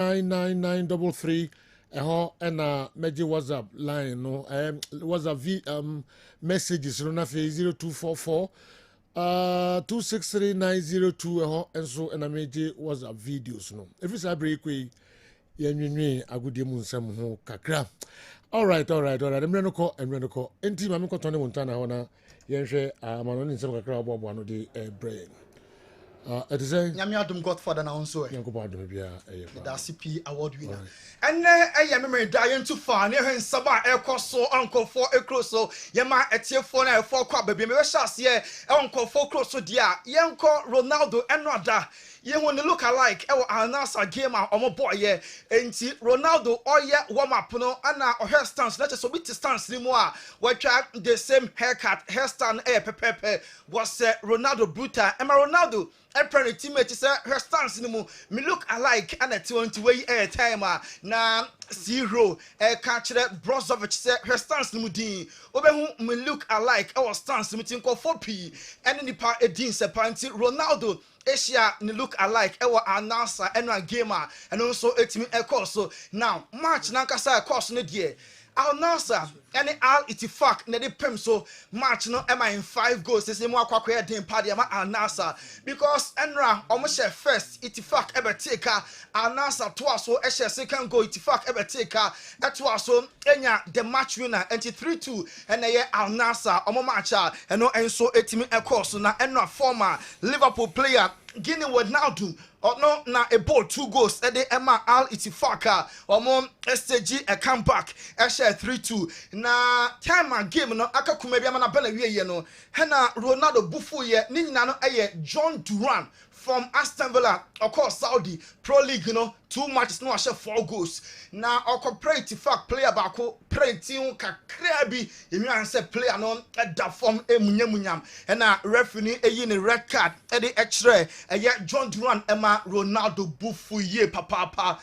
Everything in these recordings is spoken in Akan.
9933 and meji WhatsApp line no WhatsApp messages no na 0244 263902 and so and meji WhatsApp videos no if it's a break we yenwe agudie mu nsam ho kakra. All right emre ko enti mame ko tone montana ho na yenhwe amano ni nsam kakra obo no de brain. It is a Yamiadum Godfather now so. The CP award winner. And I memory dying too far near him Saba Air so uncle for a close so Yama at your phone and 4 crab baby. Me shas ye uncle 4 close so dear. Yanko Ronaldo and Rada. You want to look alike our anasa game on my boy yeah. And Ronaldo or yeah warm up no and our hair stance let us bit stance anymore. We try the same hairstyle pepe was Ronaldo Bruta and Ronaldo. Apparently teammate say her stance ni mu me look alike and at 20 way air time na 0 catch that Brozovic say her stance ni mu din obehu me look alike our stance ni tin ko 4p and ni pa edin se panti Ronaldo Asia ni look alike our announcer and gamer and also etimi e course so now match na nkasa course no die Al Nasser any Al Itifak na de pem so match no am in 5 goals say mo akwakoya den party am Al Nasser because Enra almost share first Itifak ever take Al Nasser to so e share second goal Itifak ever take to so enya the match winner and 3-2 and na Al Nasser omo match and no enso etimi e course na Enra former Liverpool player Guinea would now do or no na a ball 2 goals at the Emma Al Itifaka or more STG a comeback a share 3-2 na time and game no aka kumebia mana bela wie no hena Ronaldo bufu ye ni na no aye John Duran from Aston Villa of course Saudi Pro League you know 2 matches no share 4 goals na operate fact player bako pray team kakra bi emi answer player no da form emunyam na referee eyi ni red card e de extra John Duran Emma Ronaldo bufu ye papa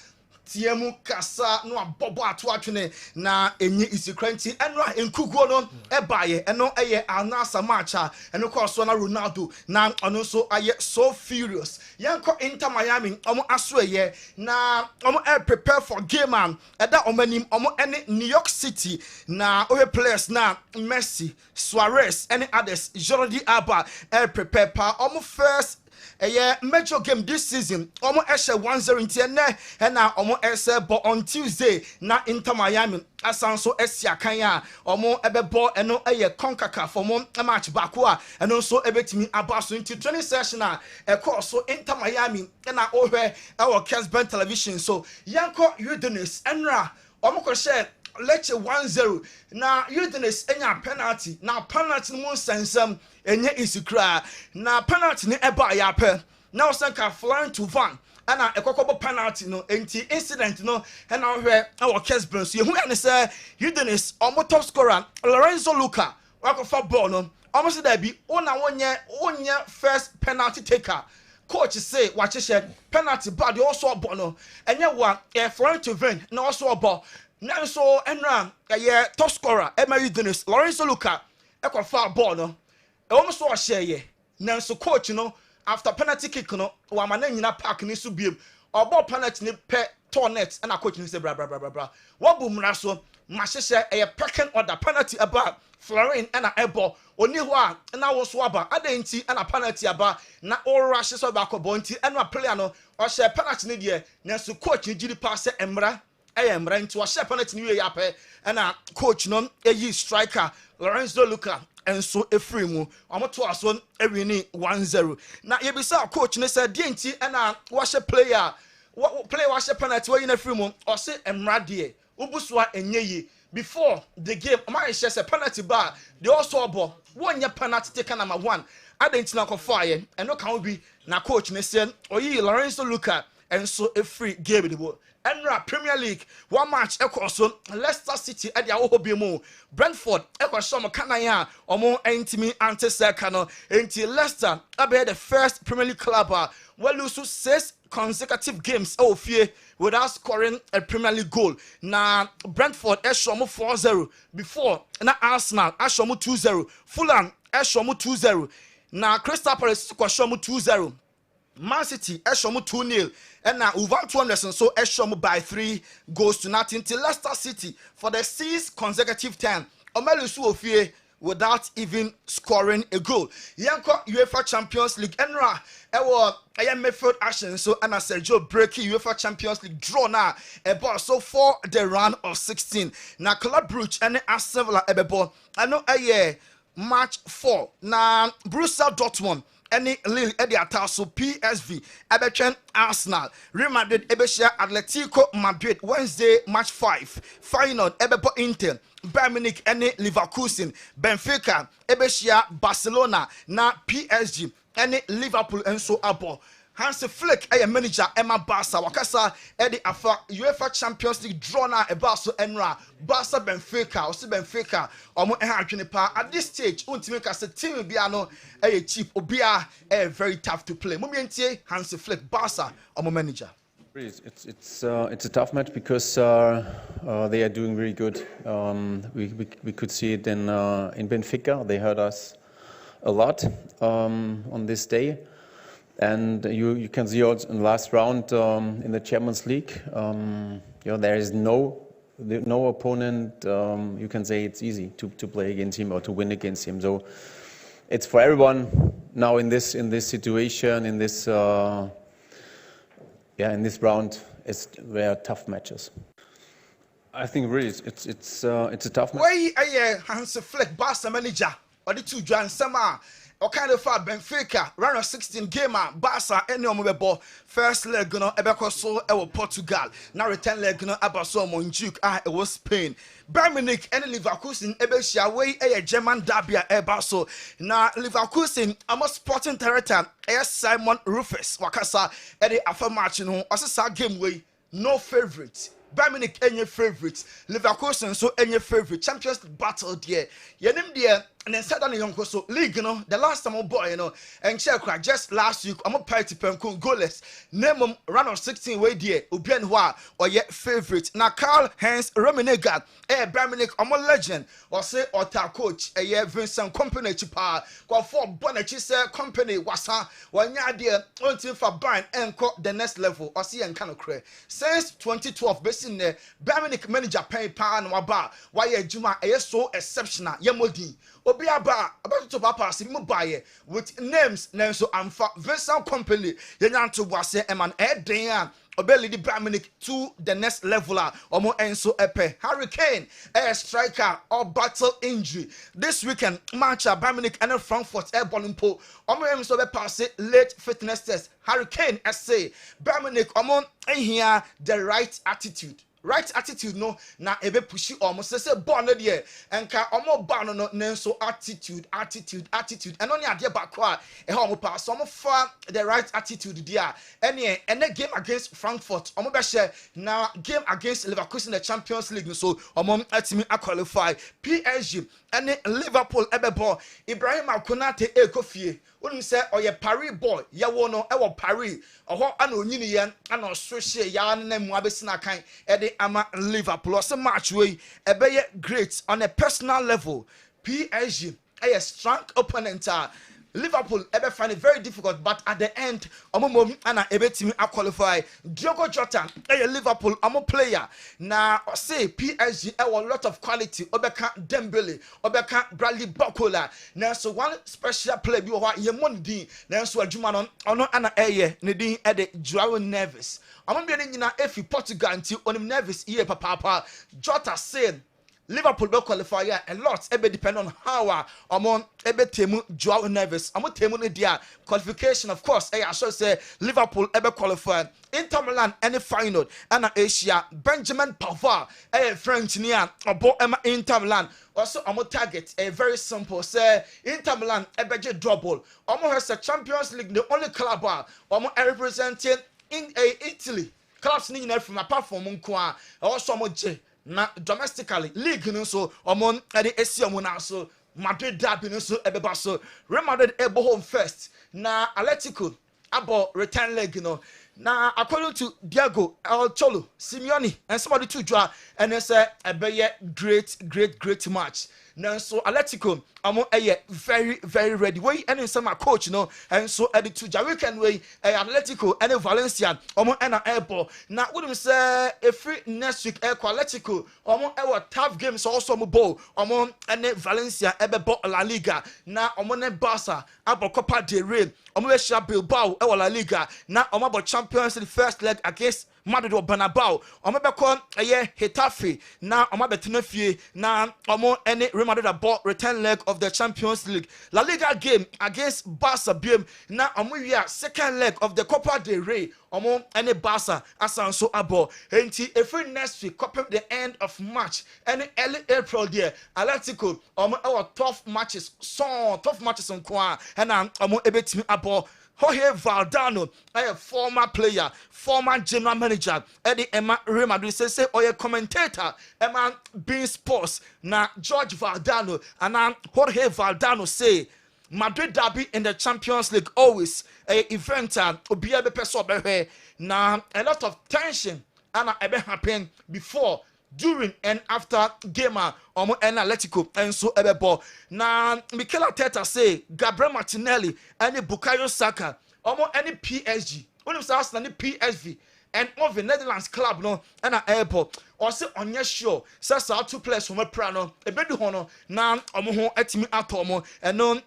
tiemu kasa no abobo ato atwene na enye isikranti enra enkuguo no ebaye eno eye anasa matcha eno ko so na Ronaldo na ono so aye so furious yanko Inter Miami omo aso eye na omo prepare for game man eda omanim omo ene New York City na owe players na Messi Suarez any others Jordi Alba prepare pa omo first major game this season omo eshe 1-0 ntiene na omo ese bo on Tuesday na Inter Miami asanso esia kan ya omo ebebo eno CONCACAF for mo match baako a eno so ebetimi abaso into 20 session course so Inter Miami na ohwe Kessben television so yanko Udinese enra omo ko share Leche 1-0 na Udinese enya penalty na penalty no sensem enye isikra na penalty ni eba ya pe na osanka flying to van ana ekokobo penalty no enti incident no na ohwe Kessben so yehu ene say Udinese omo top scorer Lorenzo Laka wakofa ball no omo se da bi ona wonye first penalty taker coach say wache penalty bad also ball no enye wa flying to van na also ball now so enra top scorer Udinese Lorenzo Laka ekwa ball no almost so share ye now so coach no after penalty kick no wa mana nyina park ni so biem obo penalty ni pe tornet and a coach ni say bra what bu mra so mahye pecking order penalty about Florin and a ebo oni ho a na wo so aba adenti and a penalty aba na all rush so ba ko bonti and a player no o share penalty ni de na so coach ni gidi pass emra emra nti o share penalty ni we yape and a coach no eyi striker Lorenzo Laka and so efree mu omoto aso ewini 1-0 na yebisa coach ne say denti and a wash player wash penalty we na free mu o se emra de ubusua enyeyi before the game my share say penalty bar they also abo one year penalty take number 1 adenti na ko fire and no can be na coach ne say oyi Lorenzo Laka and so efree game the ball Enra Premier League one match ekoso Leicester City e dia ohobi mu Brentford ekoso mo kanaya omo entimi ante no enti Leicester abe the first Premier League club who lose 6 consecutive games ofie without scoring a Premier League goal na Brentford eshomo 4-0 before na Arsenal eshomo 2-0 Fulham eshomo 2-0 na Crystal Palace eshomo 2-0 Man City eshomu 2-0 and now Wolverhampton so eshomu by 3 goals to nothing till Leicester City for the 6th consecutive time omelusu ofie without even scoring a goal. Yanko UEFA Champions League enra ewo midfield action so and Sergio breaking UEFA Champions League draw now about so for the round of 16 na Club Brugge and Aston Villa ebebo ano match 4 na Borussia Dortmund any Lille Eddie Ataso PSV Ebetchen Arsenal Real Madrid Ebeshia Atletico Madrid Wednesday match 5 final Ebepo Inter Bayern Munich any Leverkusen Benfica Ebeshia Barcelona na PSG any Liverpool and so abo Hans Flick manager Emma Barca wakasa Eddie afa UEFA Champions League draw na so enra Barca Benfica osi Benfica omo adwene pa at this stage untimi ka se team bia no cheap obia very tough to play momientie Hans Flick Barca omo manager. It's a tough match because they are doing really good. We could see it in Benfica. They hurt us a lot on this day. And you can see also in the last round in the Champions League, there is no opponent you can say it's easy to play against him or to win against him. So it's for everyone now in this situation, in this round. It's very tough matches. I think really it's a tough match. Why Hans Flick Barca manager or the two John Sama. O kind of far Benfica round of 16 game Barca any omebebo first leg no ebeko so Portugal now return leg no abaso Monjuk it was Spain Bayern Munich and Leverkusen ebeshia way German derby ebaso na Leverkusen amo Sporting Director Simon Rufus wakasa the after match no osisa game way no favorite Bayern Munich any favorite Leverkusen so any favorite Champions League battle there yenim there. And then said on the young so league, the last time boy, and check just last week, I'm a party penkun goalless. Name round of 16 way there, Ubian Hua or yet favorite. Now Carl Heinz Rummenigge, Bayern Munich, I'm a legend, or say or ta coach, Vincent Company chipa, go for Bonachi company was one year until for Bayern and caught the next level or see and kind of cray. Since 2012, based there, Bayern Munich manager pay pan waba, why Juma so exceptional, Yamodi. Obiaba about to pass him buy with names so amfa Vincent Company yenyan to wase eman dan obeli di Bayern Munich to the next leveler omo enso epe Hurricane striker or battle injury this weekend match Bayern Munich and Frankfurt Bollimpo omo enso be pass late fitness test Hurricane say Bayern Munich omo here the right attitude no na ebe pushi almost say born there enka omo ban no nenso attitude and only ade bakwa e ha omo pass omo fa the right attitude there any game against Frankfurt omo be share na game against Leverkusen in the Champions League so omo atimi qualify PSG and Liverpool ebebo Ibrahim Konate ekofie wonu say oye Paris boy ya wo no e wo Paris oho ana onyini yan ana ososhe ya na mu abesina kan e ama Liverpool or some match way a great on a personal level. PSG a strong opponent. Liverpool ever find it very difficult, but at the end, Omo and ebe team qualify. Diogo Jota, a Liverpool player. Now say PSG a lot of quality. Obeka Dembele, Obeka Bradley Bakola. Now so one special player be what Yemondi. Now so Jumanon ono ana Nedin Ede Joao Neves. I'm be efi Portugal until on him Neves here papa. Jota said Liverpool will qualify a lot. Ebe depend on how among ebe temu Joao Neves. Amo temu ne dia qualification of course. I should say Liverpool ebe qualify. Inter Milan any final and Asia Benjamin Pavard French nian abo Emma Inter Milan. Also amo target a very simple say Inter Milan ebe double. Amo has a Champions League the only club amo representing in Italy. Clubs ni na from apart from nko also amo na domestically league no so omon ade esiamu na so Madrid derby no so ebeba so Real Madrid ebo home first na Atletico abo return leg no na according to Diego El Cholo Simeone and somebody to draw and they say ebeye great match nanso Atletico ɔmo very ready wey ɛne nsɛm coach no ɛnso ɛde to ja weekend wey Atletico ɛne Valencia ɔmo ɛna ɛbɔ na wodum sɛ every next week Atletico ɔmo ɛwɔ tough games also ɔmo bɔ ɔmo ɛne Valencia ɛbɛbɔ La Liga na ɔmo ne Barca abɔ Copa del Rey ɔmo bɛhyia Bilbao ɛwɔ La Liga na ɔmo abɔ Champions League first leg against Madrid or Bernabeu ɔmo bɛkɔ Getafe na ɔmo abɛtena fie na ɔmo ɛne Real Madrid abɔ return leg of the Champions League La Liga game against Barca biem na ɔmo wia second leg of the Copa del Rey ɔmo ɛne Barca asan so abɔ enti every next week copy the end of March ɛne early April there Atletico ɔmo ɛwɔ tough matches nko a ɛna ɔmo ɛbɛtumi abɔ Jorge Valdano, a former player, former general manager, Eddie Emma Real Madrid say or a commentator, Emma Bean Sports, na George Valdano, and now Jorge Valdano say Madrid derby in the Champions League always a event be a person na a lot of tension and ever happen before. During and after game omo and Atletico and so ebebo na Mikel Arteta say Gabriel Martinelli and Bukayo Saka omo any PSG when say Arsenal any PSV and of the Netherlands club no and airport or say onye sure say sa two players from a pra no ebedu ho no na omo ho atimi atomo and no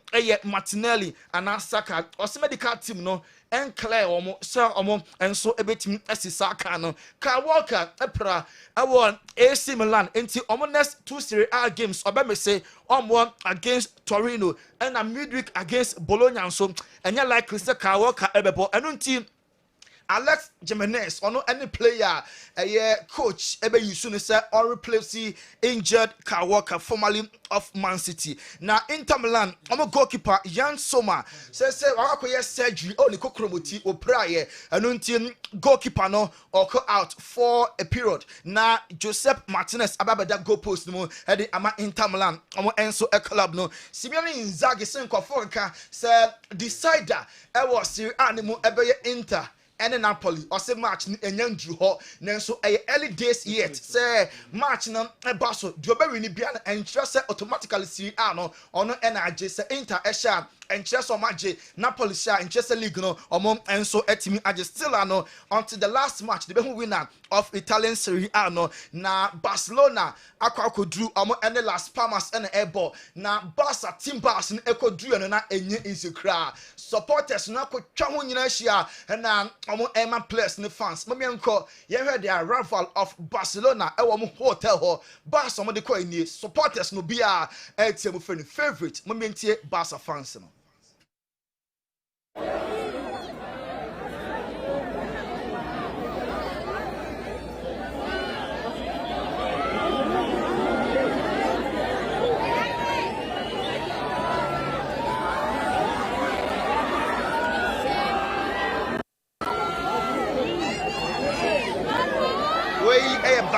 Martinelli and Saka or say medical team no and clear omo so omo and so ebetimi asisa aka no Kyle Walker epra awon AC Milan enti omo next two Serie A games obeme say omo against Torino and a midweek against Bologna so enya likely say Kyle Walker ebebo enu nti Alex Jimenez or no any player coach ebe yusu ne say or replace injured Kyle Walker formerly of Man City. Now Inter Milan omo goalkeeper Jan Sommer say wakoye surgery o ni kokromoti o praye anu nti goalkeeper no or out for a period. Now Josep Martinez ababeda goal post no e ama Inter Milan omo enso e club no Simone Inzaghi sen kwafo nka say decider e was Serie A ni mu ebeye Inter and Napoli or say match enyan dru ho nanso early days yet say match no baso do be win bia and say automatically Serie A no ono energy say Inter esha and chess or magic Napoli sha and chess league no omo enso etimi age still ano until the last match the winner of Italian Serie A no na Barcelona akwa dru omo and the Las Palmas and airball na Barca team Barca no ekodru no na enye insecure supporters no akotwa ho nyina hia na omo Emma players ne fans mami enko ye heard their rival of Barcelona e wo mo hotel ho Barca mo de ko enie supporters no bia e tie mo friend favorite mami entie Barca fans no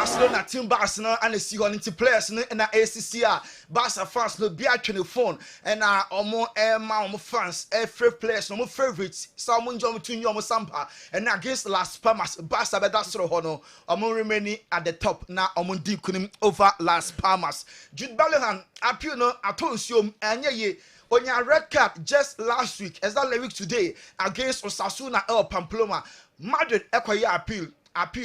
Barcelona team Barcelona and the see on into players in the ACC Barca fans no be at the phone and omo omo fans every players no favorites some njo between you sampa and against Las Palmas Barca be that sort of no omo remaining at the top na omo di kunim over Las Palmas Jude Bellingham appeal no atonsiom anya ye onya red card just last week as that week today against Osasuna El Pamplona Madrid ekoya appeal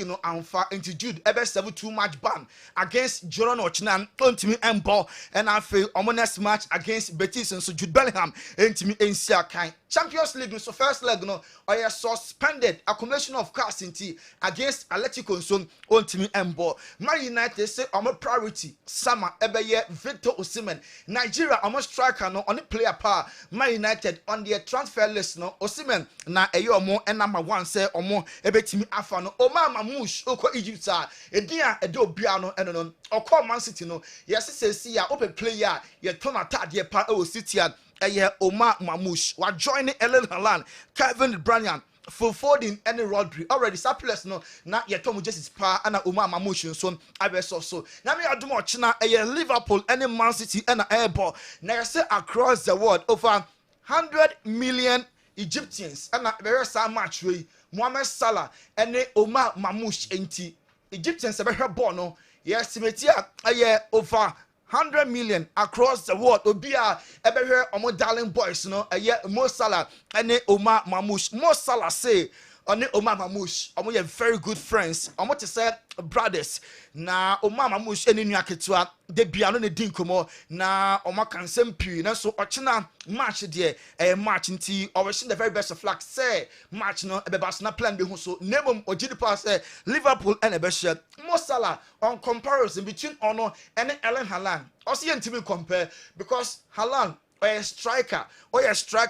no amfa into Jude ebe 7-2 match ban against Girona Ochnan ontimi embo and afi omo next match against Betis and so Jude Bellingham entimi ensia kan Champions League so first leg no oya suspended accumulation of cards inti against Atletico so ontimi embo Man United say omo priority summer ebe ye Victor Osimhen Nigeria omo striker no on the player power Man United on their transfer list no Osimhen na eyo omo number 1 say omo ebetimi afa no Mamush oko Egypt edia edo bia no eno no oko Man City no yes say ya open player ye turn atade pa o City eye Omar Mamush wa join Ellen Haaland Kevin De Bruyne Phil Foden and Rodri already surplus no na ye tomu just pa na Omar Mamush so abeso so na me adumo china eye Liverpool and Man City and airball na say across the world over 100 million Egyptians and very sad match way Mohamed Salah and Omar Mamouche enti Egyptians be hwe ball no yes estimate aye over 100 million across the world. Obia everywhere omo darling boys no Mo Salah and Omar Mamouche. Mo Salah say on Omar Mamouche omo ye very good friends. Omo to say brothers. Na Omar Mamouche eni nua ketua de bia no ne din komo na omo kansem pi na so ochina match de match nti the very best of luck say match no ebeba na plan be hu so nemom ogidi pass Liverpool and ebehye Mo Salah on comparison between Ono and Erling Haaland. Also yentimi compare because Haaland or striker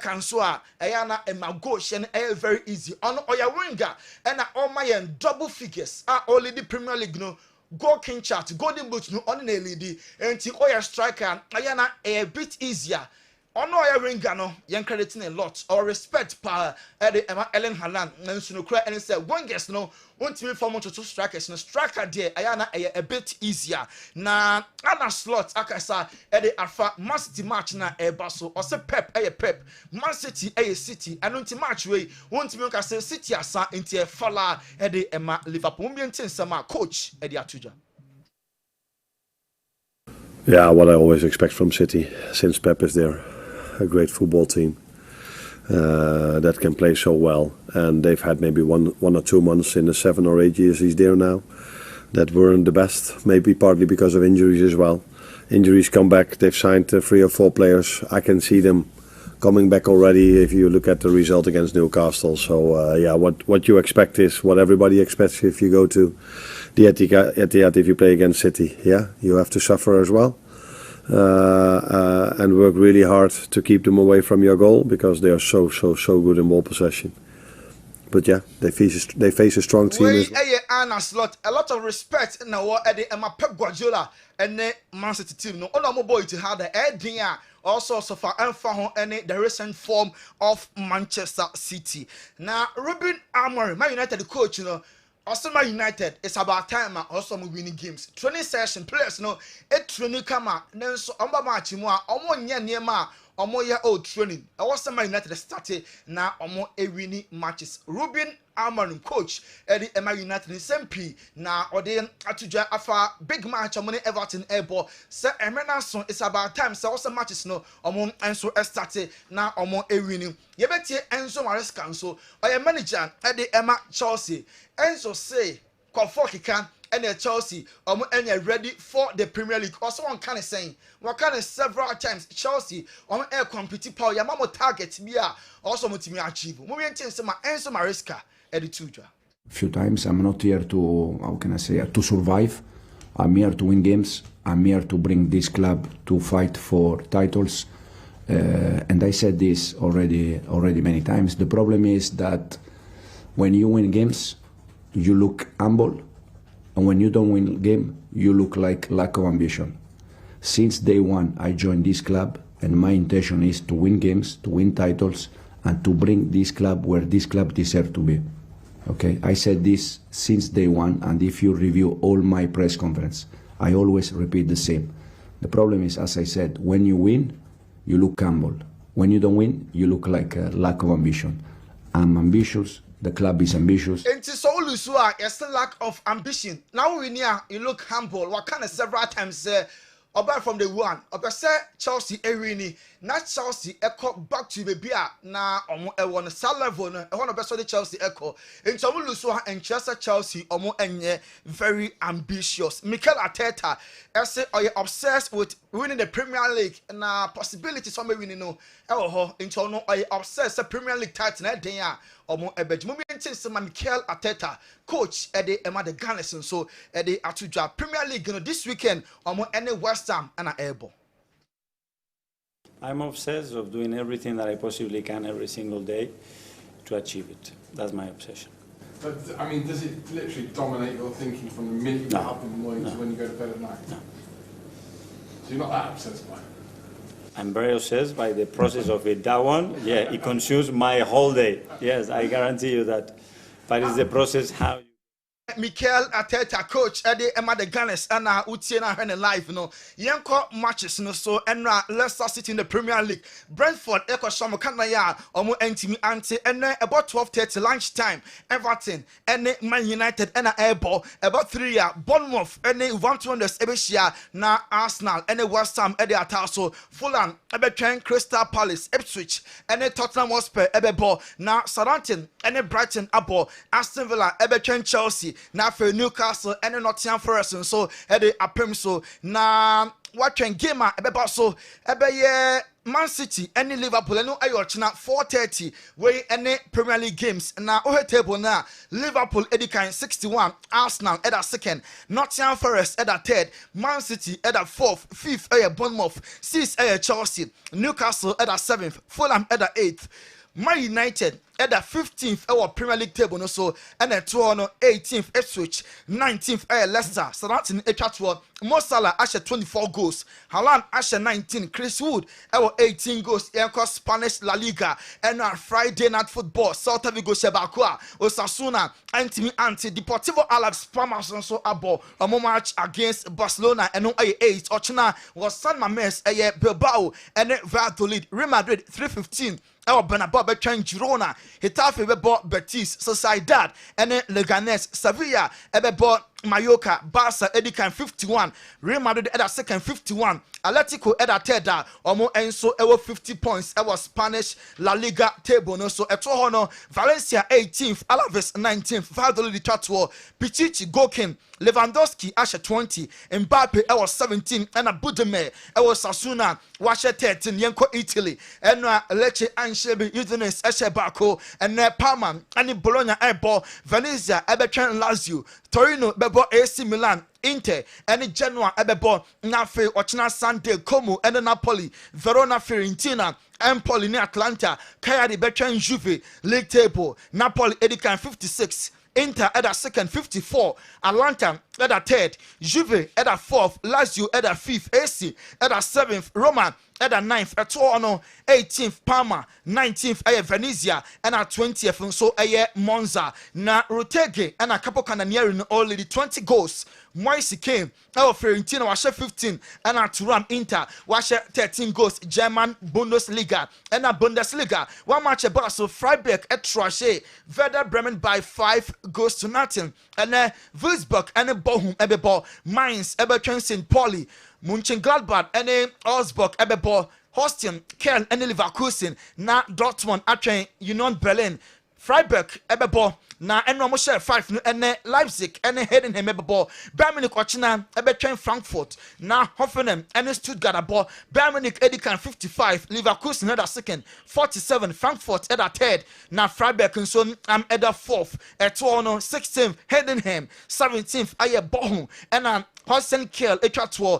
and so na emagosh and very easy on or winger and all my double figures are only the Premier League no goal king chart golden boot no on the lady and or striker ayana a bit easier. Ono ya ringa no yen crediting a lot or respect pa Erling Haaland nso no kura and say wingers no wontimi form to two strikers no striker there ayana a bit easier na ana slot akasa afa Man City match na eba so or say Pep Pep Man City City and unti match we wontimi ka say City asa nti fala ema Liverpool mbi ntin sama coach atuja. Yeah, what I always expect from City since Pep is there. A great football team that can play so well, and they've had maybe one or 2 months in the 7 or 8 years he's there now that weren't the best, maybe partly because of injuries as well. Injuries come back, they've signed 3 or 4 players. I can see them coming back already if you look at the result against Newcastle. So yeah, what you expect is what everybody expects if you go to the Etihad if you play against City. Yeah, you have to suffer as well. And work really hard to keep them away from your goal because they are so good in ball possession. But yeah, they face a strong team. A lot of respect in the Pep Guardiola and the Man City team. No, all boy to have the also so far and for the recent form of Manchester City. Now, Ruben Amorim, Man United coach, also Man United, it's about time also winning games. Training session players training kama so amba match mo omo nya niema omo ya old training. Also Man United started na omo winning matches. Ruben Amorim coach Man United SMP na ode atuja afa big match omo Everton airball. Say Emerson it's about time so also matches no omo enso started na omo winning. Yebetie Enzo Maresca so oya manager Emma Chelsea. Enzo say Kofoki can and Chelsea ready for the Premier League. Also one kind of saying what kind of several times Chelsea air compete power Yamamo target Mia also multi achieve. Enzo Maresca edituja. Few times I'm not here to how can I say to survive. I'm here to win games. I'm here to bring this club to fight for titles. And I said this already many times. The problem is that when you win games, you look humble, and when you don't win game, you look like lack of ambition. Since day one, I joined this club, and my intention is to win games, to win titles, and to bring this club where this club deserves to be. Okay, I said this since day one, and if you review all my press conference, I always repeat the same. The problem is, as I said, when you win, you look humble. When you don't win, you look like a lack of ambition. I'm ambitious. The club is ambitious. And so Lusua, it's a lack of ambition. Now we near you look humble. What kind of several times about from the one say Chelsea Erini, not Chelsea echo back to the beer na on a sal level one of the Chelsea echo in some Lusua and Chelsea enye very ambitious. Mikel Arteta say are you obsessed with winning the Premier League and possibility somewhere winning no into no are you obsessed the Premier League title na den a ebejimo bi Mikel Arteta coach Emma the Gunners so atuja Premier League this weekend any West Ham and Airborne. I'm obsessed of doing everything that I possibly can every single day to achieve it. That's my obsession. But I mean, does it literally dominate your thinking from the minute you get up in the morning to when you go to bed at night? No. So you're not that obsessed by it? I'm very obsessed by the process of it. That one, yeah, it consumes my whole day. Yes, I guarantee you that. But it's the process how. Mikel Arteta coach Emma the Gunners and Utiena Hen live no Yanko matches no so Enra Leicester City in the Premier League Brentford Eko Shamo Kanaya Omo Entimi Ante and about 12:30 lunchtime Everton and Man United and Airball about 3 year Bournemouth and 120 Ebeshia na Arsenal and West Ham at the Ataso Fulham Ebetren Crystal Palace Ipswich and Tottenham Hotspur Ebebo na Southampton and Brighton Abo Aston Villa Ebetren Chelsea na for Newcastle and Nottingham Forest and so at the apem so na watching game ebeba so ebeye Man City and Liverpool no ayochina 4:30 wey any Premier League games na ohe table na Liverpool edikan 61 Arsenal at second Nottingham Forest at third Man City at fourth fifth Bournemouth sixth Chelsea Newcastle at seventh Fulham at 8th Man United at the 15th our Premier League table no so and then 18th Ipswich 19th Leicester Southampton etwa Mo Salah ashe 24 goals Haaland ashe 19 Chris Wood our 18 goals yanko Spanish La Liga and on Friday night football Celta Vigo Shebakua Osasuna Antimi Ante Deportivo Alaves Palmas so abo a match against Barcelona and no 8 Ochina was San Mamés Bilbao and Valladolid Real Madrid 3:15 our Bernabeu between Girona Hitafe bebo Betis Sociedad and Leganes Sevilla ebebo Mallorca Barca edikan 51 Real Madrid at second 51 Atletico at third omo enso ewo 50 points ewo Spanish La Liga table no so eto hono Valencia 18th Alaves 19th Valladolid twatwo Pichichi Gokin Lewandowski ashe 20 Mbappe ewo 17 and Budimir ewo Sasuna washe 13 yenko Italy enwa Lecce Anshebe Udinese ashe bako and Parma and Bologna ebo Venezia ebetwen Lazio Torino bebo AC Milan Inter and Genoa ebebo nafe ochina Sunday Como and Napoli Verona Fiorentina Empoli ni Atlanta Cagliari between Juve league table Napoli edikan 56 Inter at a second 54 Atlanta at a third Juve at a fourth Lazio at a fifth AC at a seventh Roma at a ninth at 18th Parma 19th Venezia and a 20th so Monza na Rotege and a couple cananieri no already 20 goals Moise came Fiorentina was 15 and a Turan Inter was 13 goals German Bundesliga and a Bundesliga one match about so Freiburg at Trashe Werder Bremen by 5 goals to nothing and Wolfsburg and Bochum ebebo Mainz ebetwen St. Pauli Mönchengladbach and Augsburg ebebo Holstein Köln and Leverkusen na Dortmund atwen Union Berlin Freiburg ebebo na enro mo share 5 no and Leipzig and Heidenheim ebebo Bayern Munich ochina ebetwen Frankfurt na Hoffenheim and Stuttgart abo Bayern Munich edikan 55 Leverkusen at second 47 Frankfurt at third na Freiburg so am at fourth at 16th Heidenheim 17th Bochum and Holstein Kiel etwa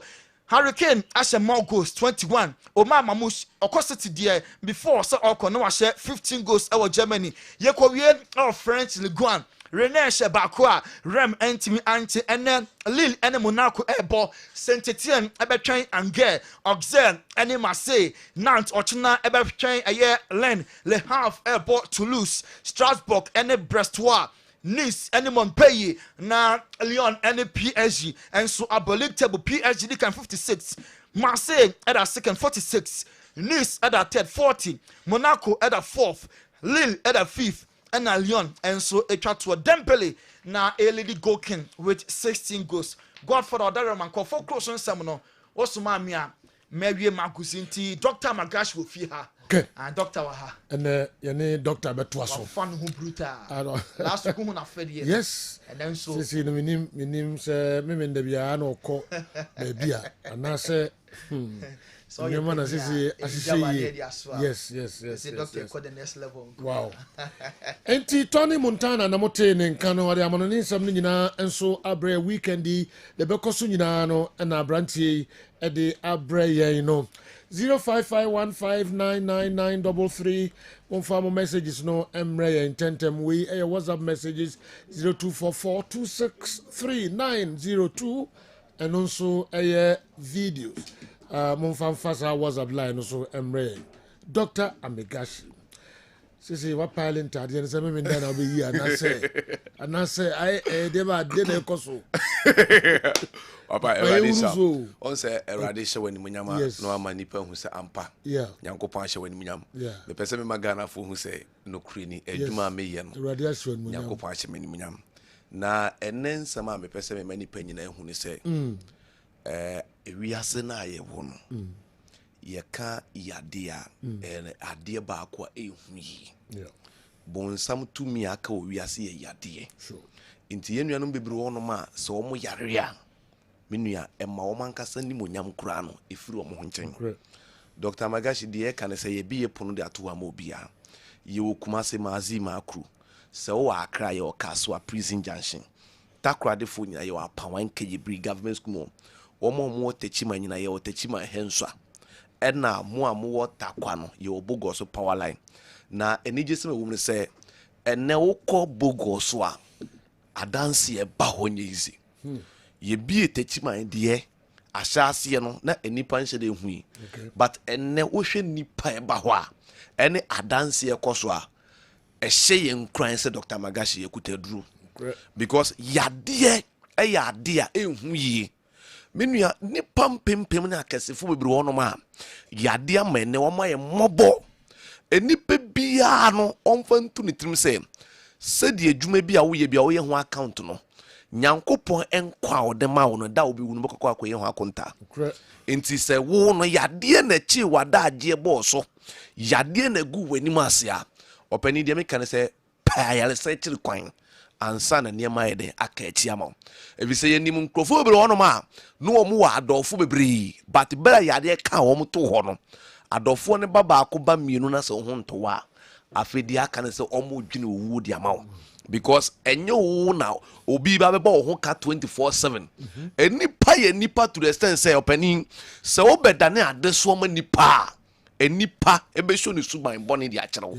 Hurricane ashe more goals 21 Omar Mamush okositi there before so oko no share 15 goals our Germany yekowie our French Ligue 1 René Shebakua Rem Antimi Ante and Lille and Monaco ebo Saint-Étienne ebetwen Angers Auxerre and Marseille Nantes ochina ebetwen Lens Le Havre ebo Toulouse Strasbourg and Brestois Nice and Montpellier na Lyon and PSG and so a league table PSG can 56 Marseille at a second 46 Nice at a third 40 Monaco at a fourth Lille at a fifth and Lyon and so a chat to a Dembele na a lady Gokin with 16 goals Godfather Darman call for close on Samuel also mamia Mary Magusinti Dr. Magash will fear her. Okay. And Doctor Waha. And your doctor Betwaso. Fun who brutal. Last week on a fed yes. And then so see no minim say me the bia no ko baby and I say so your man say yes. The doctor called the next level. Wow. Enti Tony Montana na mote ne nka no wade amono ni nsam nyina enso abre weekendi de bekoso nyina no na abrantie e de abre yen no 0551599933 confirm messages no emre intentem we WhatsApp messages 0244263902 and also videos mumfam fasa WhatsApp line also emre Dr. Amigashi Sisi wa pilot ade ne se me nda na obeyi anase I dey ba dey na ekoso. Papa Eradisha. On say Eradisha when munyama no ama nipa hu say ampa. Nyankopon ahye when munyam. The person me magana fo hu say no krini eduma me ye no. Eradisha when munyam. Nyankopon ahye me munyam. Na enen sama me person me mani panyina hu ni say ewiase na ye wo no. Ye ka yade a ade ba akwa ehu yi. Bonsam tumi aka owiase ye yade. Inti yenuanom bebre wono ma se omo yare a menua ema wo mankasa ni monyam kura no efiri omo ho nchen. Dr. Magashi de ka ne se ye biye pono de ato ama obia. Ye okumase mazi ma akru. Se wo akra ye okaso a prison junction. Takra de fo nyina ye wa pawan keje bri government school. Omo techima nyina ye techima henswa. Ena mo amu takwa no ye obogo so power line. Na enije se me wo ne se ene wo ko bogo so a adanse e ba ho nyizi. Ye bie techima de ahyase no na enipa nhyɛ de hu yi. But ene wo hwɛ nipa e ba ho a ene adanse e koso a ehye ye nkran se Dr. Magashi ekutaduru. Because yade yade a ehu yi. Menua nipa mpempem na akasefo bebre wono ma yade ama ene wo ma ye mobo. Enipa bia no onfa ntu ne trim se de adwuma bi a wo ye ho account no. Nyankopon enkwa wo de ma wo no da obi wu no bokọ akoye ho akonta. Enti se wo no yade na chi wada age bo so. Yade na gu wani ase a. Opani de me kan se pa yale se chiri kwan. Ansa na niema yede aka echi ama. Ebi se ye nim nkrofo bebre wono ma no omo wa adofo bebre but bela yade ka wo to ho no. Adofo ne baba akoba mienu na se ho nto wa. Afedi aka ne se omo dwene owu di ama wo. Because enye wo na obi ba beba wo ho ka 24/7. Enipa ye nipa to the extent say opani se obeda ne adeso ma nipa. Enipa ebe show ni suban boni di akere wo.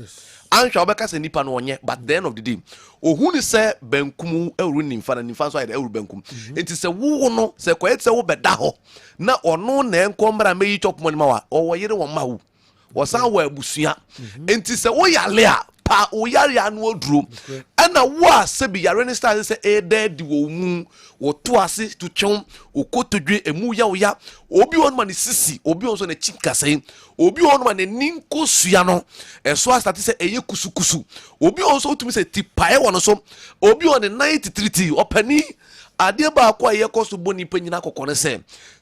Anhwa obeka se nipa no onye but the end of the day ohu ni se benkum ewru nimfa na nimfa so ayde ewru benkum. Enti se wo no se kwet se wo beda ho na ono na enkombra meyi chop money ma wa o yire wo ma wo. Wo san wo abusua. Enti se wo yale a pa o yare anu oduro ana wo a se bi yare ni start se e dead wo mu wo to ase to twon o kotodwe emu ya wo ya obi won ma ne sisi obi won so na chika sei obi won ma ne ninko sua no eso start se eye kusukusu obi won so tumi se tipae won so obi won ne 93 opani ade ba akwa ye koso boni panyina kokone se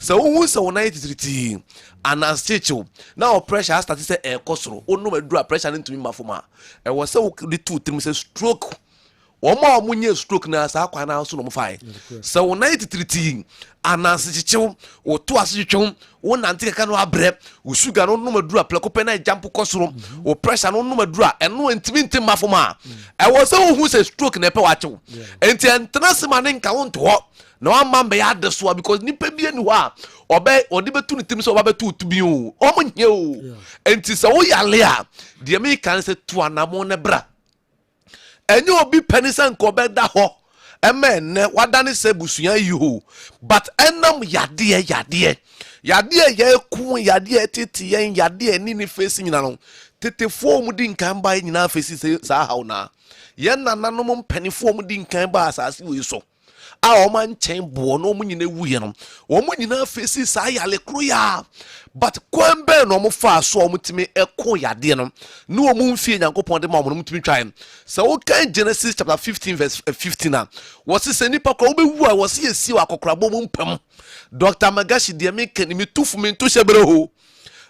wo se wo 93 anastecho na o pressure start se e kosoro onu madura pressure ntumi mafoma e wo se wo di 2-3 se stroke Oma munye stroke na sa kwa na so no mfai. Se wo 93 anasechichew wo to asechichew wo nante ka no abre wo sugar no no madura plekope na jump kosoro wo pressure no no madura eno ntimi ntim mafoma e wo se wo hu se stroke na pe wa chew enti entena se ma ne nka wo nto ho na wa mambe ya de so because nipa bia ni ho a obe odi betu ne tim so oba betu tubi o omunye o enti se wo yale a de me kan se to anamo ne bra enyo obi penisa nko beda ho emene wadane se busua yiho but enam yade ye ku yade tete yen yade ni ni face nyina no tete form di nkan ba nyina face sa hawo na yen nananom mpanifo mu di nkan ba asase we so a o man chen bo no mu nyina wuye no o mu nyina face sa yale kro ya but kwembe no mo fa so o mutimi eko yade no na o mu mfie nyankopon de ma mo mutimi twan so o kan Genesis chapter 15 verse 15 na wo se nipa ko obewu a wo se yesi wa kokrabo mu mpam Dr. Magashi de me kan mi tufu mi to hyebere ho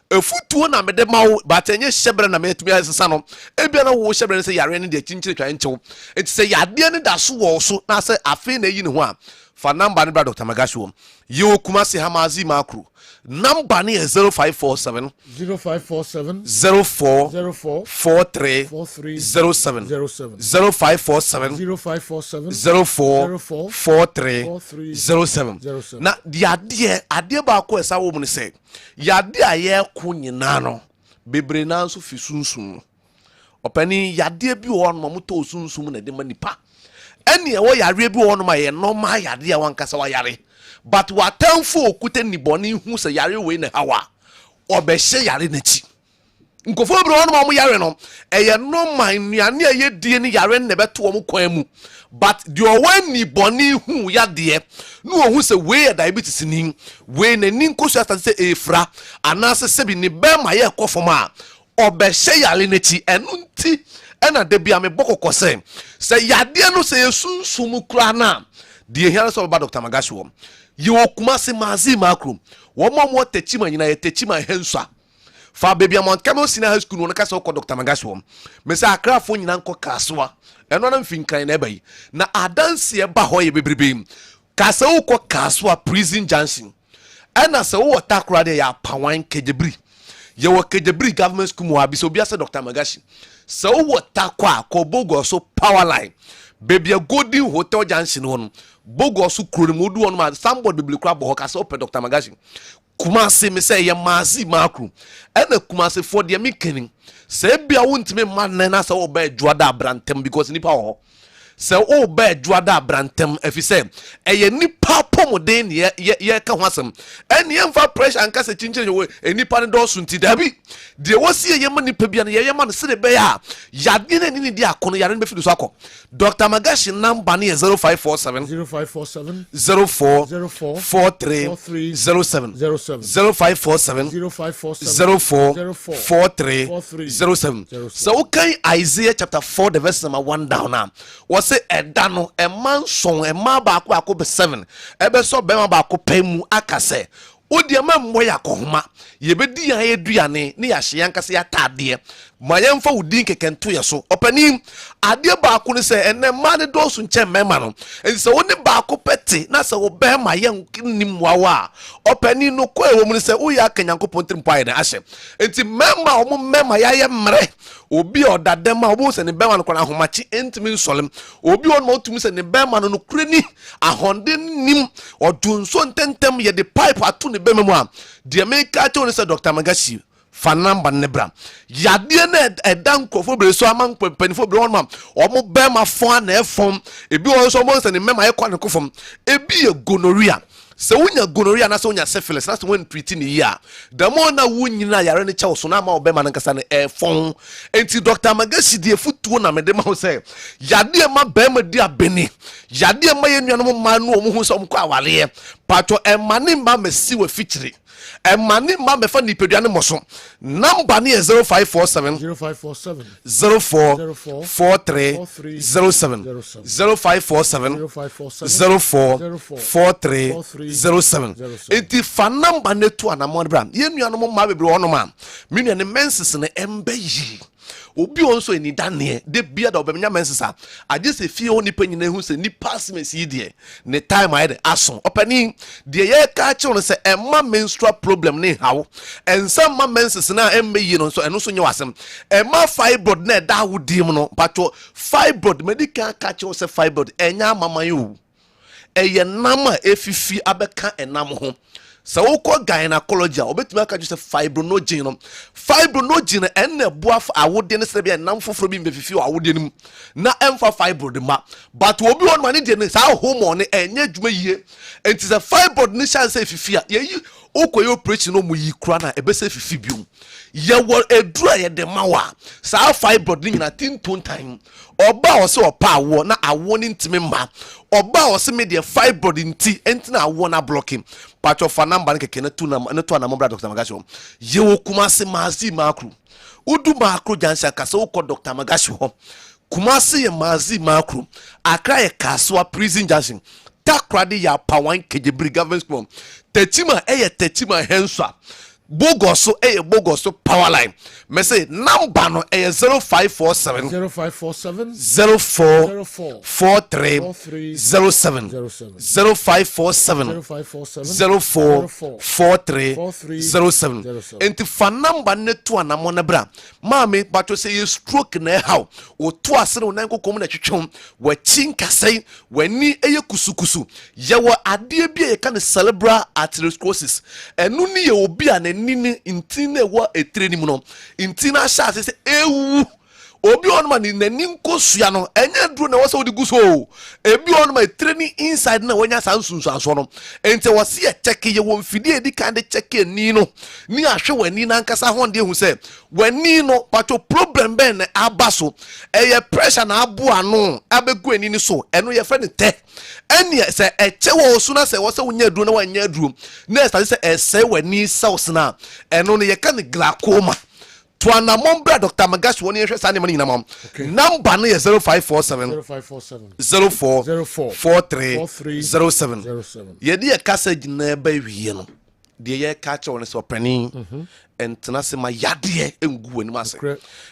efutuo na mede mawo but enye hyebere na metumi asesa no ebia na wo hyebere se yare ne de chinchire twan nchew enti se yade ne da so wo so na se afi na yi ne ho a fa number ne bra Dr. Magashi wo ye kuma se hamazi makru number ne 0547 04 43 07 0547 04 43 07 na de ade ba ko esa wo mu ne se yade aye ko nyina no bebre na nso fi sunsun opani yade bi wo no mo to sunsun na de manipa ene e wo yare bi wo no ma ye normal yade a wankasa wa yare but watamfo okute niboni hu se yare we na hawa obehye yare na chi nkofo bi ono mo yare no eye no man nuane eye die ni yare ne beto wo kwan mu but the one boni hu yade no hu se we diabetes ni we na ni nkosu ata se efra anase se bi ni be ma ye kofoma obehye yale nechi enu nti ena de bia me bokoko se yade no se yesunsum kura na de hia so ba Dr. Magashi wo ye okuma se mazi makro wo mo techima nyina ye techima hensua fa baby amount Camel Senior High School no ka so ko Dr. Magashi wo me se akrafo nyina nko kasoa eno na mfinkan na ebai na adanse e ba ho ye bebrebe kasa wo ko kasoa prison junction ena se wo takura de ya pawan Kejebri ye wo Kejebri government school mo abi so bia se Dr. Magashi se wo takwa ko bogo so power line baby a golden hotel junction no bogo so kuro mo du on ma somebody bibli kura bo kasa ope Dr. Magashi Kumasi me say ye mazi makru ena Kumasi for the mekeni se bia wontime man na se wo ba adwada brantem because nipa ho se wo ba adwada brantem efi se eye nipa pomoden ye ka ho asem ene ye mfa pressure anka se chinchin we nipa ne do so nti dabi de wo sie ye ma nipa bia ne ye ma ne se be ya yade ne ni di akono yare ne be fi so akọ Dr. Magashi number ne 0547 04 43 07 0547 so okay Isaiah chapter 4 the verse number 1 down now was say edano a man son a ma ba ko be 7 ebe so be ma ba ko pemu akase odi ama mmo ya kohoma ye bedi ya eduane ne ya hye yankase ya tade ma yemfa udin kekento ye so opani ade ba ko ne se enne ma ne do so nche mema no en se woni ba ko pete na se wo be ma ye nim wawa opani no ko e wo mu se wo ya kanyankopon trimpo aye na ahye enti mema o mu mema ya ye mre obi odadema obo se ne be ma no kona homachi entimi nsolem obi on mo tumi se ne be ma no kurani ahonde nim odunso ntentem ye de pipe atu ne be memu a de make to ne se Dr. Magashi fanamba nebra yade na edan krofo bre so aman panifo bre won ma omo be ma fon na efom ebi won so mo se ne mema ye kwa ne kofom ebi ye gonorrhea se wunya gonorrhea na se wunya syphilis na se won treat ni ya the more na wunyina yare ne cha so na ma obe ma nkasa ne efon enti Dr. Magashi die futuo na mede ma ho se yade ma be ma di abeni yade ma ye nuanom ma no omo hu so omko awale pato emane ma mesi wa fitiri emane ma me fa nipeduane moso number ne 0547 04 43 07 0547 04 43 07 enti fa number ne to anamon bra ye nuanom ma bebre wono ma me nuane menses ne emba yi obi onso eni dane de bia da obemnya mensesa age se fie oni panyina hu se ni pass mesi de ne time aye aso opani de ye ka che on se emma menstrual problem ne hawo ensa ma menses na embe yi no so eno so nye wasem emma fibroid na da wodim no pato fibroid medical ka che on se fibroid enya mama yo eye nama efifi abeka enam ho so woko gynecology obetumi aka just fibronogen no fibronogen enne boa awode ne se bia nam foforo bi mbefifi awode nim na emfa fibroid ma but obi won ma ne de ne sa hormone enye dwuma yie enti se fibroid ne chance efifi a yeyi okoye operation no mu yi kura na ebese fifi biom ye wo edura ye de mawa sa fibroid ni nyina tinton time oba o se opa awo na awo ni ntimi ma oba o se me de fibroid nti enti na awo na blocking patch of number ne keke ne tu na mo Dr. Magashi ye wo Kumasi mazi makru udu makru jansa kasa wo Dr. Magashi ho Kumasi ye mazi makru Accra ye Kaswa prison junction takrade ya pawan Kejebri government school techima techima henswa bogoso bogoso power line me say number no 0547 04 43 07 0547 04 43 07 enti fa number ne to anamo na bra maame bato say stroke na how o to asere onan kokom na twetwom wa chinkasai wani kusukusu yewo ade bia ye kan cerebral atherosclerosis enu ni ye obi a nini intine wa etreni mu no intina sha se ewu obi on man in n'ani nkosua no enye duro na wose odi guso ebi on man training inside na wanya sansunsu anso no ente wose ye check ye won fidie edi kan de check ani no ni ahwe wani na nkasa ho de hu se wani no pato problem ben na abaso eye pressure na abu ano abegu ani ni so eno ye fa ne te eni se eche wo so na se wose wonya duro na wanya duro na se ese wani sauce na eno ne ye kan glaucoma to anamon bra Dr. Magashi woni ehwe sa ne mani namam number no ye 0547 04 4307 ye de kasa gina ba wiye no de ye ka che woni so pani entena se ma yade engu wani mase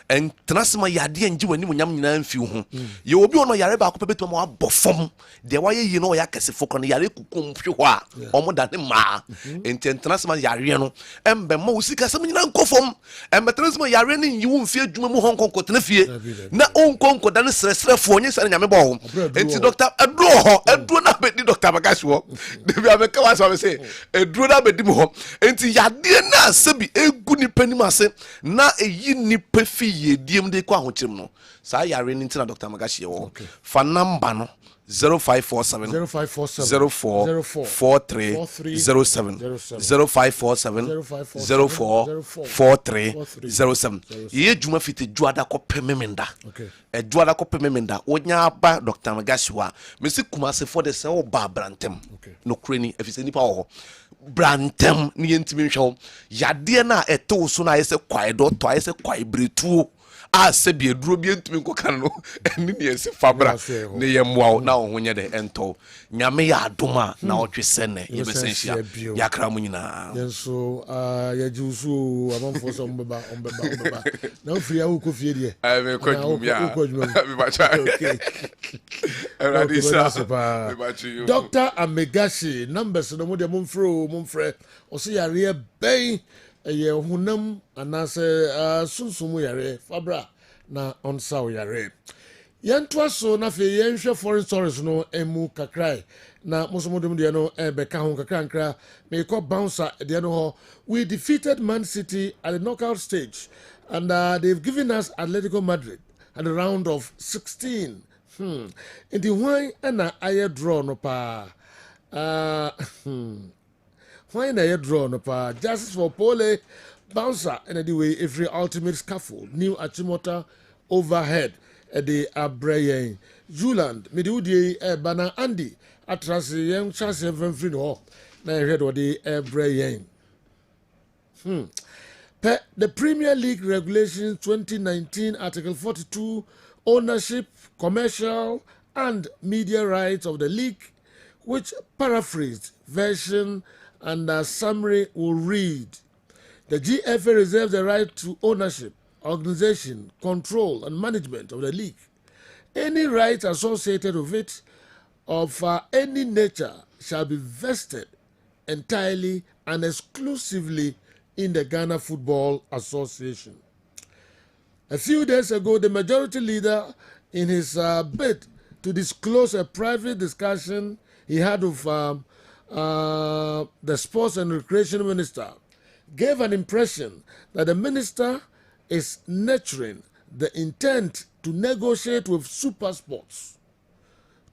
entena se ma yade enji wani munyam nyina mfi ho ye obi ono yare ba ko pebeto ma abofom de waye yi no ya kase foko no yare kukum hwe ho a omo da ne ma entena se ma yare no embe ma usika se nyina nkofom embe se ma yare ne yi wo mfi adwuma mu honkonko tena fie na onkonko da ne sresrefo onye sare nyame bo ho enti doctor edro na be di Dr. Magashi ho de bi abeka wa so be say edro na be di mu ho enti yade na sebi guni penimase na eyi ni pefi ye diem de kwa hochim no sa yare ni ntina Dr. Magashi ye wo fa number no 0547 04 4307 0547 04 4307 ye juma fiti juada ko pememenda juada ko pememenda onya ba Dr. Magashi wa mesi kumase for the se o ba brantem no kreni efise nipa ho brantem ni yentimi nhwe yade na eto so na yese kwai do to yese kwai bretu a se bi eduro bi entimi nkokan no eni ne yese fabra ne yemwa na ohunye de ento nyame ya adoma na otwese ne yebesenhia yakra mu nyina yenso ya jusu amanfo so mbeba na ofiri ya ko fie die me kwadumia me bacha Dr. Magashi numbers no mo de mumfre o se yare ben ye hunam anase sunsumu yare fabra na onsa yare yentoa so na fe yenhwe foreign stories no emu kakrai na musomodum de no beka ho kakra me ko bouncer de no ho we defeated Man City at the knockout stage and they've given us Atletico Madrid at the round of 16 in the why na aye draw no pa why na aye draw no pa justice for pole bouncer and the way every ultimate scaffold new achimota overhead the abrayen Juland midudi bana Andy atrasi yen chance even free no na head of the abrayen the Premier League Regulations 2019 Article 42 ownership, commercial and media rights of the league, which paraphrased version and a summary will read: the GFA reserves the right to ownership, organization, control and management of the league. Any rights associated with it of any nature shall be vested entirely and exclusively in the Ghana Football Association. A few days ago, the majority leader, in his bid to disclose a private discussion he had with the Sports and Recreation Minister, gave an impression that the minister is nurturing the intent to negotiate with Super Sports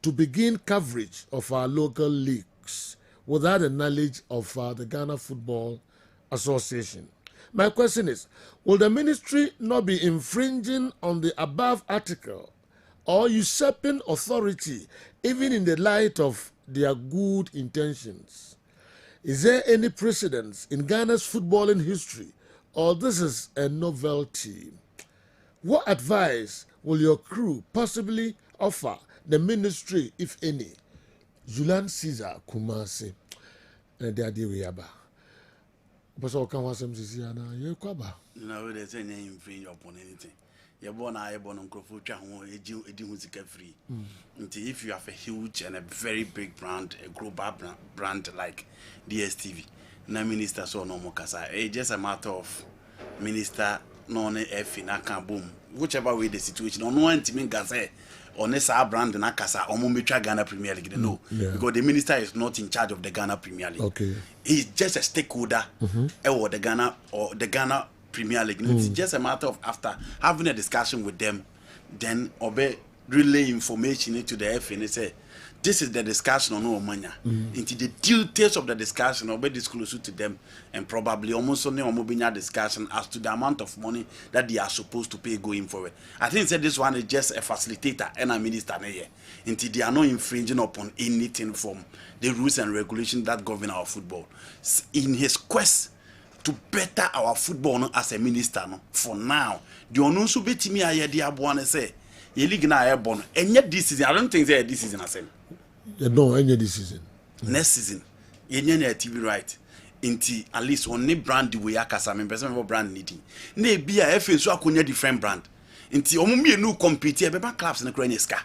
to begin coverage of our local leagues without the knowledge of the Ghana Football Association. My question is, will the ministry not be infringing on the above article or usurping authority even in the light of their good intentions? Is there any precedence in Ghana's footballing history, or this is a novelty? What advice will your crew possibly offer the ministry, if any? Julian Caesar Kumasi. And the idea we have. But all can was MCC you kwaba. No, there's any infringe upon anything. You're born I born on Crofucha free. If you have a huge and a very big brand, a global brand like DSTV, na minister so no more kasa. It's just a matter of minister non F in a boom. Whichever way the situation, on one team in Gaza. On a brand na kasa omumetra Ghana Premier League no because the minister is not in charge of the Ghana Premier League. Okay, he's just a stakeholder or the Ghana Premier League. It's just a matter of after having a discussion with them, then obey relay information into the FA and say, this is the discussion on Omanya. Into the details of the discussion, obey disclose to them, and probably almost only a discussion as to the amount of money that they are supposed to pay going forward. I think that this one is just a facilitator and a minister. Until they are not infringing upon anything from the rules and regulations that govern our football. In his quest to better our football as a minister, for now, the onus will be to me. I hear the say, "You league na airborne," and yet this season, I don't think they this season as no, any this season. Next season, you need a TV right. Inti at least only brand we are kasam person brand needing. Ne be a FA so akunya different brand. Inti omumi no compete be clubs na kura ska.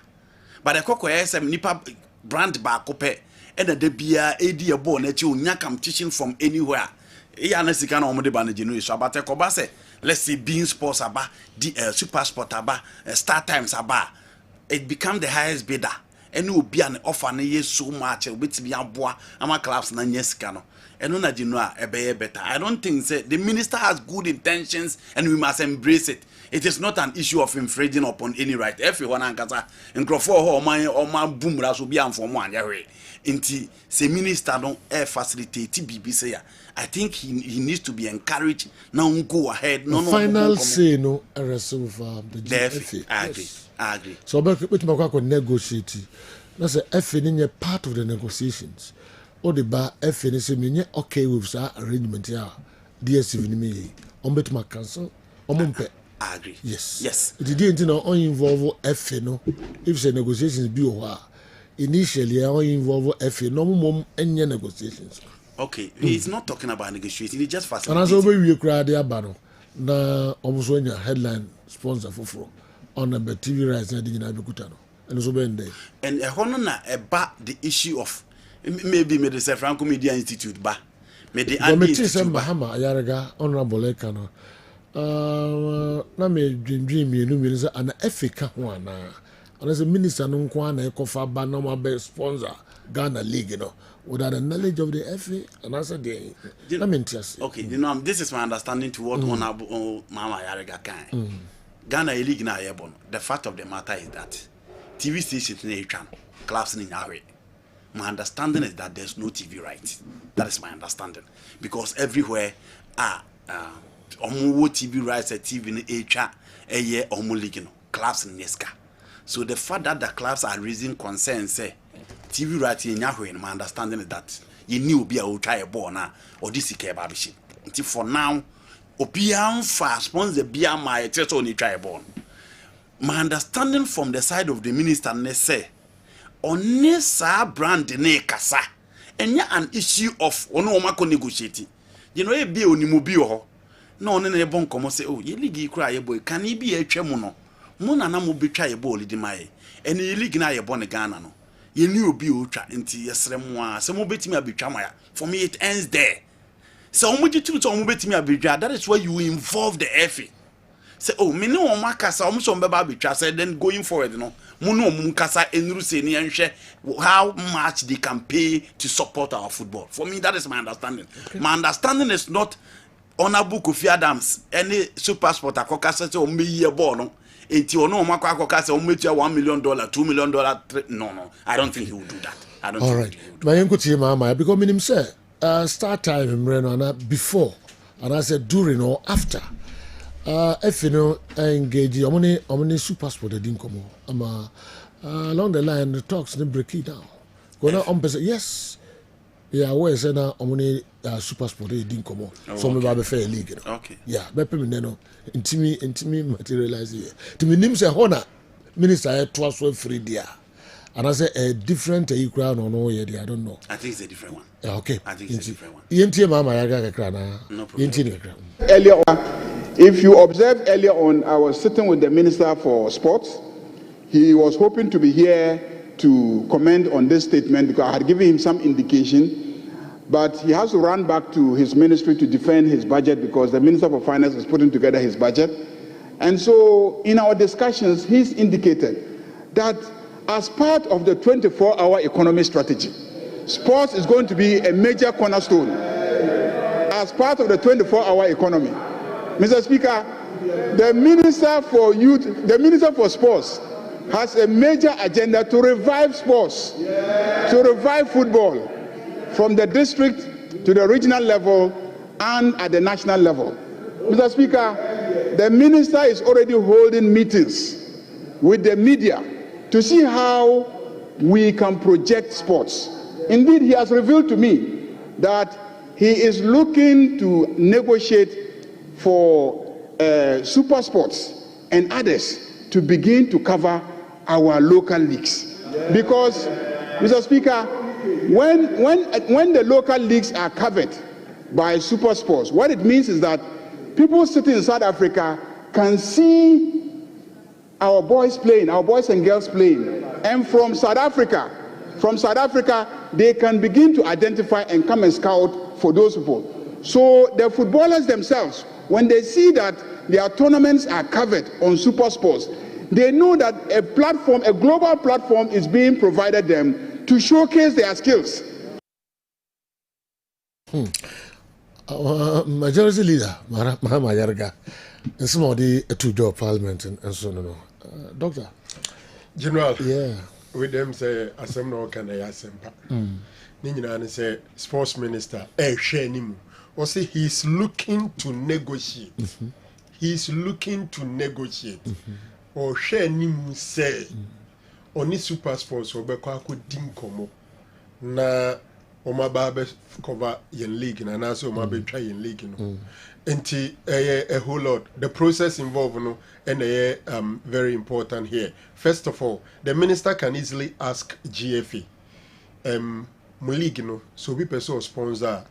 But the koko SM nipa brand ba kope and the bia edi a ball na chi onya competition from anywhere. E ya na sika na omode ba na genu so abate ko ba say let's say Bein Sports aba, Super Sport aba, Star Times aba. It become the highest bidder. And will be an offer na so much with be aboa ama clubs na nyesika no. And na jinua ebe better. I don't think say the minister has good intentions and we must embrace it. It is not an issue of infringing upon any right. Everyone ankasa nkrofo ho o man boom ra so bi amfo mo anya hwe. Inti say minister don facilitate bibi say I think he needs to be encouraged now go ahead. No final say no resolve the FA. I agree. So but we negotiate. That's a FA in part of the negotiations. Or the bar FA say me okay with that arrangement here. DSV me on bet my cancel. I agree. Yes. It didn't involve FA no. If the negotiations be over, initially I involve FA no more any negotiations. Okay, he's not talking about negotiating. He just facilitating. And as always we cry the abano. Na almost when your headline sponsor for on the TV rights na digina bekutano. And so ben there. And a honor about the issue of maybe the Franco Media Institute ba. Me the Institute Bahama Ayaraga honorable Ekano. Na me dream you know me an Africa one and as a minister no kwa na ekofa ba na ma be sponsor Ghana League you know without the knowledge of the FA and answer the okay you know this is my understanding to what honorable Mama Ayaraga can. Ghana League na yebon. The fact of the matter is that TV stations in Echan, clubs in Yahweh. My understanding is that there's no TV rights. That is my understanding. Because everywhere omu TV rights at TV in Echa, a year omu league clubs in Neska. So the fact that the clubs are raising concerns say TV rights in Yahweh, my understanding is that you knew be a try a ball now or this is babishi. Until for now, Opian fast sponsor beer my church only try born. My understanding from the side of the minister say on this brand ne kasa and an issue of ono mako negotiating. You know, a be onimobio no ne bon komo say oh ye league cry ye boy can he be a chemuno mona na mo betwa ye ball di mai and ye league na ye born Ghana no ye ni obi o twa nti yesrem a se mo betimi abetwa maya for me it ends there. So that is where you involve the FA. Say, oh, me no makasa almost on beba say then going forward, you know, muno mukasa enru se ni enhwe how much they can pay to support our football. For me, that is my understanding. Okay. My understanding is not Honorable Kofi Adams any Super Sport akoka say o me year ball no. Enti ono makwa akoka say o metua $1 million, $2 million. No, I don't think he will do that. I don't. All think right, my uncle Mama because minim say. Start time in Reno before and I said during or after if you know engage omni Super Sport didn't come along the line the talks didn't break it down go on yes yeah where say na omni Super Sport didn't come so me ba fair league okay yeah be me no intimi materialize here to me nim say honor minister to so free there and I say a different equal no I don't know. I think it's a different one. Okay. I think it's a different one. No problem. Earlier on, if you observe earlier on, I was sitting with the Minister for Sports. He was hoping to be here to comment on this statement because I had given him some indication, but he has to run back to his ministry to defend his budget because the Minister for Finance is putting together his budget. And so in our discussions, he's indicated that as part of the 24-hour economy strategy, sports is going to be a major cornerstone as part of the 24-hour economy. Mr. Speaker, the Minister for Youth, the Minister for Sports has a major agenda to revive sports, to revive football from the district to the regional level and at the national level. Mr. Speaker, the Minister is already holding meetings with the media to see how we can project sports. Indeed, he has revealed to me that he is looking to negotiate for super sports and others to begin to cover our local leagues. Because, Mr. Speaker, when the local leagues are covered by super sports, what it means is that people sitting in South Africa can see our boys playing, our boys and girls playing. And from South Africa, they can begin to identify and come and scout for those people. So the footballers themselves, when they see that their tournaments are covered on super sports, they know that a platform, a global platform is being provided them to showcase their skills. Majority leader, Mahama Yarga, and some of the two-door parliament and so on. Doctor? General, yeah. With them say, Assam no can I asempa. Ninja say, sports minister, Shenimu. Or say he's looking to negotiate. He's looking to negotiate. Or Shenimu say, Oni super sports or Bekako Dinkomo. Na Omababe cover yen league and also Omabe try yen league. Enti a whole lot. The process involved no and very important here. First of all, the minister can easily ask GFA. League no so we person sponsor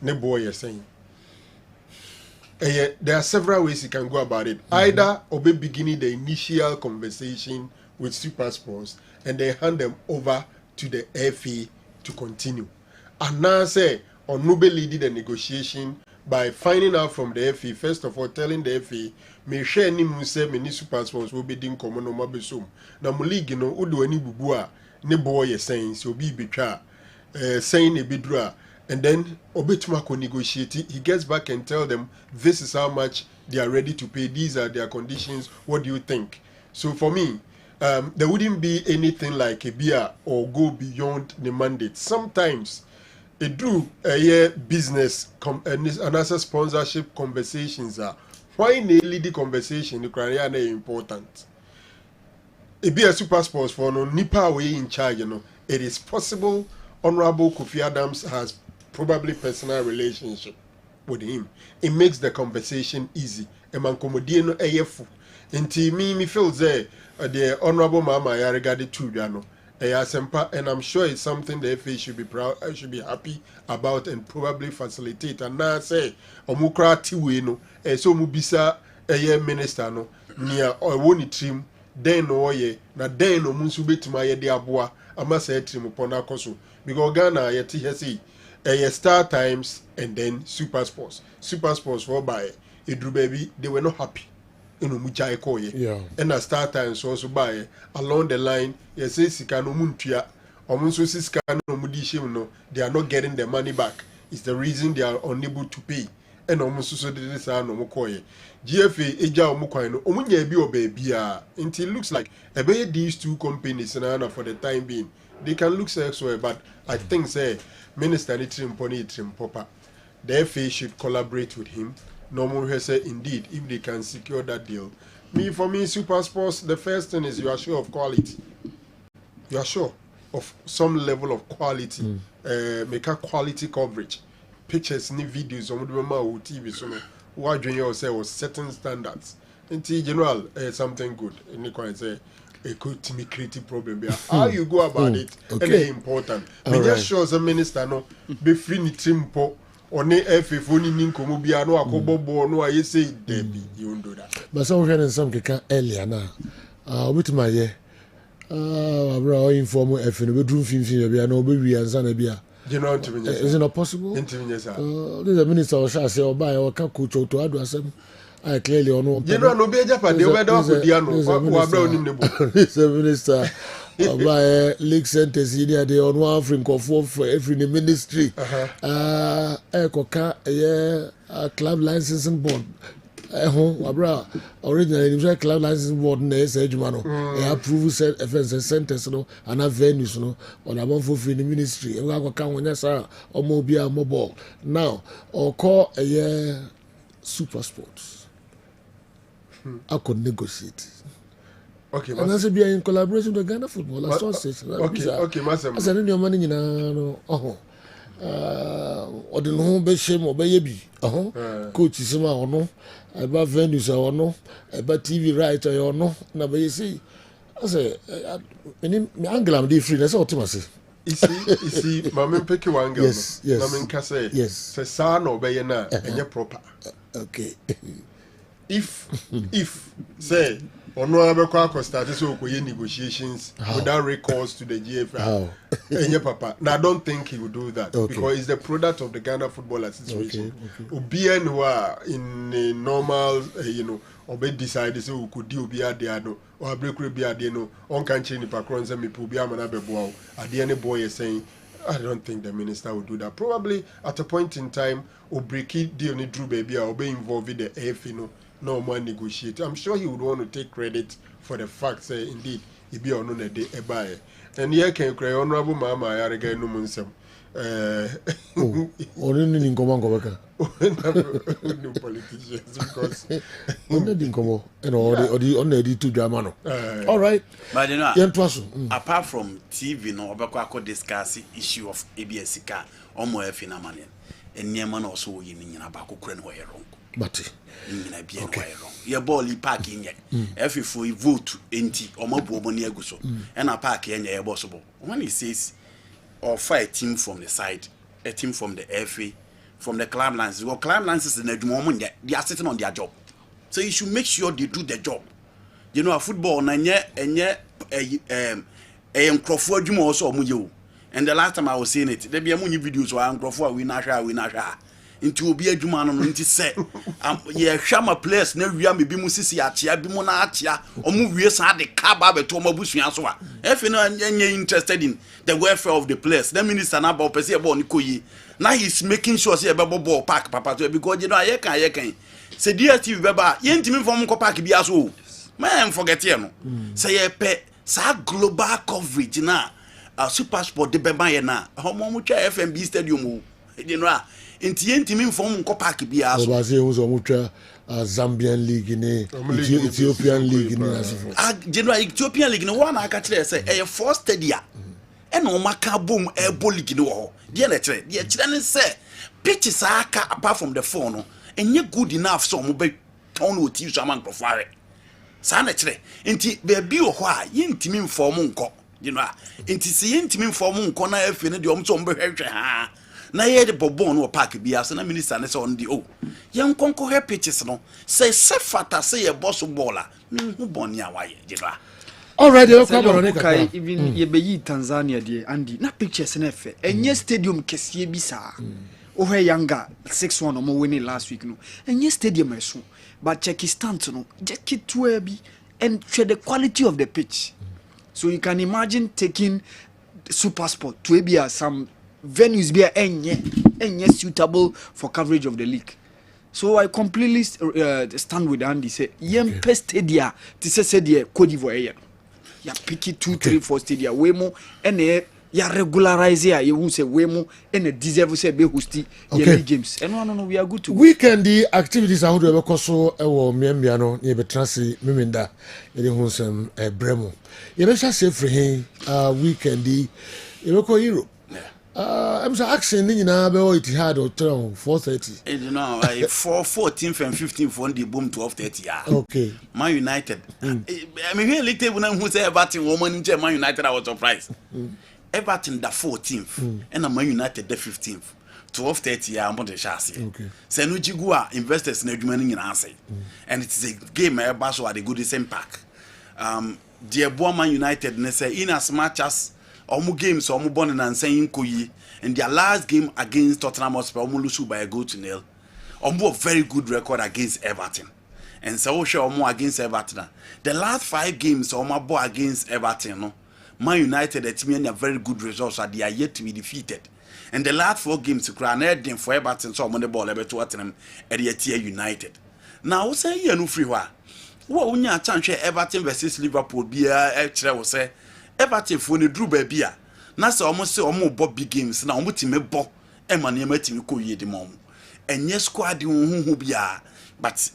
ne boy you're saying. There are several ways you can go about it. Either obey beginning the initial conversation with super sports and they hand them over to the FA to continue. And now say on Nube leading the negotiation by finding out from the FA, first of all, telling the FA, me share ni muse me ni super sports will be din common no mabesum. Na mu league no udo ani bubua ne boy ye saying so be betwa saying a bidra and then obetumako negotiate. He gets back and tell them this is how much they are ready to pay. These are their conditions. What do you think? So for me, there wouldn't be anything like a beer or go beyond the mandate. Sometimes it do a year business and another sponsorship conversations are why nearly the conversation the Korean is important. It be a super sports for no nipa way in charge, you know. It is possible Honorable Kofi Adams has probably personal relationship with him. It makes the conversation easy. Eman komodie no eyefu. Inti me feel there the Honorable Mama Yarigadi Tudiano. And I'm sure it's something the FA should be proud, should be happy about and probably facilitate. And now say, Omukra Tiwe no, so mubisa minister no, near or woni trim, then no ye, na then no munsubit my diabua, I must say trim upon our koso. Because Ghana yeti hesi, Star Times and then Super Sports. Super Sports for by Idru baby, they were not happy. Yeah. And a Star Times also buy along the line. Yes, Sikano Muntia, or Munsusiskano Mudishim, they are not getting their money back. It's the reason they are unable to pay. And almost so this are no Mokoye. GFA, Eja Mukoino, Omunya Bio baby, until it looks like these two companies for the time being. They can look elsewhere, but I think say Minister Nitrim Pony Trim Papa, the FA should collaborate with him. Normal has said indeed if they can secure that deal. For me, super sports, the first thing is you are sure of quality. You are sure of some level of quality. Make a quality coverage. Pictures, any videos, on the TV, so why do you say was certain standards? In general, something good. And you can say a good to me creative problem. How you go about it, okay. And it's important. Me just show the minister no be free team po. One FA phone in Komubia no akobobo no I say Debbie, you won't do that. But some friends some can earlier now. With my year. Bro inform FA no bedroom fin bia no be wi ansa na bia. Is it not possible? There's a minister or shall say or buy or can coach to adu asem. I clearly on no. You know no be Japan they were down with Diano. There's a minister by league centers here they on one from for every ministry. Ekoka club licensing board wabra originally club license board na adwuma no e approve set offense centers no and venues no on among for free ministry e go kan wonya sa omo obi a mobile now or call a super sports I could negotiate. Okay, and that's be in collaboration with Ghana Football Association. Okay, Master. I said, in your money, you know, or the no be shame or baby. Coach is or no, about venues or no, about TV writer or no. Now, but you see, I say, Angela, I'm free. That's all to myself. You see, Mamma Pecky Wanga. Yes. Mamma Casse. Yes. Say, son or bayana, and you're proper. Okay. If, say, or no other crack started so negotiations without recourse to the GFL. And your papa. Now I don't think he would do that because it's the product of the Ghana Football Association. Obian who are in a normal, or be decided so we could do be at the ano or break be at the no on country in Pacrons and me Pubia Manabebo. At the end, boy is saying, I don't think the minister would do that. Probably at a point in time, or break it, the only Drew baby or be involved in the AF, no more negotiate. I'm sure he would want to take credit for the fact that indeed he be on a day a buyer. And here can cry honorable Mama Yarega no Munsem. Only in Comango. No politicians because only in Como and all the only to Germano. All right. But apart from TV, no, I could discuss the issue of ABS car or more phenomenon. And near man also in Abaco Crenway wrong. But okay. Your ball parking yet. If you vote empty or more Bobony Aguso and a park and your possible. When he says or fight a team from the side, a team from the FA, from the club lines. Well, club lines is in the moment they are sitting on their job. So you should make sure they do the job. You know, a football and a Crawford Jum also muyo. And the last time I was saying it, there be a many videos where Crawford we nasha. Into be a Juman on it say, Shama players never be Bimusisi atia, Bimona atia, or move years at the cabab to Mobushi answer. If you know you're interested in the welfare of the players, the minister now about Pesia Bonikoyi. Now he's making sure say a ball park, Papa, because you know I can. Say, dear Steve Baba, you ain't even from Copac Biaso. Man, forget him. Say a pet, sa global coverage now. A super sport de Bemayana, Homomucha FMB Stadium. You know. Inti from Kopak Bia. Zambian League in Ethiopian League in General Ethiopian League no one I catch say a four stadia. And no maka boom air league no. Dear letter, dear children say pitches are apart from the phone and you're good enough so mobile tone with you some profile. Sanatre, inti baby or why intimate for Munko. You know, inti see intimate for Munko na if in the ombre. Na ye de bobon no park bia so na minister ne so on the yen konko he pitches no say fata say ye boss baller hu boni awaye jiba. Already even ye be Tanzania de Andy na pictures na fe enye stadium kese bi sa o he Yanga 6-1 omo winning last week no enye stadium eso but Pakistan no just kit to bi and share the quality of the pitch. So you can imagine taking Super Sport to be some venues be enye suitable for coverage of the league. So I completely stand with Andy. Say yem pe stadia to say the Cote d'Ivoire ya pick it 2, 3, 4 stadia we mo ene ya regularize ya you say we mo ene deserve say be host yearly games. And no we are good to go. Weekend the activities are do be so e wo miamia no ye be transi memenda ye de hu sem bremo. Ye be say free weekend the ye be ko Europe. I'm so asking you now about it had or 4:30. You know, 14th and 15th on the boom 12:30. Okay. Man United. I mean, here later when I say Everton woman in Man United, I was surprised. Everton the 14th and Man United the 15th. 12:30. I'm on the chassis. Okay. Senujigua investors in Edmund in answer, and it's a game. Basso at the good same pack. Dear Man United, they say in as much as. Omu games omu born and saying koyi and their last game against Tottenham Hotspur omu lose by a goal to nil. Omu a very good record against Everton. And so show omu against Everton. The last 5 games omu bought against Everton no. Man United at me and a very good results so they are yet to be defeated. And the last 4 games to crown them for Everton so omu the ball ever to Tottenham at the United. Now we say you no free wa. Wo unya chance Everton versus Liverpool bia e kire wo say Everton fo ne dru ba bia. Na say omo say omo bo big games na omo time bo e ma ne ma time ko yie de mom. Enye squad hu bia but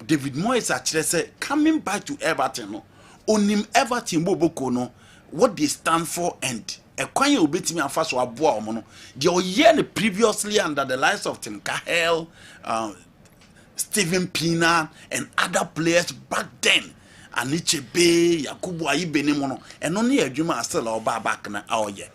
David Moyes actually say coming back to Everton no onim Everton boboko no what they stand for and ekwan obetimi afa so aboa omo no de oye previously under the likes of Tim Cahill, Steven Pina and other players back then. Aniche Bay, Yakubu Aibene no, and only a dreamer still or back na oye.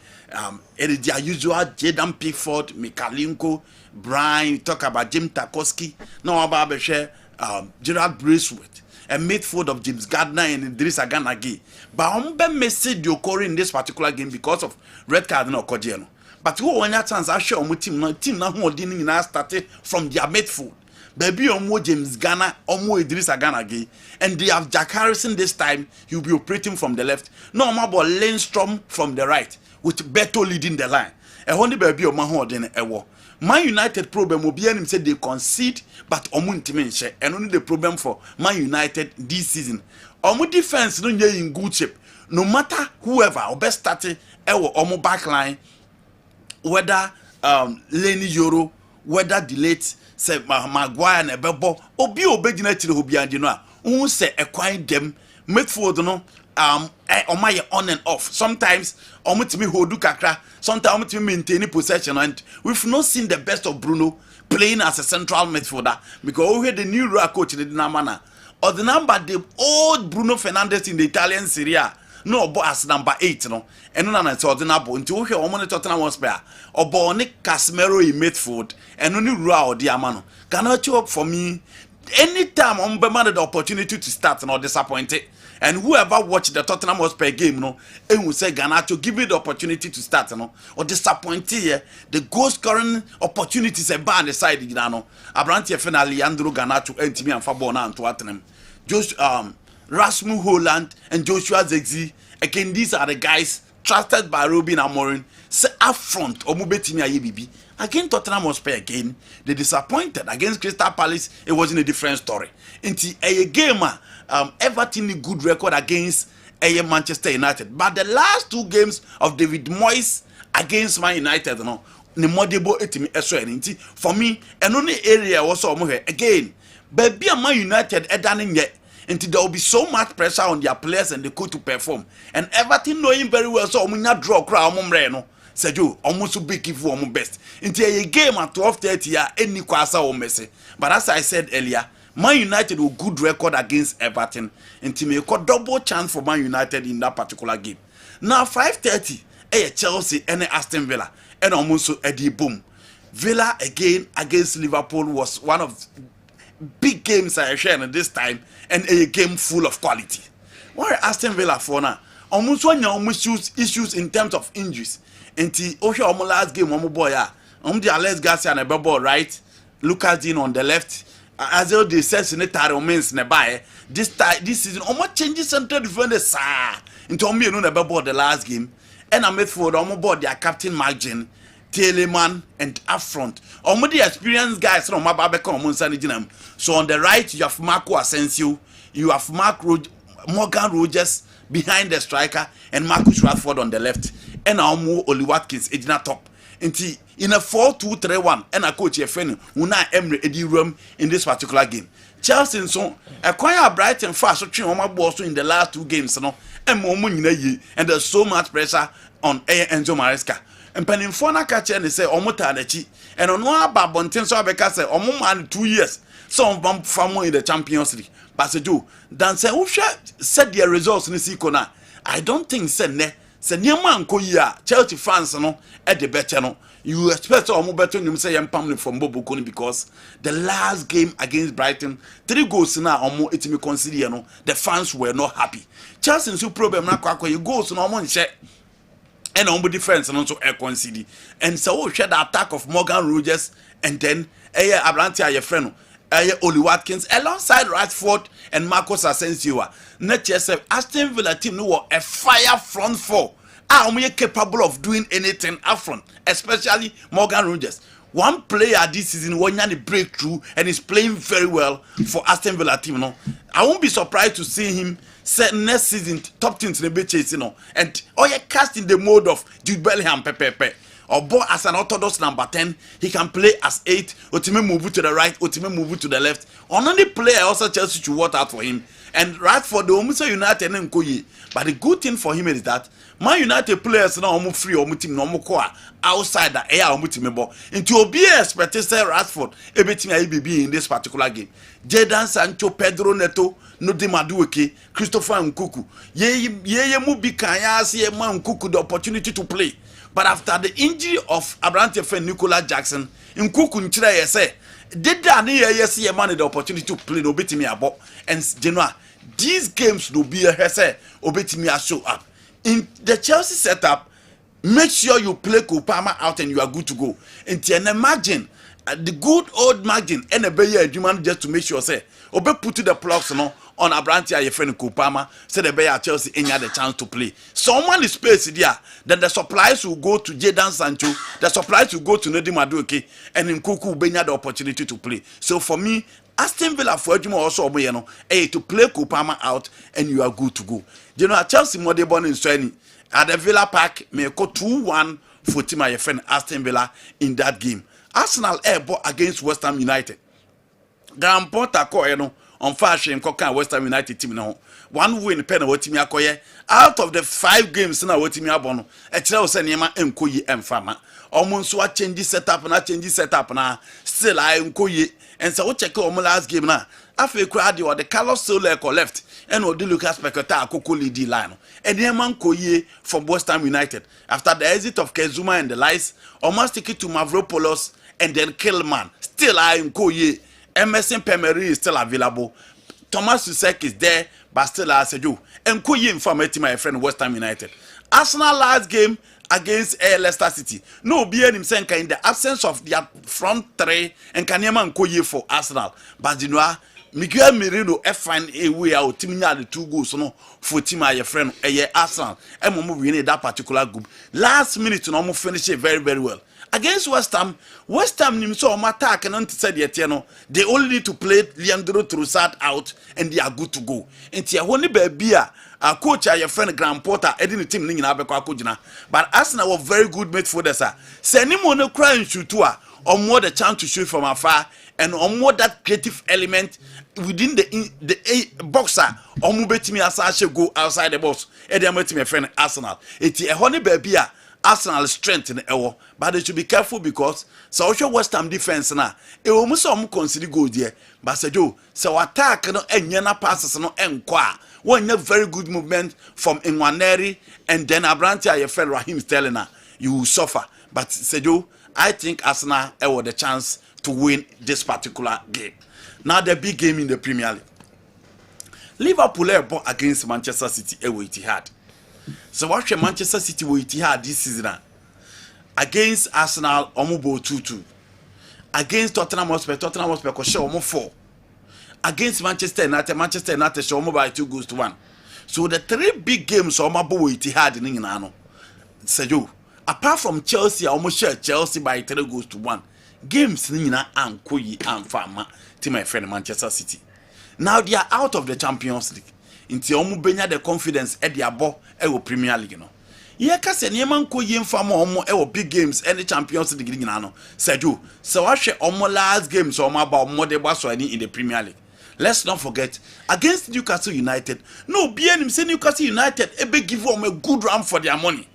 It is their usual Jaden Pickford, Mikalinko, Brian, talk about Jim Tarkowski, no about Gerard Braithwaite, a midfield of James Gardner and Idris Aganagi. But Ombe message you occur in this particular game because of red card no Kojiano. But who when that chance I show team now who didn't started from their midfield. Baby Omo James Ghana, Omo Idris Aganagi, and they have Jack Harrison this time. He'll be operating from the left. No more about Lindstrom from the right, with Beto leading the line. And only baby Omo Hodin Ewo. Man United problem will be him said they concede, but Omo intimate and only the problem for Man United this season. Omo defense no in good shape. No matter whoever or best started Ewo Omo backline, whether Lenny Yoro, whether the late say Maguire and Ebebo obi obegina chire obi ande no a who say ekwan dem midfield no omaye on and off sometimes omutimi hodu kakra sometimes omutimi maintain possession and we've not seen the best of Bruno playing as a central midfielder because we had the new coach in the Namana or the number the old Bruno Fernandes in the Italian Serie A no bo as number 8 no eno na na ordinable nti wo hwe o mo ne Tottenham Hotspur obo ne Casemiro in midfield eno ne rua odi ama no Garnacho for me anytime on be man the opportunity to start no disappointed and whoever watched the Tottenham Hotspur game no ehun say Garnacho give me the opportunity to start no or disappointed here the goal scoring opportunities e ban the side gina no Abrante finally Andrew Garnacho entimi amfa ball na anto atenem just Rasmus Holland and Joshua Zexi. Again, these are the guys trusted by Robin Amorim. Say up front, Omubetimi Ayebibi. Again, Tottenham Hotspur again. They disappointed against Crystal Palace. It wasn't a different story. Into a game, Everton a good record against Manchester United. But the last two games of David Moyes against Man United, no, Nimodebo etimi eswere. For me, and only area was again. Baby, Man United edaning yet. And there will be so much pressure on their players and the coach to perform. And everything knowing very well, so I'm not draw crowd no. Sejo, almost big if we best. Into a game at 12:30, any kwasa or messy. But as I said earlier, Man United will good record against Everton. And me got double chance for Man United in that particular game. Now 5:30, Chelsea and Aston Villa. And almost Eddie Boom. Villa again against Liverpool was one of big games I share this time and a game full of quality. Why Aston Villa for now? Almost one almost issues in terms of injuries. And the last game, boy, the Alex Garcia and a ball right, Lucas Dean on the left. As they said, means nearby. This season, almost changes central defenders into me on the ball the last game. And I made for board their captain Margin. Telemann and up front. The experienced guys from Mababeka. So on the right, you have Marco Asensio, you have Morgan Rogers behind the striker, and Marcus Rashford on the left. And Oli Watkins in top. In a 4-2-3-1, and a coach Efeni, Una Emre Eddie Rum in this particular game. Chelsea so acquire bright and fast so in the last two games, and there's so much pressure on Enzo Maresca. And Penifona catch and say Omotanachi and on one babontin so because say man 2 years some family in the Champions League. But say do dan say said their results in this corner. I don't think say man ko ya Chelsea fans no at the better no. You expect Omo better you say pamly from Bobo Koni because the last game against Brighton 3 goals now Omo itimi consider no the fans were not happy. Chelsea so problem na kwa you goals no Omo nche and on the defense and also air concede. And so we share the attack of Morgan Rogers and then Abrante Ayefreno, Oli Watkins alongside Rashford and Marcus Asensio. Not just Aston Villa team who were a fire front four. Are capable of doing anything up front, especially Morgan Rogers. one player this season when he breakthrough and is playing very well for Aston Villa team. No, I won't be surprised to see him set next season top teams in the beach, you know, and cast in the mode of Jude Bellingham, Pepe. Or ball as an orthodox number 10, he can play as 8, ultimately move to the right, ultimately move to the left. On any player also Chelsea to work out for him. And right for the Omusa United and Nkoye. But the good thing for him is that Man United players now almost free or team no more outside the air or team member. Into be expected say Rashford everything ABB in this particular game. Jadon Sancho, Pedro Neto, Nodi Madueke, Christopher Nkuku. Ye mubi kanya see a man Nkuku the opportunity to play. But after the injury of Abrante friend Nicola Jackson, Nkuku nchira say did that see a man the opportunity to play no bit me about and Genoa. These games will be a say obeti me show up. In the Chelsea setup, make sure you play Kupama out and you are good to go. And imagine the good old margin and a bear human just to make sure say obe put to the plugs no on Abrante your friend Kupama say the bear Chelsea any other chance to play. Someone is space there, then the supplies will go to Jadon Sancho, the supplies will go to Nodi Madueke, and in Nkuku will be the opportunity to play. So for me, Aston Villa for Ejimo also to play Kupama out and you are good to go. You know, Chelsea more they born in Sweden at the Villa Park may go 2-1 for team my friend Aston Villa in that game. Arsenal airball against West Ham United. Grand Porta on fashion Coca West Ham United team no. One win pen what team akoye out of the 5 games na what team abono. E kire o se niema enkoyi emfama. Omonso a change setup na still I enkoyi. And so we check on last game now. After crowd or the Carlos Soler left and or the Lucas Paqueta Coco lead line. And the man Koye from West Ham United. After the exit of Kezuma and the lights, almost take it to Mavropoulos and then Killman. Still I am Koye. Emerson Pemery is still available. Thomas Susek is there, but still I said you. And Koye informed my friend West Ham United. Arsenal last game against Leicester City. No, be him saying in the absence of their front three and Kanyama Nkoye for Arsenal. But you know, Miguel Merino find a way out team the 2 goals no for team my friend Arsenal. And we win that particular group. Last minute no mo finish it very very well. Against West Ham nim so attack and said yet they only need to play Leandro Trossard out and they are good to go. And tia only baby a coach your friend Graham Potter edin team ni nyina abekwa akogina. But Arsenal were very good midfielders sir. Say ni mo no cry and shoot or more the chance to shoot from afar and or more that creative element within the boxer or mo betimi asashe go outside the box. E dey my friend Arsenal. Eti e honey baby Arsenal strength in the but they should be careful because so West Ham defense na e wo mu so consider goal there but say Joe so attack no enyana passes no enkwa one very good movement from Nwaneri and then Abrante your friend Raheem Sterling you will suffer but say Joe I think Arsenal have the chance to win this particular game. Now the big game in the Premier League, Liverpool bought against Manchester City away Etihad. So watch Manchester City with Etihad this season against Arsenal omubo 2-2 against Tottenham Hotspur ko show omo 4 against Manchester United show omo by 2-1. So the 3 big games omo bo with Etihad ni nyina no Sejo apart from Chelsea omo share Chelsea by 3-1 games ni nyina ankoyi amfama to my friend Manchester City. Now they are out of the Champions League. Inti omu benya the confidence e dia bo e wo Premier League no. Ye ka se niema nko ye mfama omu e wo big games and the Champions League nyina no. Seju, so wahwe omu last games omu aba omu de gba so ani in the Premier League. Let's not forget against Newcastle United. No be him say Newcastle United e be give them a good run for their money.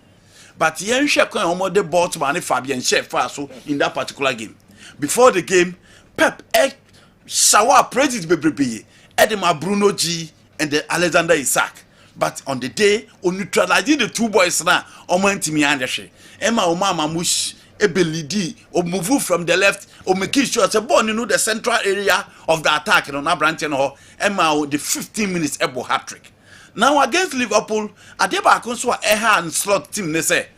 But yen hwe kan omu de Baltimore and Fabian Schär so in that particular game. Before the game, Pep shower praise it bebrebe. Edema Bruno G and then Alexander Isak. But on the day, on neutralizing the 2 boys now, Omantimi Andeshe, Emma Omama Mush, Ebelidi, or move from the left, or make sure it's a born in the central area of the attack on Abranton Hall, Emma the 15 minutes Ebo hat-trick. Now against Liverpool, Adeba Akonswa Eha and slot team they say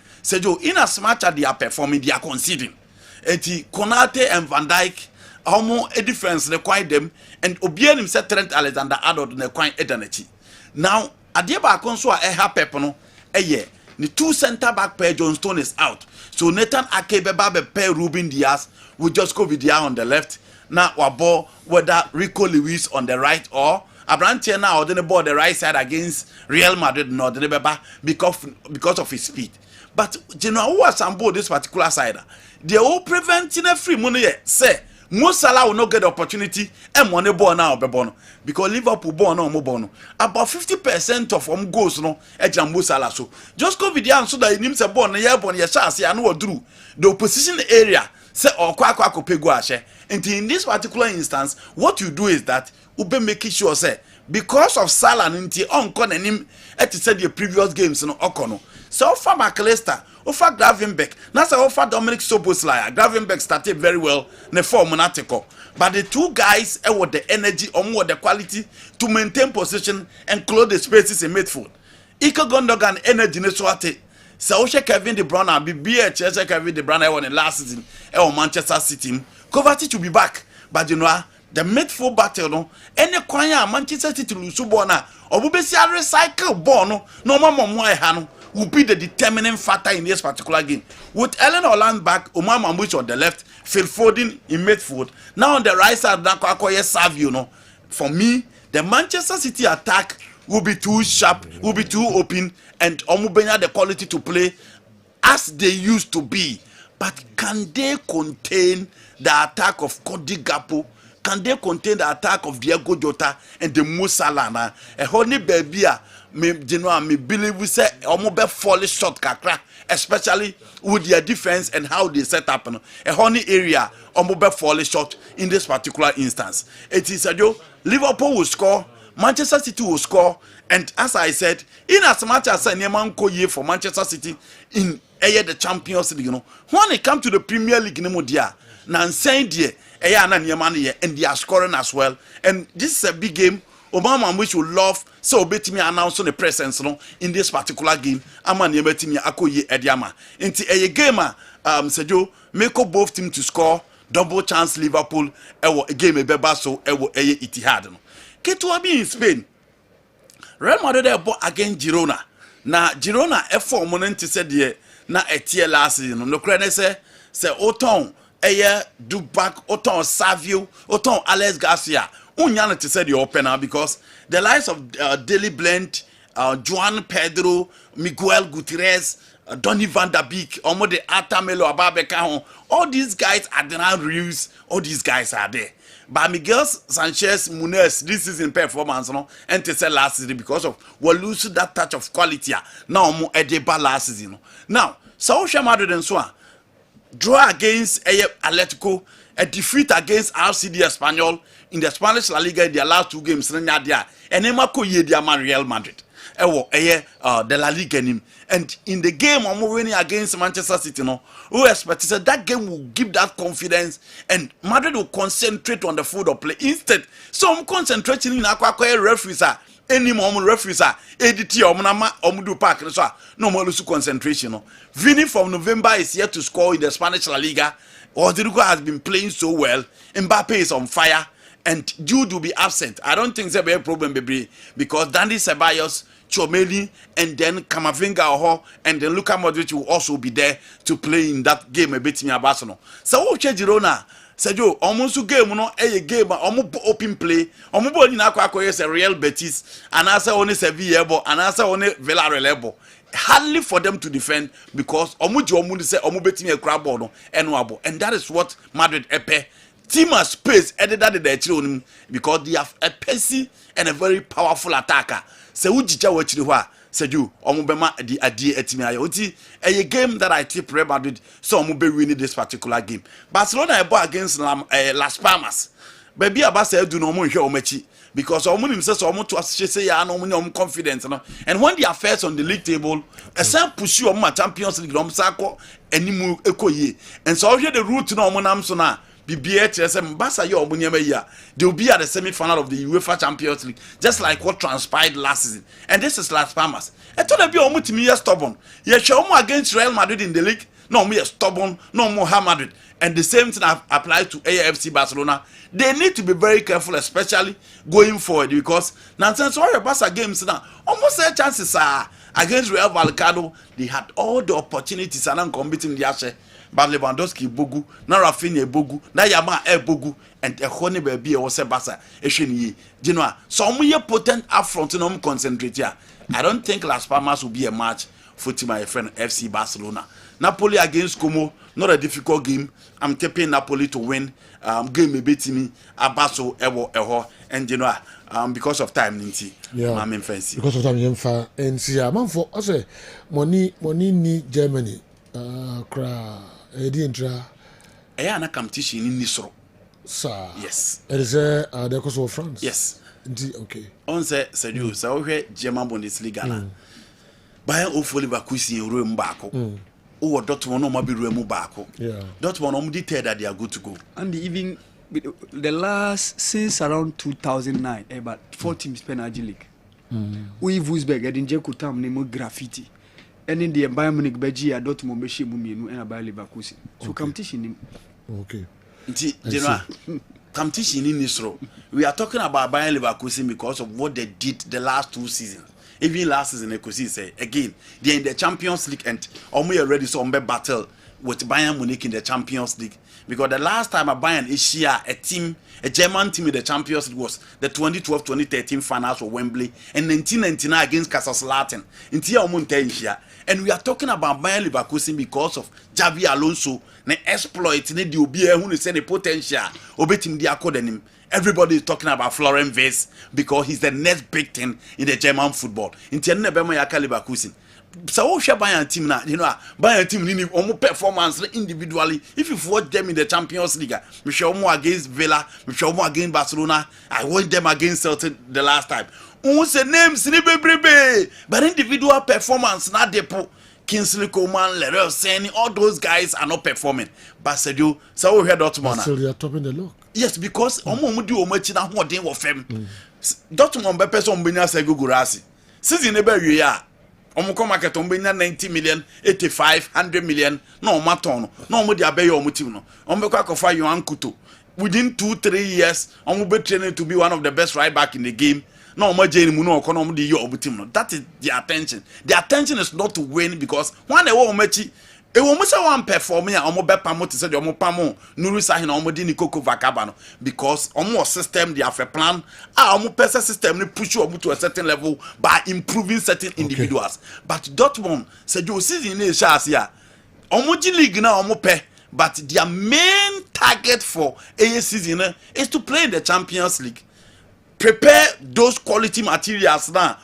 in as much as they are performing, they are conceding. Eti Konate and Van Dijk, Homo a difference require them, and Obian himself Trent Alexander-Arnold require Edaneti. Now, Adeba Akonswa Eha Pepono, The two centre back pair, John Stone is out. So Nathan Ake beba pair Ruben Diaz with Josco Vidia on the left. Now wabo whether Rico Lewis on the right or Abrantia now the ball the right side against Real Madrid no the beba because of his speed. But you know who was on board this particular side? They all preventing a free money say Mo Salah will not get the opportunity and money ball now because Liverpool ball no more bono. About 50% of goals no Mo Salah so just go video so that him say ball na ya chance ya no drew the opposition area say or kwa pego ashe. And in this particular instance what you do is that ube make sure say because of Salah nti onko na nim et said the previous games no okono so far McAllister Ofa Gravenberch, that's Ofa Dominic Soboslai. Gravenberch started very well in the form monatico. But the two guys with the energy or more the quality to maintain position and close the spaces in midfield. Ika Gundogan energy ne swate. So Kevin De Bruyne be Chelsea Kevin De Bruyne won the last season or Manchester City. Kovacic to be back. But you know the midfield battle no any kwanya Manchester City lose ball na obubesi recycle ball no mama mo no will be the determining factor in this particular game. With Ellen Holland back, Omar Mamouche on the left, Phil Foden in midfield. Now on the right side, Savio. No, for me, the Manchester City attack will be too sharp, will be too open, and Omubenya the quality to play as they used to be. But can they contain the attack of Cody Gakpo? Can they contain the attack of Diego Jota and the Mo Salah? A honey baby, me believe we say almost fall short kakra, especially with their defense and how they set up. A honey area almost fall short in this particular instance. It is a joke. Liverpool will score, Manchester City will score, and as I said, in as much as Neman Koye for Manchester City in the Champions League, when it comes to the Premier League, now saying dear. And they are scoring as well. And this is a big game. Obama which will love so bet me announce on the presence in this particular game. Ama bet me akoye ediama. Into a game Sergio make both teams to score double chance Liverpool a game beba so Etihad. Ketua be in Spain. Real Madrid against Girona. Na Girona F4 moment said ye na etie last season. No credit say Oton Eye Dubac, Oton Savio, Oton Alex Garcia. Unyana to say the opener because the likes of Daily Blend, Juan Pedro, Miguel Gutierrez, Donny van der Beek, Omode Atamelo Ababeka, all these guys are the Reus, all these guys are there. But Miguel Sanchez Munez, this is in performance, and to say last season because of we lose that touch of quality. Now mo Edeba last season. Now, so Madrid and so on. Draw against Atletico, a defeat against RCD Espanyol in the Spanish La Liga in their last two games. And Emako Yediama Real Madrid. The La Liga and in the game I'm winning against Manchester City, who expected that game will give that confidence and Madrid will concentrate on the football play. Instead, some concentration in Aqua referees any moment referees ADT Omudu Park no more lose concentration. Vini from November is here to score in the Spanish La Liga. Rodrigo has been playing so well. Mbappe is on fire and Jude will be absent. I don't think there'll be a problem because Dandy Ceballos, Chomeli, and then Kamavinga and then Luka Modric will also be there to play in that game a bit near Barcelona. So Girona Sergio, almost game a game open play. Body na is a Real Betis, and answer only Sevilla, and answer only Villarreal. Hardly for them to defend because Omuji say betting a crab ball and that is what Madrid epe. Team has space edited their children because they have a pacey and a very powerful attacker. So Ujija Wachiriwa. Seju, Omubema the Adi Etimi a game that I tip Real Madrid, so Omube winning this particular game. Barcelona against Las Palmas. Baby Abasa do no more Omechi because Omunim says almost to say ya no confidence. And when they are first on the league table, a some push you on my Champions League, Sako, and Nimu Ekoye. And so here the route to no Monamsona. They'll be at the semi-final of the UEFA Champions League, just like what transpired last season. And this is Las Palmas. I told them, you're stubborn. You're against Real Madrid in the league. No, me stubborn. No more Madrid. And the same thing applies to AFC Barcelona. They need to be very careful, especially going forward, because nonsense all your Barca games now almost a chances are Against Real Vallecano, they had all the opportunities and competing the Ashe. But Lewandowski bogu, na Rafinha bogu, na Yama bogu, and a honey baby or Sebasa, Eshini. You know, some year potent up front and concentrate here. I don't think Las Palmas will be a match for my friend FC Barcelona. Napoli against Como, not a difficult game. I'm taking Napoli to win. Game me beat me, Abaso, Eho, and you know, because of time, Ninti. Yeah. I'm fancy. Because of time, Yemfa, and see, I'm for, I say, money need Germany. Edintra. Ayana competition in Nisro. Sir. Yes. It is the course of France. Yes. Okay. On said you, so we German Bundesliga. Bayern hopefully Bakusi in room back. Oh, Dortmund no be room back. Yeah. Dortmund no detail that they are good to go. And even the last since around 2009, about 4 teams Penalty League. We Wolfsburg and in Jekutam name graffiti. And in the environment Beji a Dortmund Beshi Muminu and a Bayer Leverkusen. So competition. Okay. General, competition in Israel. We are talking about Bayer Leverkusen because of what they did the last 2 seasons. Even last season, they could say again, they're in the Champions League and we already saw them battle with Bayern Munich in the Champions League. Because the last time a Bayern is here, a German team in the Champions League was the 2012-2013 finals for Wembley and 1999 against Kaiserslautern in Tia. And we are talking about Bayer Leverkusen because of Xabi Alonso, the exploit, the obi who say the potential, obetim the academy. Everybody is talking about Florian Wirtz because he's the next big thing in the German football. In Tiana Bema Leverkusen. So we share Bayern team now, you know, Bayern team need almost performance individually. If you watch them in the Champions League, we show more against Villa, we show more against Barcelona. I watched them against Celtic the last time. On say names but individual performance not the Kingsley Coman, Leroy Sané, all those guys are not performing. But Sergio, so we heard Dortmund. So they are topping the log. Yes, because omo do omo chi na ho den wo fem. Dortmund be person benya Sergio Gurasi. Season e be wie ya. Omo ko market omo benya 90 million, 85, 100 million na omo aton na omo dia be ye omo team no. Omo be kwa kofa Yohan Kuto. Within 2-3 years, omo be training to be one of the best right back in the game. No more Jane Muno Konom the year of team. That is the attention. The attention is not to win because one a woman mechi a woman say one performing a omo bepa mo to say the omo pamo nuru sahin omo di nikoko vakabano because omo system they have a plan omo person system ni push you to a certain level by improving certain individuals. But Dortmund said you season is here omo G league na omo pe but their main target for a season is to play in the Champions League. Prepare those quality materials now.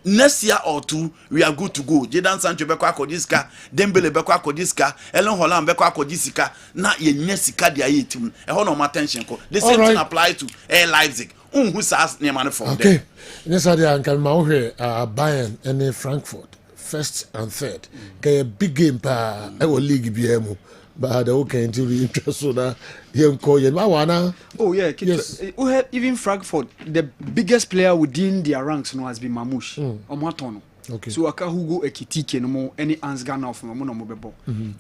Next year or 2, we are good to go. Jadon Sancho bekwa kodiska, Dembele bekwa kodiska, Ellen Holland bekwa kodiska. Na ye nyesika dia yetim. E ho no attention ko. The same thing apply to Leipzig. Who says near man for them. Okay. Yes, I can Bayern and Frankfurt, 1st and 3rd. Okay, a big game pa I will league BMO. But the okay until we interested Oh yeah, yes. Even Frankfurt, the biggest player within their ranks now has been Mamouche. Okay. So Aka Hugo Ekitike no more any Ansgar now from Mono.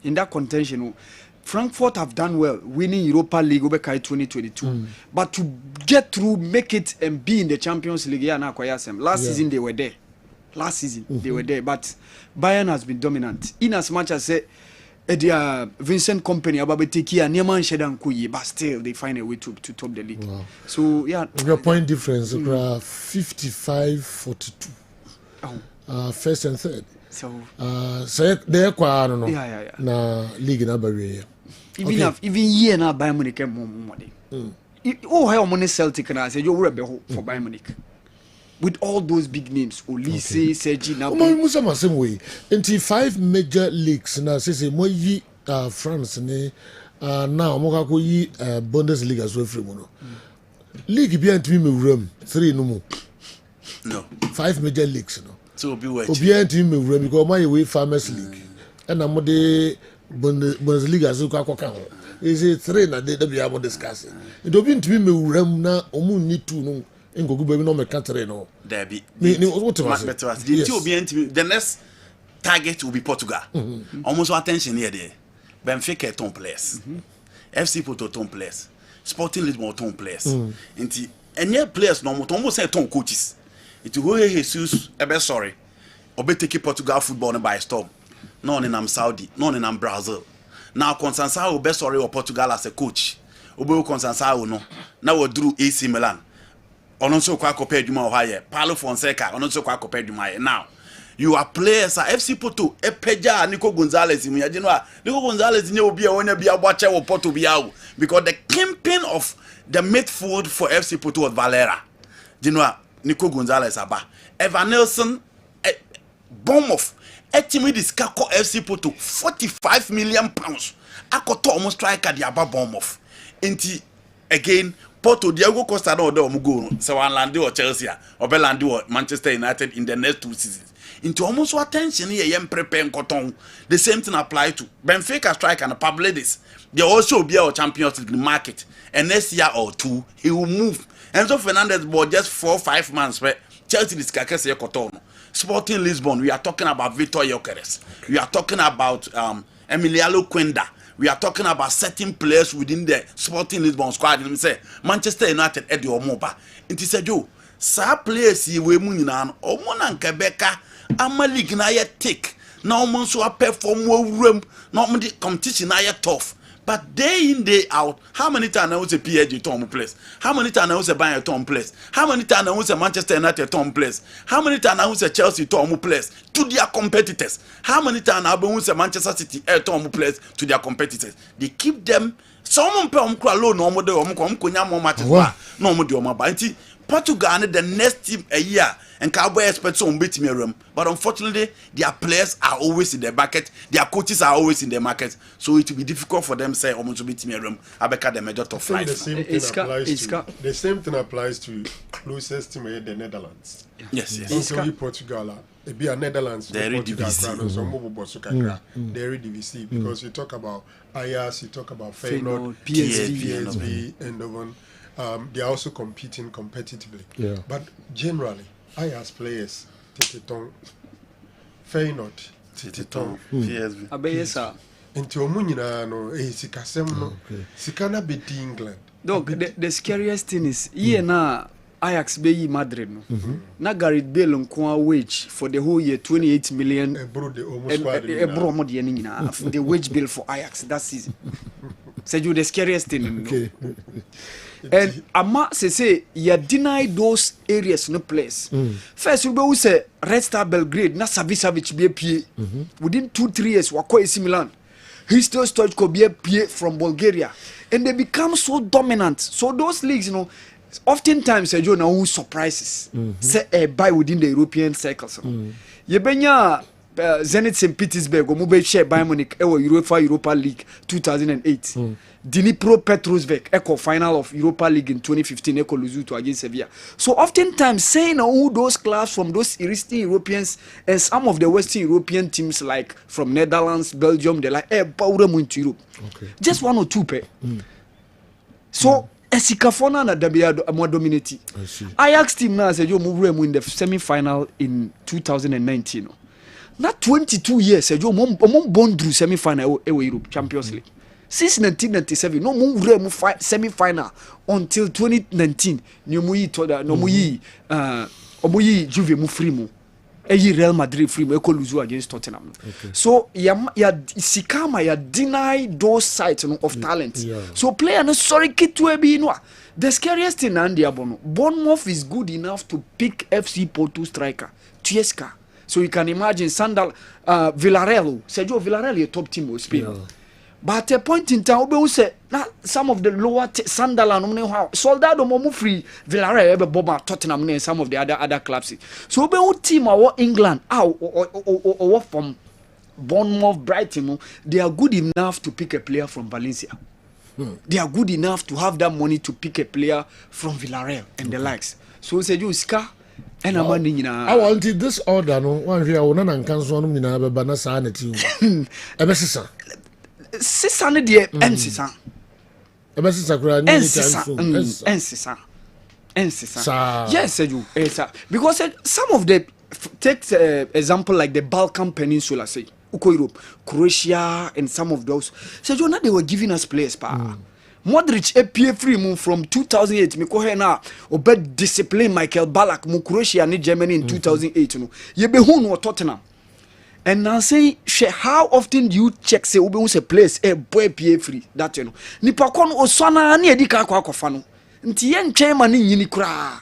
In that contention, Frankfurt have done well, winning Europa League over 2022. But to get through, make it and be in the Champions League, last season they were there. Last season they were there, but Bayern has been dominant. In as much as Vincent Company about Tekia Nieman Shedan Kuyi, but still they find a way to top the league. Wow. So yeah, your point difference 55-42. First and third. So they I don't know. Yeah. Na league na barrier. Even year na Bayern Munich more money. Oh, how money Celtic na say you will for Bayern Munich. With all those big names, Olise, Sergi, Nabi. Musa same way. Into 5 major leagues now. Say mo yi France ne now mo ka ko yi Bundesliga so free mo no. League bi antimi me wuram 3 no mo. No. 5 major leagues no. So obi we. Obi antimi me wuram because my way Farmers League. And na mo de Bundesliga so ka ko ka ho. Is it 3 na de be able discuss. It obi antimi me wuram na omu ni 2 no. Ingo baby no me country no. There be. The next target will be Portugal. Almost attention here there. Benfica ton place. FC Porto ton place. Sporting Lisbon ton place. Inti any players no almost say ton coaches. It will Jesus sorry. obetake Portugal football by storm. No in Saudi, no in Brazil. Now Constanza will be sorry or Portugal as a coach. Obo Constanza no. Now we drew AC Milan. Ononso kwa kopɛ adwuma hɔ Paulo Fonseca ononso kwa kopɛ adwuma now you are players FC Porto epeja Nico Gonzalez mu ya no Nico Gonzalez nye obi a wonya bi aboache wo Porto bi awo because the kingpin of the midfield for FC Porto was Valera Nico Gonzalez aba Evan Nelson Bournemouth etimi diska ko FC Porto 45 million pounds akoto almost striker di aba Bournemouth enti again Porto Diego Costa no do go so one land or Chelsea or Belland or Manchester United in the next 2 seasons. Into almost what attention here yem prepare cotton. The same thing apply to Benfica strike and Pabledis. They also be our Champions League market. And next year or 2 he will move. Enzo Fernandez bought just 4-5 months where Chelsea is Kakese cotton. Sporting Lisbon, we are talking about Vitor Gyökeres. We are talking about Emiliano Quenda. We are talking about certain players within the Sporting Lisbon squad. And we say Manchester United Eddie Omoba. It is a Joe. Sa players yi we mu nyina no omo na nkebeka ama league na ye take na omo so perform wuram na omo the competition na ye tough. But day in day out, how many times I was a PSG Tom place? How many times I was a Bayern Tom place? How many times I was a Manchester United Tom place? How many times I was a Chelsea Tom place to their competitors? How many times I was a Manchester City Tom place to their competitors? They keep them. Someone pay alone no more de kunya more matches no more de ba. Portugal the next team a year and Cowboy expect some beat me room. But unfortunately, their players are always in the market, their coaches are always in the market, so it will be difficult for them to say almost beat me room. I bet the major top flight. The same thing applies to closest team in the Netherlands. Yes. Also Portugal. It be a Netherlands. They're divisive because you talk about Ajax, you talk about Feyenoord, PSV, and they are also competing competitively. Yeah. But generally, Ajax players, Tititon, Feyenoord, Tititon, PSV. Abeyesa. Into Omunina, no, Sikasem, no, Sikana beat England. Dog, the scariest thing is, na Ajax be Madrid no. Na Gareth Bale on wage for the whole year 28 million. The wage bill for Ajax that season. Say you the scariest thing. Okay. And Ama say you deny those areas no place. First we say Red Star Belgrade na Savic be a PA. Within 2-3 years wako AC Milan. Hristo Stoichko be a PA from Bulgaria. And they become so dominant. So those leagues, oftentimes you know who surprises. Say buy within the European circles. Yebenya Zenit St. Petersburg or Mube share Bayern Munich UEFA Europa League 2008. Dnipro Petrosvek echo final of Europa League in 2015 echo Luzuto against Sevilla. So oftentimes saying who those clubs from those Eastern Europeans and some of the Western European teams like from Netherlands, Belgium, they like into Europe. Just 1 or 2 pair. So Esikafona na Dabiado more dominating. Ajax team now said you move in the semi-final in 2019. Not 22 years ago, mom born through semi-final Europe Champions League. Since 1997, no more semi-final until 2019. Nyomuyi toda nomuyi omuyi Juve mu free mu. Real Madrid free mu eko lose against Tottenham. So ya Sikama ya deny those sites of talent. So player no sorry kitwe bi no. The scariest thing and Bono. Bournemouth is good enough to pick FC Porto striker Tuesca. So you can imagine Villarreal. Sergio Villarreal is top team of Spain. But at a point in time, we say some of the lower Sunderland, Soldado Momu free Villarreal, Boba, Tottenham, and some of the other clubs. So we team our England or from Bournemouth, Brighton, they are good enough to pick a player from Valencia. They are good enough to have that money to pick a player from Villarreal and the likes. So Sergio Ska. And I'm I wanted this order. No one here. I want to cancel on me now. But not sanity. Ebesisa. 600 year Ensisa. Ebesisa kura ni Ensisa. Yes, you. Because some of the take example like the Balkan Peninsula, say Uko Europe, Croatia, and some of those. So you know they were giving us players, Modric appear free mu from 2008 me ko he na obe discipline Michael Ballack mu Croatia ni Germany in 2008 no ye be hu no Tottenham. And now say how often do you check say obe hu say place boy appear free that you know nipa kon oswana na edi ka akwafa no nti ye ntwen ma ne nyini kura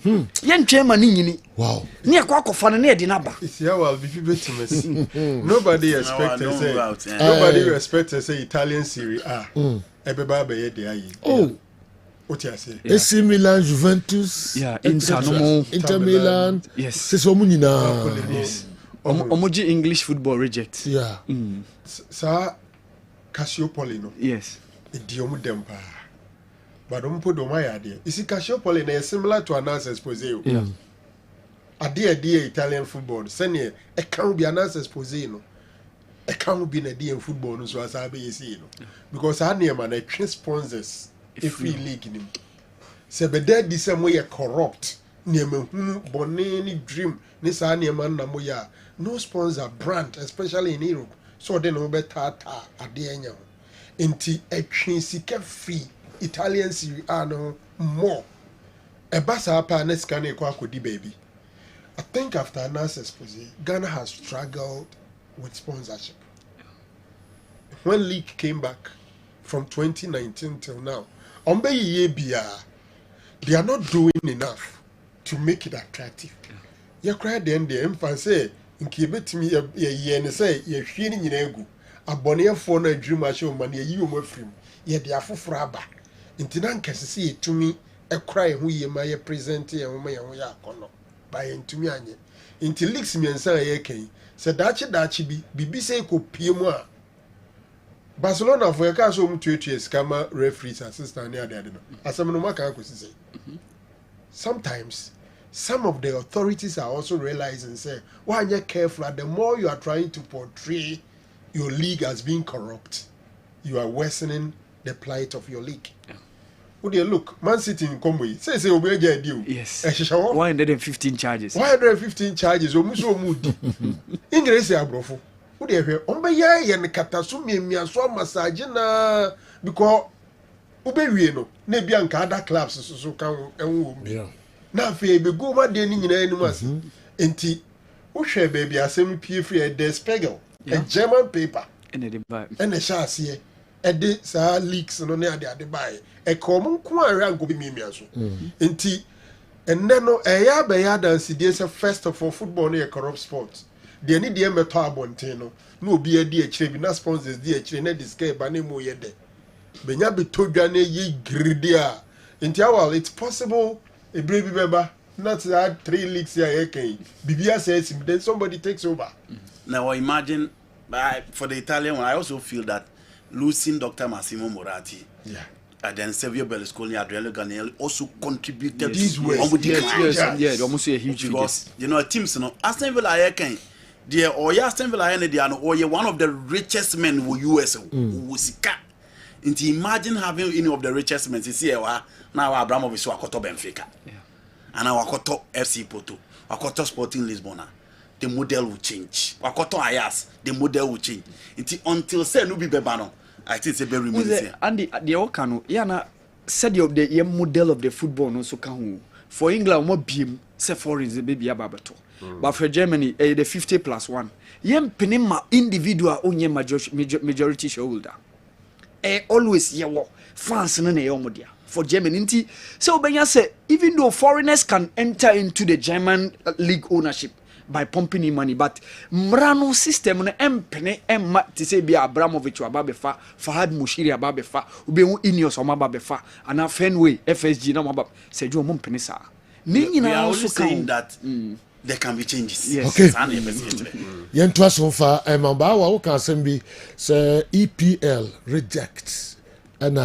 ye ntwen ma ne nyini wow ne akwafa no na edi na ba yeah well be people to me nobody expected say Italian Serie A everybody be there ayi what you say AC Milan Juventus Inter Milan yes c'est so munina yes omoji English football reject yeah sa Calciopoli no yes edi omu dempa but omu do my idea is Calciopoli na similar to Announce Expose yeah ade Italian football senior e can be Announce Expose no e can be na in football no so asabe yesi no because ha na man e sponsors every league nim se be there this mo ye corrupt na hu bone ni dream ni sa na man na mo ya no sponsor brand especially in Europe so they no better ade anya enti etwe sika free Italian Serie A no more e basa pa na sika na ekwa akodi baby. I think after Announce Expose Ghana has struggled with sponsorship. When league came back from 2019 till now they are not doing enough to make it attractive. You cry the end the say in kibetimi ye say ye hwe ni nyina egu abone fo na adwuma hye o man ye yi o mafrim ye de afoforo aba ntina nkasese ye tumi e cry ho ye ma ye present ye ho ma ye ho ya akono ba ye ntumi anye nti leaks miensa ye kan se dachi bi bibi say ko pie mu a Barcelona for a case of 2 years, Kama referees assistant near the other. As I'm no matter say. Sometimes some of the authorities are also realizing say, why you're careful, the more you are trying to portray your league as being corrupt, you are worsening the plight of your league. Would you look, Man City in Combo say obey deal. Yes. 115 charges. 115 charges, almost so moody. English abrofo. Who they hear? Ombeya ye ne katasu miaso massage na because obewie no na bia nka other clubs so kan enwo yeah na fe be go ma de ni nyina enu as enti wo hwe baby asem pie free the Spiegel a German paper and the buy and the chassis e de sa leaks no na ade buy e kom nko ara nko bi miaso enti enne no e ya be ya dance dey say first of all football no a corrupt sport. The need the meto abonteno no be a dear chile na sponsors dear chile na discard ba ne mo ye de benya be todwa na ye gridia nti awal it's possible a baby beba not that 3 leagues here can bibia says then somebody takes over. Now imagine for the Italian one I also feel that losing Dr. Massimo Moratti and then Silvio Berlusconi, Adriano Ganelli also contributed these ways. Yes, almost a huge because you know teams you know Aston Villa can the Aston Villa they are one of the richest men in US Usika. Into imagine having any of the richest men see now Abramovich wakoto Benfica and wakoto FC Porto wakoto Sporting Lisbon. The model will change. Wakoto Ayas the model will change until say no be bebano. I think it's a very remains and the Okano yana said of the model of the football no so can for England more beam say foreign the baby ababato. But for Germany, the 50+1. Yem penima individual onye majority shareholder. Always yewo France no na yomodia. For Germany, so Benya say even though foreigners can enter into the German league ownership by pumping in money, but mrano system no empene emma to say be Abramovich ababefa, Fahad Mushiri ababefa, ube Ineos ababefa, and a Fenway FSG no mabab. Say you mum penisa. We are also saying that. There can be changes. Yes. Okay. Yentwa so far mamba wa can sembi say EPL rejects and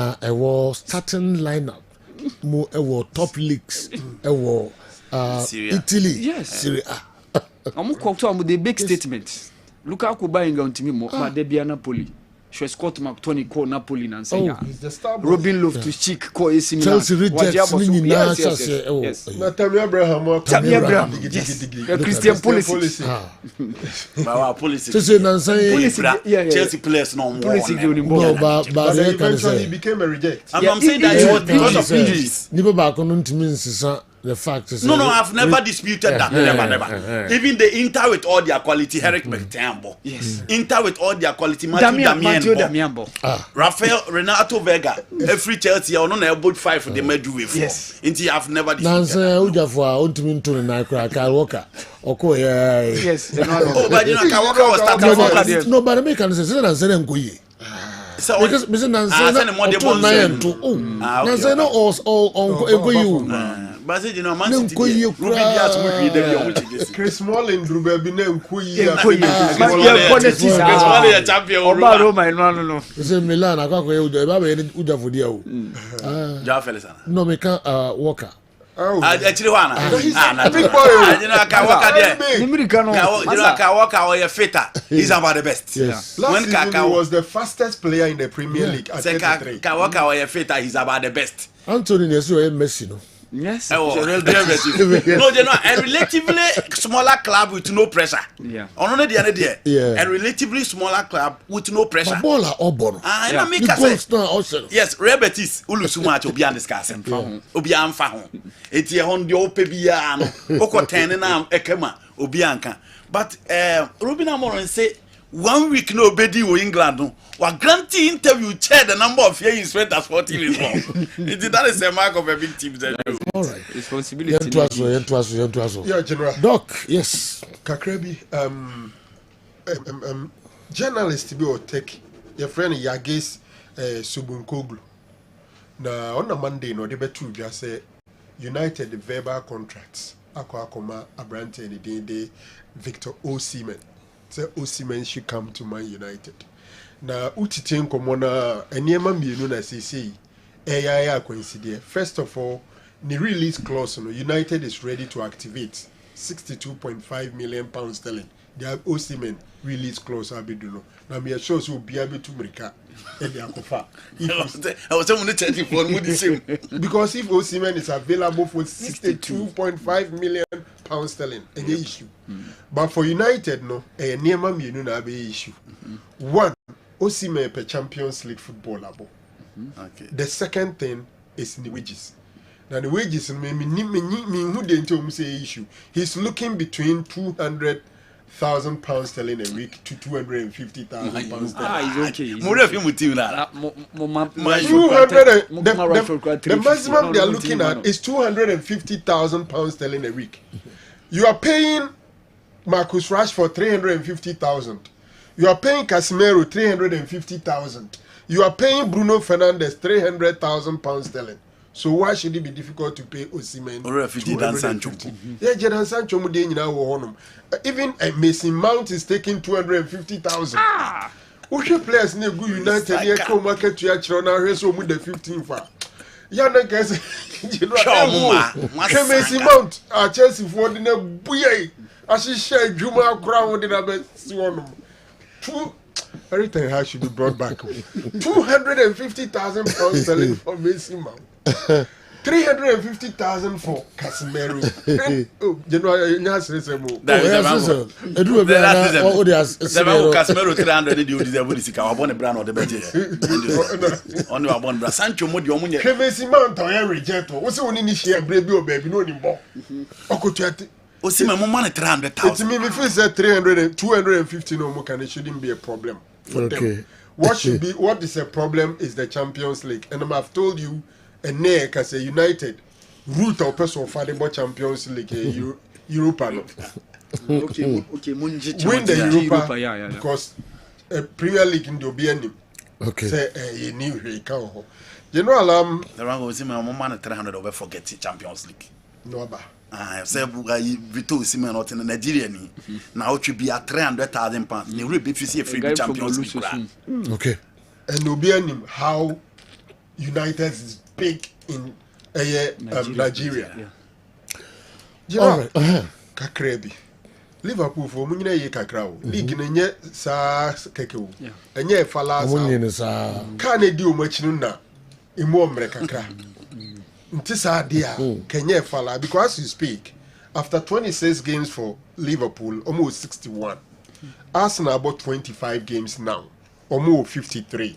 starting lineup mo top leagues Italy. Yes. Serie A. I'm quote the big statement. Lukaku buying on to me more but they be Napoli. hwɛ Scott McTominay kɔ Napoli na he's the star boy. Robin Loftus-Cheek kɔ AC Milan Chelsea rejects ni nyinaa chase na Tammy Abraham yes Christian Pulisic Bawa policy. Chelsea nansan Chelsea players no more. Pulisic dey no onimbo but eventually he became a reject. I'm saying that it was because of injuries. nipa ba ko no ntimi nsisa the fact is No, I've never disputed that. Never. Even the Inter with all their quality, Eric Mkhitaryan. Yes. Inter with all their quality, Matthew Damian. Rafael Renato Vega. Every Chelsea, I don't know about 5 for the medal with. Yes. Inti I've never disputed. nansan ujafo a ontimi ntoni na kra Kyle Walker oko yes Oh, but you know, Kawaka was starting for no but me can say nansan enkoye so because me say nansan more the to na to nansan no all enkoye but say you know Man City Ruby Dias mu hwe dem yo chije Chris Smalling drew baby na enkoyi Chris Smalling a champion Oba Roma no say Milan akwa e ba be ujafo dia o Ja Felix no me can Walker actually one big boy you know Kawaka there Nimirika no you know Kawaka or your fitter he's about the best yes last season he was the fastest player in the Premier League at 33 Kawaka or your fitter he's about the best Anthony Nesu e Messi no yes no you know a relatively smaller club with no pressure on the other there a relatively smaller club with no pressure ball are obono na make us yes Rebetis ulusu match obi an discussing obi an fa ho eti e hon de ope bia no okotene na ekema obi anka but Ruben Amorim say 1 week no obedi wo England no wa guarantee interview chair the number of years he spent as 14 is wrong. That is a mark of a big team. All right. Responsibility. Yentuaso. Yeah, General. Doc, yes. Kakrebi, journalist be or take your friend Yagis Subunkoglu. Now on a Monday, no, they better just say United the verbal contracts. Akoma Abrante and the Victor Osimhen. Say Osimhen should come to Man United. Na utiti nkomo na enema mienu na sisi ya coincide. First of all, the release clause no United is ready to activate 62.5 million pounds sterling. The Osimhen release clause abiduno. Na me sure so be able to America e dey akofa. I was saying checking for the same Because if Osimhen is available for 62.5 million pounds sterling, any issue. But for United no, enema mienu na be issue. One, Osimhen per Champions League football abo. Okay. The second thing is the wages. Now the wages me who dey tell me say issue. He's looking between 200,000 pounds sterling a week to 250,000 pounds sterling. He's okay. The maximum they are looking at is 250,000 pounds sterling a week. You are paying Marcus Rashford 350,000. You are paying Casemiro 350,000. You are paying Bruno Fernandes 300,000 pounds sterling. So why should it be difficult to pay Osimhen? Or if you did Sancho. Yeah, Jadon Sancho mudeni na wo even Mason Mount is taking 250,000. Which players need go United here come market to actually na race mu the 15 fa. Ya na guys, you know, Mason Mount Chelsea for the na buye. Ashi share Juma crown the na be si one. Everything has should be brought back. 250,000 pounds sterling for Mason Mount. 350,000 for Casemiro. Casemiro 300 you deserve this car. I want a brand or the better. Only I want Sancho Modi omunye. Kemesi Mount on reject. What's the only share baby or baby no nimbo. Okotuati. Osimhen mo man 300,000. It mean if we say 300 and 250 no more can it shouldn't be a problem for them. What is a problem is the Champions League. And I've told you and neck as a United route or person for the Champions League Europa. Okay, win the Europa, yeah. Because Premier League in the Obianim. Okay. Say you knew he can. General the wrong Osimhen mo man 300 over forget the Champions League. No ba. Say Vito Osimhen not in Nigeria ni. Now it should be at 300,000 pounds. They will be free Champions League. Okay. And Obianim how United is big in Nigeria. All right. Kakrebi. Liverpool for mu nyina ye kakra o league no nye saa keke o enye fala saa omunye ne saa ka na di o machinu na emu omre kakra nti saa dia kenye fala because you speak after 26 games for Liverpool almost 61 Arsenal about 25 games now almost 53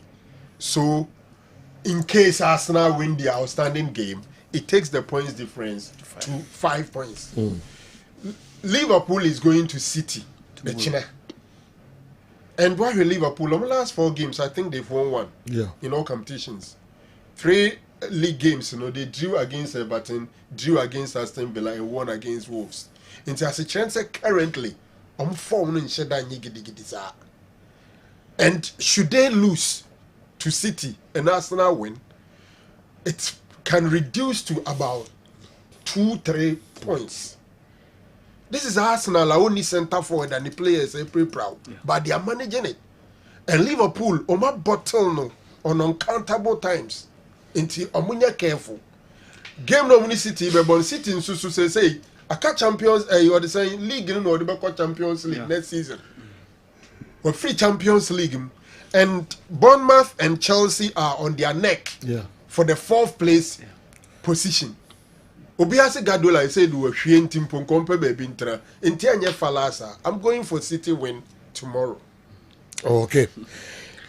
so in case Arsenal win the outstanding game it takes the points difference to 5 points Liverpool is going to City, China. And while Liverpool, on the last 4 games, I think they've won 1 in all competitions. 3 league games, they drew against Everton, drew against Aston Villa, and won against Wolves. And as a chance currently, I'm 4 in Sheda. And should they lose to City and Arsenal win, it can reduce to about 2-3 points. This is Arsenal, our only centre forward, and the players are pretty proud. But they are managing it. And Liverpool, on my bottle no, on uncountable times. Until Omunya careful. Game no muni City, but City in Susu say, I catch champions, you are the same league, you know, the Champions League next season. We're free Champions League. And Bournemouth and Chelsea are on their neck for the 4th place position. Obiase Gadola said we were showing team pompe baby intra. Entianye falasa. I'm going for City win tomorrow. Okay.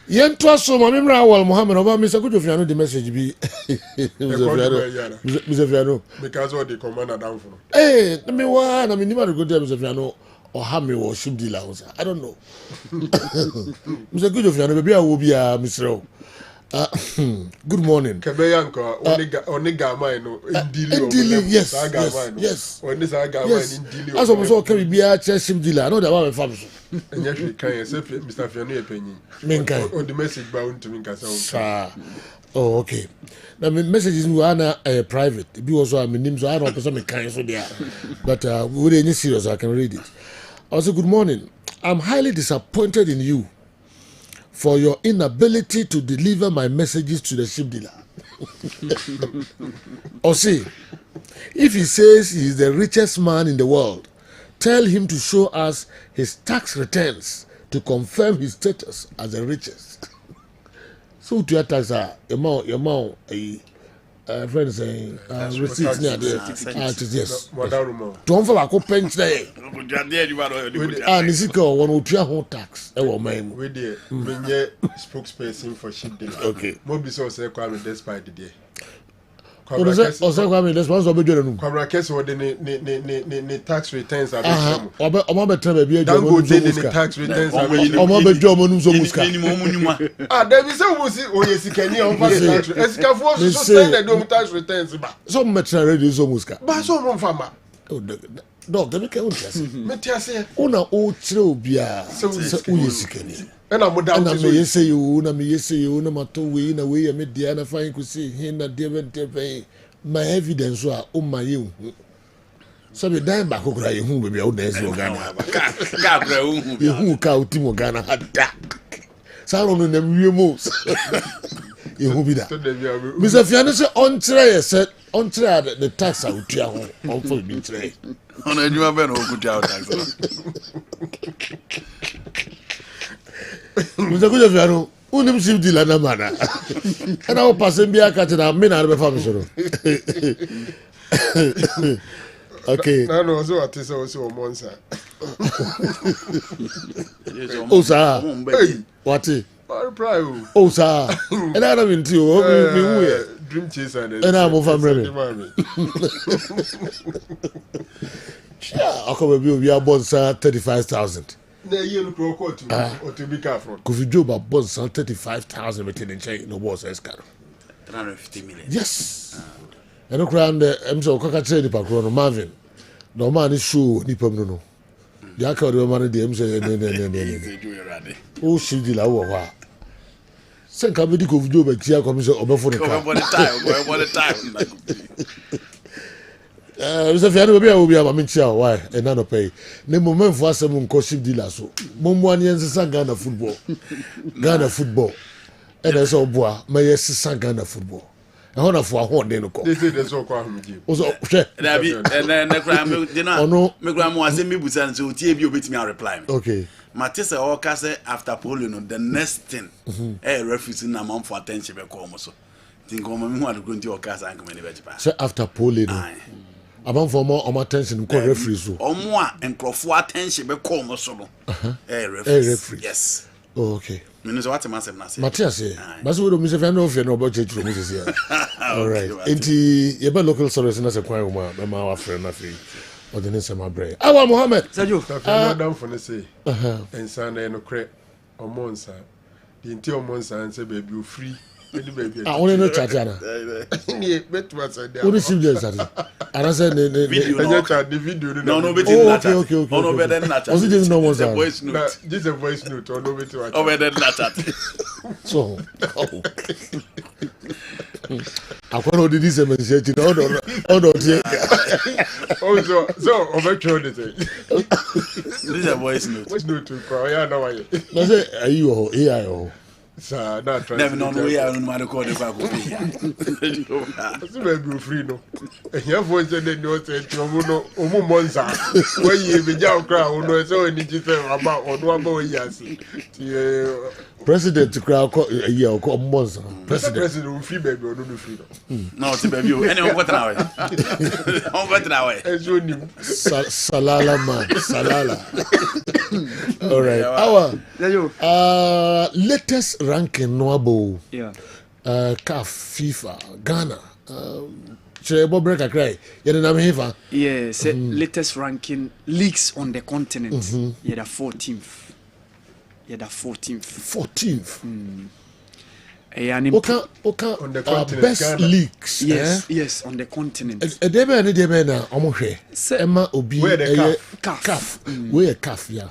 Yen so mami mra wal Mohammed oba Mr. Kujofiano the message be Mr. Fiano because all the commander down for. Eh, me wa na me nima go there Mr. Fiano or ha me wo ship dealer. I don't know. Mr. Kujofiano baby a be a Mr. Good morning. Kebeyanko oniga mine Indili yes. Oni saga mine Indili. As we so can be a ship dealer. I know that one fam so. Enye kan yourself Mr. Fiano epenyi. Menkai. On the message bound to me kasa. Oh okay. Now my messages we are private. Be also my name so I don't person me kan so there. But we any serious I can read it. Also good morning. I'm highly disappointed in you for your inability to deliver my messages to the ship dealer. Or see, if he says he is the richest man in the world, tell him to show us his tax returns to confirm his status as the richest. So to your tax, your mouth, friend saying, receipts near there. Yes. Don't fall like a pinch there. And is it one who try whole tax? We did. Spokesperson for ship dealer. Okay. Mobi so say kwame despite the day. Kwame that's one of the Kwame Kessben or the tax returns are the Omo betre be don't go the tax returns are Omo be jo mo nso muska. There is a musi oyesikeni on tax returns. Esikafo so send the tax returns ba. Some betre ready so muska. Ba so mo fama. Dog, let me get on this. Metiase. Una o chire obia. Se oyesikeni. Na mo down to me say you na mato we na we me dia na fine ku see hin na dia ben my evidence o ma ye so be dan ba kokura ye hu be o na esi Ghana ka bra hu ye hu ka utimo Ghana hada sa no na wie mo ye hu bi da Mr. Fiano say on try ye say on try the tax out ya ho on for be try on adwuma be na o kutia tax Mr. Kujofiano, unim ship dealer na mana. And I pass him be a catch na me na be fam so. Okay. No, so what is also monster. Oh sir. What? Oh sir. And I don't mean to dream chaser and I'm over me. Yeah, I come be a bonus 35,000. The year crocodile or to be careful. Could you do about bonds 35,000 within in chain no was as car? 350 million. Yes. And no crown the MSO Coca trade Pacrono Marvin. No man is sure Nipom no. Yaka the money the MSO. Oh, she did our. Send comedy could do but Tia comes over for the car. What a time. Mr. Fiano will be a mincha why and none pay. No moment for some ship dealer so. Momwanians Ghana football. Ghana football. And as all boy, my yes Ghana football. ɛhɔ na fo ahɔ de no kɔ they say there's all kwa home also hwɛ Dabi and kra me de na me kra mo asem mi busa so tie bi obetimi a reply me. Okay. Matisse all ka say after polling no the next thing referee na man for attention be call mo so. Think o mo hu adugro nti o ka sa anko me ne be jipa. Say after polling no. About for more attention call referee so. Omo a enkrofo attention be call mo so no. Referee. Yes. Oh, okay. Minister what am say na say. Matthias, but we don't miss no about church from this here. All right. Enti ye be local service na se kwan wo ma wa frɛ na free. O de ne se ma bre. Awa Mohammed. Sajo. Down for ne say. Ensa no kre omonsa. The enti omonsa say baby free. Ah, only no chat na. Ni betwa say there. Only see there say. Ara say ne video no betin na chat. Okay. No betin na chat. Was it just no was voice note. Just a voice note or no betin na chat. Oh betin na chat. So. Akwano did this message no. Oh so over try this. This is a voice note. Voice note to cry ya na why. No say are you AI or Sir, not trying. Never know we are on my record if I go be. So be free no. Your voice dey no say omo monza. When you be jaw cry, no so any ji say about odo about yasi. President to cry year ko monza. President free baby odo no free no. No, it's baby. Any on what now? On what now? Ezo ni. Salala man, salala. All right. Latest ranking noabo. Yeah. CAF, FIFA, Ghana. Chebo break a cry. Yena na mehifa. Yes, latest ranking leagues on the continent. You're the 14th. 14th. Okay, on the continent, best Ghana. leagues. Yes, on the continent. Edebe ni debe na omo hwe. Emma obi CAF. We CAF ya.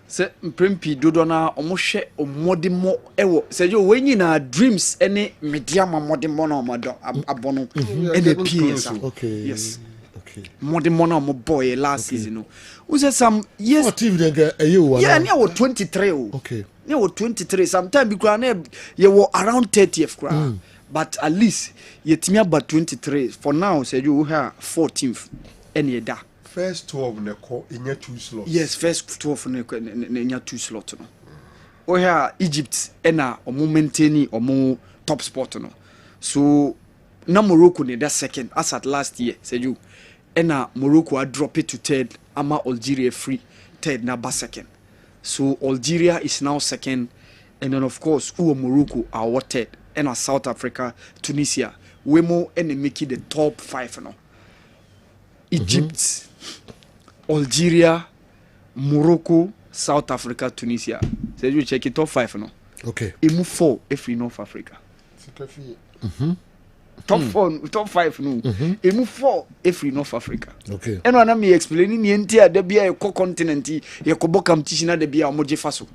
Se mprempi dodo na omohwe omodemo ewo se jo wenyi na dreams ene media ma modemo na omodo abono ene PS. Okay. Yes. Okay. Modemo na omoboy last season no. We say some yes. What team then you yeah, near 23 o. Okay. Near 23 sometime be kra na ye were around 30th kra. But at least yetimi about 23 for now say you have 14th ene da. First 12 ne ko inya 2 slots. Yes, first 12 ne inya 2 slots no. O here Egypt ena omo maintain omo top spot no. So na Morocco ne that second as at last year said you ena Morocco a drop it to third ama Algeria free third na ba second. So Algeria is now second and then of course Morocco are third ena South Africa, Tunisia we mo ena make it the top 5 no. Egypt, Algeria, Morocco, South Africa, Tunisia. So you check it top 5 no. Okay. It move 4 if we North Africa. Top 4, top 5 no. It move 4 if we North Africa. Okay. And when I'm explaining the entire there be a co-continent, you could book competition there be a moje faso.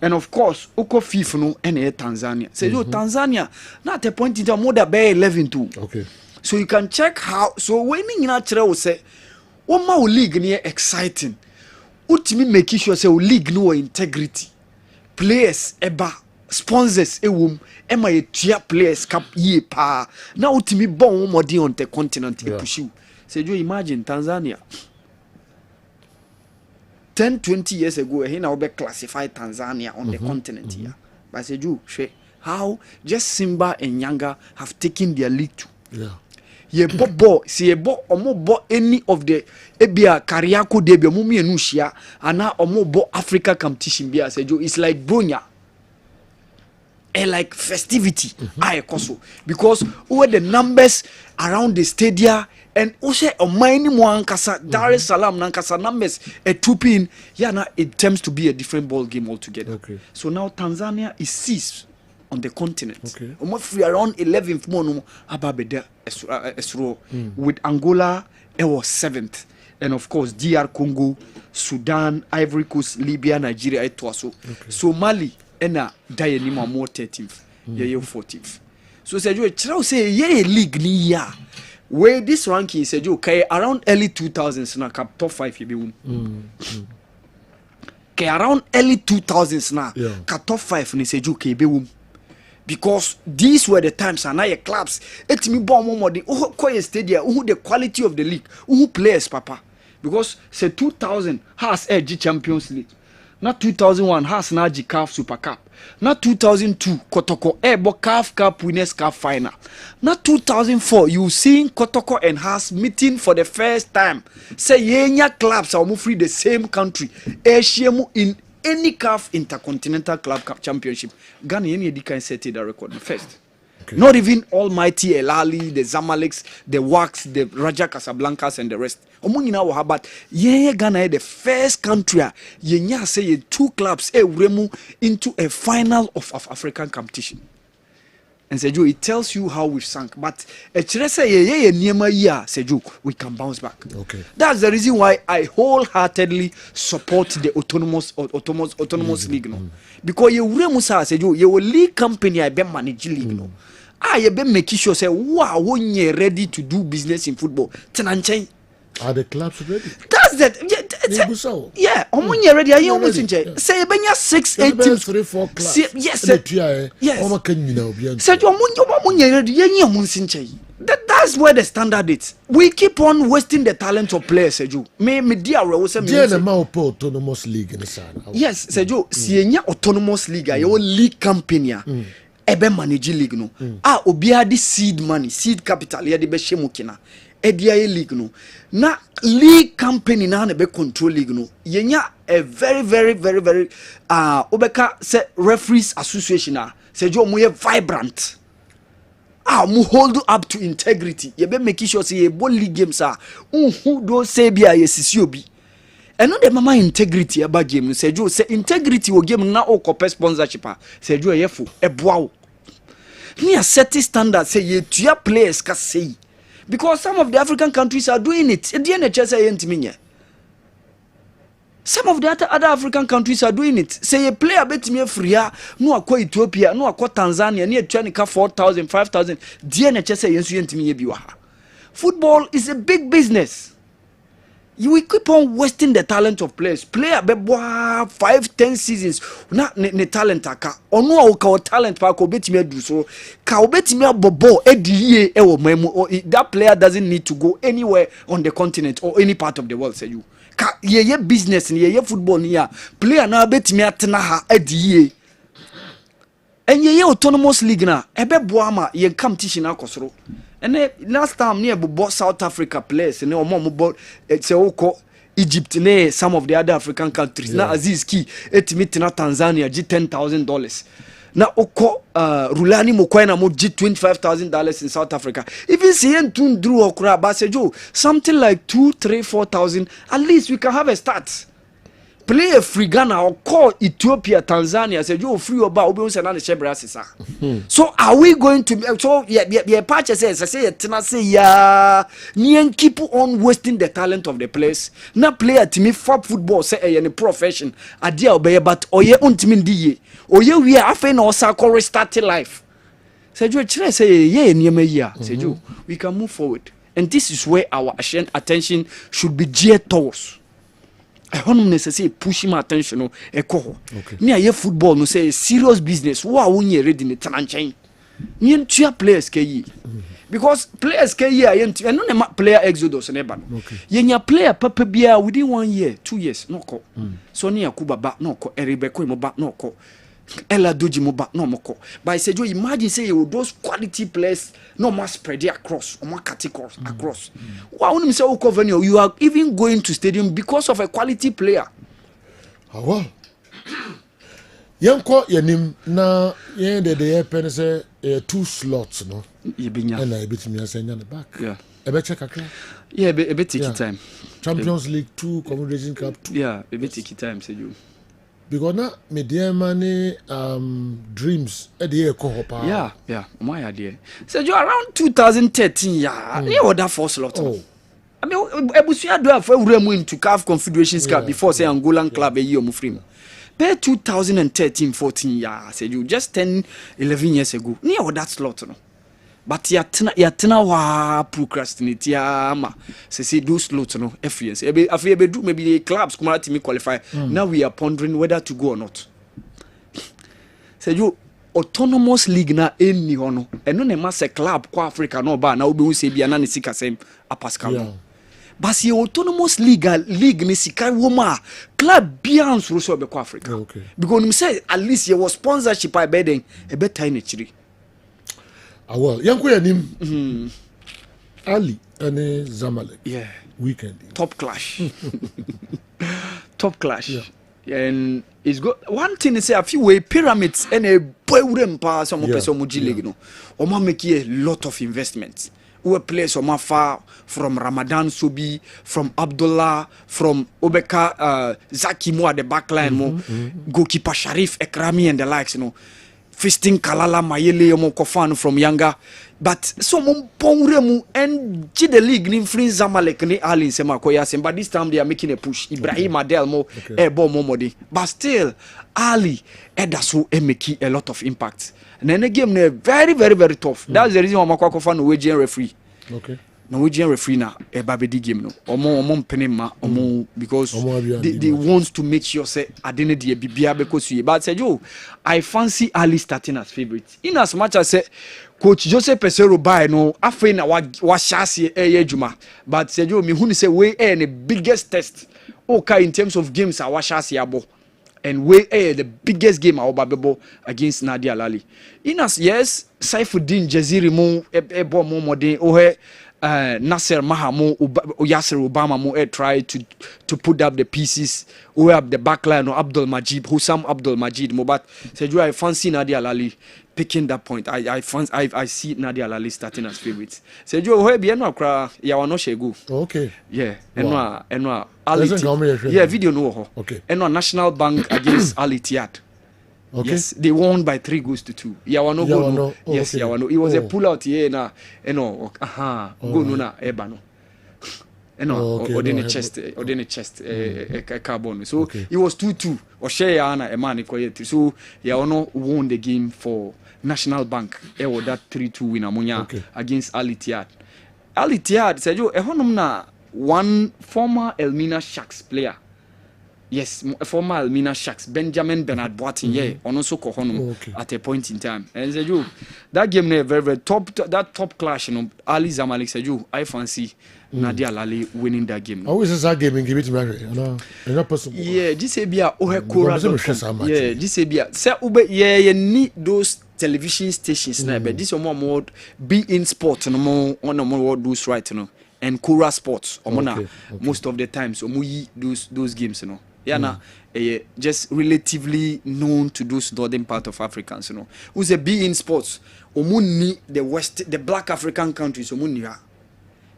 And of course, Oko FIFA no and Tanzania. Say you Tanzania, not a point in time more than 11 too. Okay. So you can check how so when you natural will say what my league near exciting. Ultimately make sure say league no integrity. Players eba sponsors ema ye tia players cap ye pa. Now ultimately bon more on the continent push you. Say you imagine Tanzania 10-20 years ago he now be classified Tanzania on the continent here. But say you how just Simba and Yanga have taken their league to. Yeah. Ye bobo si ye bo omo bo any of the ebia Kariako de bi omo mienu hia ana omo bo Africa competition bia say jo it's like bronya like festivity koso because who the numbers around the stadia and also omani mo ankasa Dar es Salaam nankasa numbers a tupin na it tends to be a different ball game altogether. Okay. So now Tanzania is 6th on the continent. Okay. Almost free around 11th mono ababeda esro with Angola it was 7th and of course DR Congo, Sudan, Ivory Coast, Libya, Nigeria it was so. So Mali ena die ni more 13th. Yeah 14th. So said you try say yeah league ni ya where this ranking said you okay around early 2000s na cap top 5 be won. Okay around early 2000s na cap top 5 ni said you okay be won. because these were the times and now your clubs etimi bomb more the who stadium who the quality of the league who players papa because say 2000 has edge Champions League not 2001 has na CAF Super Cup not 2002 Kotoko Ebo CAF Cup Winners' Cup final not 2004 you seen Kotoko and has meeting for the first time say yenya clubs are free the same country Asiamu in any CAF Intercontinental Club Championship. Ghana any can set the record first. Okay. Not even almighty El Ali, the Zamaleks, the Wax, the Raja Casablancas and the rest. But yeah, Ghana the first country yenya say 2 clubs remu into a final of African competition. And Seju, it tells you how we've sunk. But Seju, we can bounce back. Okay. That's the reason why I wholeheartedly support the autonomous league. No? Because you Seju, your league company I be manage league. No? You be making sure say, wow, when you're ready to do business in football, are the clubs ready? That's that. Yeah, when you're ready, are you almost in check? Say, when you're 6, 8 teams, 3, 4 clubs. Yes, yes. That's where the standard is. We keep on wasting the talent of players, Seju. Me dear, autonomous league in the sun. Yes, Seju. Si autonomous league, your league company, ebe manage league no. Obiya di seed money, seed capital, ya di be shemukina. Edia league no. Na league company na be control league no. Yenya a very obeka se referees association na. Seju omuye vibrant. Mu hold up to integrity. You be making sure say ye ball league games who do say bia ye sisi obi. And no the mama integrity about game. Say integrity wo game na o copy sponsorship. Say you yefo eboa. Me a setting standard say ye tua players ka say. Because some of the African countries are doing it. The NHS say ntimi. Some of the other African countries are doing it. Say a player bet me free no akwa Ethiopia, no akwa Tanzania, near Chanika 4,000, 5,000. DNHS say yensu ntimi biwa. Football is a big business. You keep on wasting the talent of players. Player be 5-10 seasons. Na ne talent aka. Ono ka talent pa ko betimi adu so. Ka betimi abobo ediye e wo memu. That player doesn't need to go anywhere on the continent or any part of the world, say you. Ye business ni ye football ni ya player na betimi atena ha adiye enye autonomous league na ebe boa ma ye competition akosoro ene last time ni ebo South Africa players ne omo bo se oko Egypt ne some of the other African countries na Aziz Ki etimi tena Tanzania gi $10,000 na oko Rulani Mokwai na mo gi $25,000 in South Africa. Even seeing tun drew okra basejo something like 2, 3, 4,000. At least we can have a start. Play a free Ghana or call Ethiopia, Tanzania. Say you free about obi unse na ne shebra sisa. So are we going to? So yeah. Patch says I say tina say ya. Nien keep on wasting the talent of the players. Na player timi fab football say any profession. Adia obey but oye untimi ndiye. Oye we are after no circle restarting life. Say you say yeah niema ya. Say you we can move forward, and this is where our attention should be geared towards. I want necessarily push my attention no eko. Me aye football no say serious business. Wa wonye ready ne tranchain. Me ntua players ke yi. Because players ke yi aye ntua no na player exodus ne ba. Yenya player papa bia within 1 year, 2 years no ko. So ne Yakuba ba no ko, Erebeko mo ba no ko. Ella Doji mo ba no mo ko. But I said you imagine say those quality players no more spread across or more categories across. Wow, when you say you are even going to stadium because of a quality player. Well, yanko yanim na yende de pen say 2 slots no. Yebinya. And I bet me send the back. Yeah. A bit check akra. Yeah, a bit take time. Champions League 2, Confederation Cup 2. Yeah, a bit take time say you. Because na me dear money dreams at the yeah my idea so you around 2013 near other 4 slot. I mean ebusia do afa wuremu into CAF Confederations Cup before say Angolan club a year mufrim by 2013-14 said you just 10-11 years ago near that slot no. But yatena wa procrastinate ma say those slots no FES ebe do maybe the clubs come to me qualify. Now we are pondering whether to go or not. Say you autonomous league na enni ho no eno na ma se club kwa Africa no ba na obi hu se bia na ne sika sem apaska no but see autonomous league ni sika woma club bia ansoro so be kwa Africa because him say at least your sponsorship I beden e better in chiri well yanko yanim Ali and Zamalek weekend top clash top clash and it's good one thing is say a few way pyramids and a boy wouldn't pass some person league no or ma make a lot of investments we place or far from Ramadan Sobi from Abdullah from Obeka Zaki Mo at the back line mo goalkeeper Sharif Ekrami and the likes Fisting Kalala Mayele mo Kofan from Yanga but so mo ponremu and the league ni free Zamalek ni Ali Sema Koya but this time they are making a push Ibrahim Adel mo ebo momodi but still Ali edaso make a lot of impact and then the game very very very tough that's the reason why Makwa Kofa Norwegian referee Norwegian referee na a babedi game no omo penema omo because they want to make sure say adene de bibia because you but say yo I fancy Ali starting as favorite in as much as say coach Joseph Pesero buy no afei na wa shase ejuma but say yo me hu ni say we the biggest test okay in terms of games wa shase abo and we the biggest game our babebo against Nadia Lali in as yes Saifuddin Jaziri mo ebo mo modern Nasser Mahamu Yasser Obama mo try to put up the pieces we have the backline of Abdul Majid Hussam Abdul Majid mo but said I fancy Nadia Lali picking that point I see Nadia Lali starting as favorites said you we be no kra ya wa no shegu okay enwa video no ho okay enwa National Bank against Al Ittihad. Okay. Yes, they won by 3-2. Yawano go no. Yes, okay. Yawano. It was a pull out here na. Go no na eba no. Odene chest carbon. So it was 2-2. Or share ana emani koyeti. So Yawano won the game for National Bank. Was that 3-2 win amonya against Al Ittihad. Al Ittihad said yo ehonum na one former Elmina Sharks player. Yes, former Almina Sharks, Benjamin Bernard Boateng, on also Kohonum at a point in time. And said you that game very, very top clash, Ali Zamalek said you I fancy Nadia Lali winning that game. How is that game in give it to me? No possible. Yeah, this Abia Ohekora. Yeah, this Abia. Say ube you need those television stations now, but this more be in sport no more on more those right and Kura Sports most of the times those games just relatively known to those northern part of Africans who's a be in sports the black African countries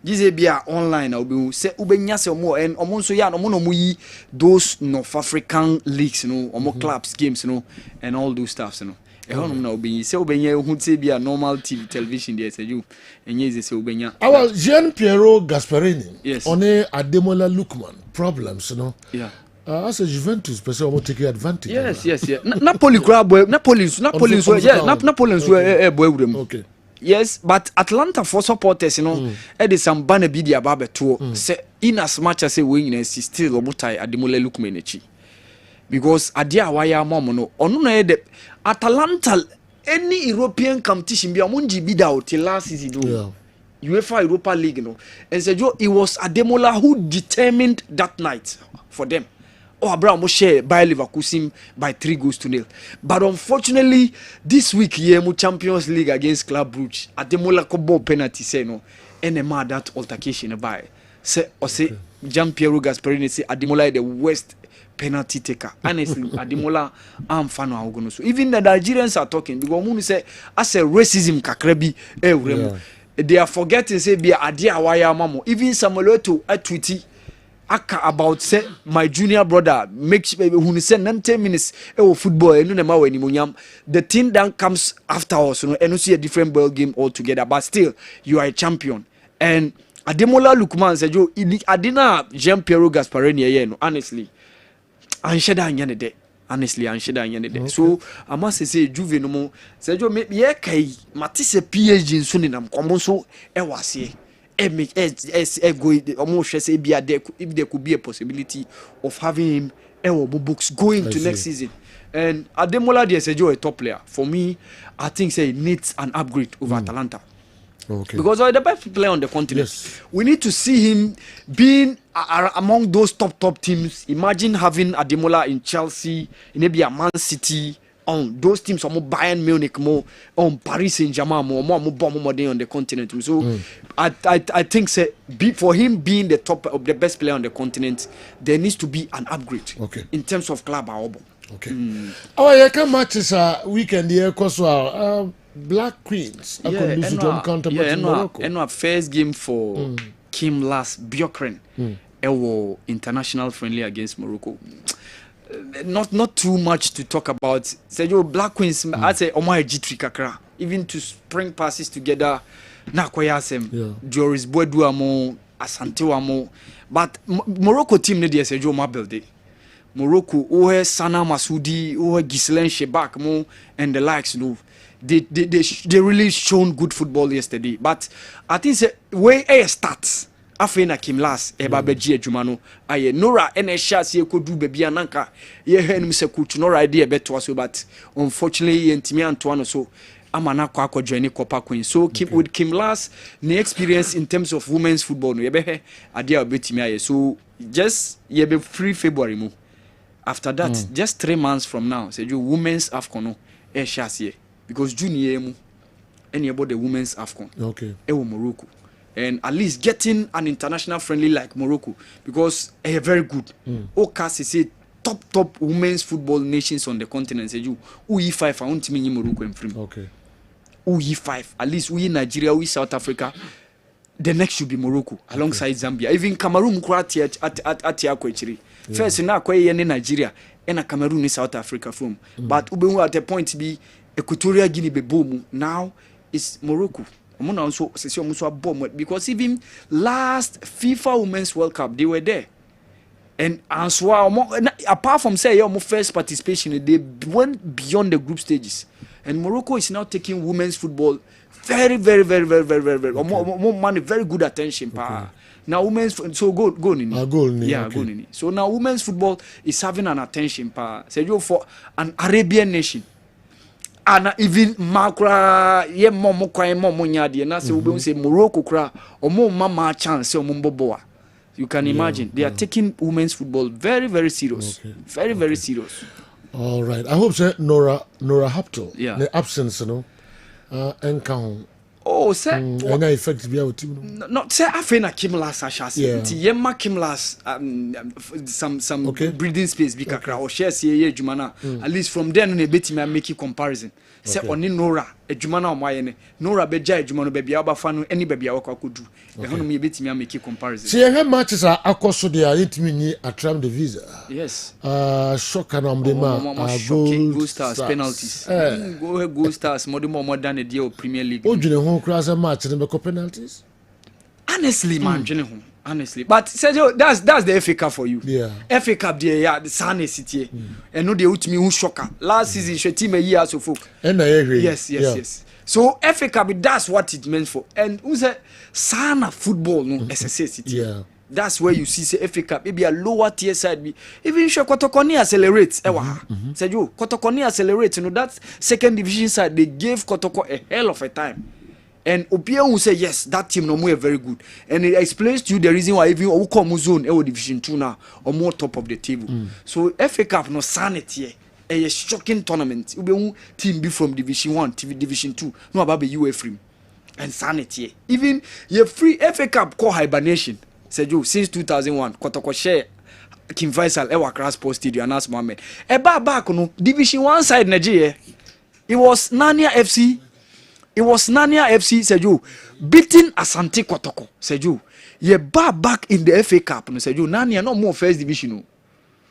this be online say ubenya se mo and omonso ya no yi those North African leagues clubs games and all those stuffs now be say ubenya hu say be a normal TV television there say you enye say ubenya our Jean Piero Gasperini on Ademola Lookman problems as a Juventus person will take advantage yes Napoli okay yes but Atlanta for supporters it is some banner be the babeto say in as much as say we still omutai Ademola Lookman echi because adia waya mom no onu na the Atalanta any European competition be amunji bid out till last season UEFA Europa League and said it was Ademola who determined that night for them Abraham share by Leverkusen by 3-0 but unfortunately this week mu Champions League against Club Brugge Ademola kobo penalty say NMA that altercation by say Jean Piero Gasperini say Ademola the worst penalty taker honestly Ademola am fan of so even the Nigerians are talking because mun say as a racism kakrabi they are forgetting say be adia waya mamo even Samuel Eto'o tweety aka about say my junior brother makes who say 90 minutes football the thing that comes after us and see a different ball game altogether but still you are a champion and Ademola Lookman said yo adina Jean Piero Gasperini honestly so I must say Juve no more said yo me kai matise PhD in suninam komo so wase almost say if there could be a possibility of having him books going to next season And Ademola there said a top player. For me, I think say he needs an upgrade over Atalanta. Okay. Because he's the best player on the continent. Yes. We need to see him being among those top teams. Imagine having Ademola in Chelsea, in maybe a Man City, on those teams, more Bayern Munich, more on Paris Saint-Germain, more on the continent. So I think say, for him being the top of the best player on the continent, there needs to be an upgrade. Okay. In terms of club album. Okay. Oh, yeah, can matches weekend here because Black Queens. I could lose to encounter Morocco. And our first game for Kim last Bjorkren. International friendly against Morocco. Not too much to talk about. Sergio Black Queens, I say Omar G3 kakra. Even to spring passes together, na koyasem. Joris Boedu amo, Asante amo. But Morocco team ne dey Sergio Mabelde. Morocco, Sana Masoudi, Ghislaine Shebak mo and the likes, you know. They really shown good football yesterday. But I think the way it starts, after na Kim last, beji ejumano. Aye Nora NSHA si ekodu bebi ananka. Ye henim se coach Nora idea beto so, but unfortunately Ntimi Antoine so amana kwa join Copa Queen. So with Kim last, the experience in terms of women's football no yebe idea betimi aye. So just yebe free February mo. After that, just 3 months from now, say you women's AFCON no shasi because June mu any about the women's AFCON. Okay. Morocco. And at least getting an international friendly like Morocco because very good. Okasi say top women's football nations on the continent. Say you UE5 I want to mean Morocco and free. Okay. UE5 at least UE Nigeria, UE South Africa. The next should be Morocco alongside Zambia. Even Cameroon at first na kwa ye Nigeria and Cameroon is South Africa from. But ube at the point be Equatorial Guinea be boom. Now it's Morocco. Because even last FIFA Women's World Cup they were there. And apart from say your first participation, they went beyond the group stages. And Morocco is now taking women's football very more money, very good attention. Okay. Now women's so go Nini. Yeah, okay. Go Nini. So now women's football is having an attention for an Arabian nation. And even Makra ye momo kwa momo nyadi na se ube say Morocco kra omo mama chance omo boboa. You can imagine they are taking women's football very serious. Okay. Very serious. All right. I hope so Nora Haptel. Yeah. The absence, you know. Encounter. Oh, sir. And I effect be out team. Not say I feel Kim last Ashas. Yema Kim last some breathing space be kakra or share see Jumana. At least from then on a bit me make comparison. Say on Nora a Jumana Mayene. Nora beja Jumano baby aba fanu any baby awaka could do. The hono me bit me make comparison. See how matches are akoso they are intimi attract the visa. Yes. Shock and goal stars penalties. Goal stars more than a deal Premier League. Cross a match and make penalties. Honestly, man, honestly. But Sergio, that's the FA Cup for you. Yeah. FA Cup there, the Sane City. And no, they ultimately who shocker. Last season, she team a year so folk. And I agree. Yes. So FA Cup, that's what it meant for. And who's a Sana football no SSA City. Yeah. That's where you see say FA Cup maybe a lower tier side be even sure Kotokoni accelerates Sergio Kotokoni accelerates that second division side they gave Kotoko a hell of a time. And Opia will say yes, that team no more very good. And it explains to you the reason why even Okom zone Division 2 now or more top of the table. So FA Cup no sanity a shocking tournament. Ube team be from Division 1, Division 2, no about be UFRIM. And sanity. Even your free FA Cup call hibernation. Sergio since 2001, Kotoko share Kim Faisal Ewa Cross Post Studio and Anas Mohammed. Back no Division 1 side Nigeria. It was Nania FC. It was Nania FC, Sergio, beating Asante Kotoko. Sergio, ye back in the FA Cup. No, Sergio, Nania no more first division,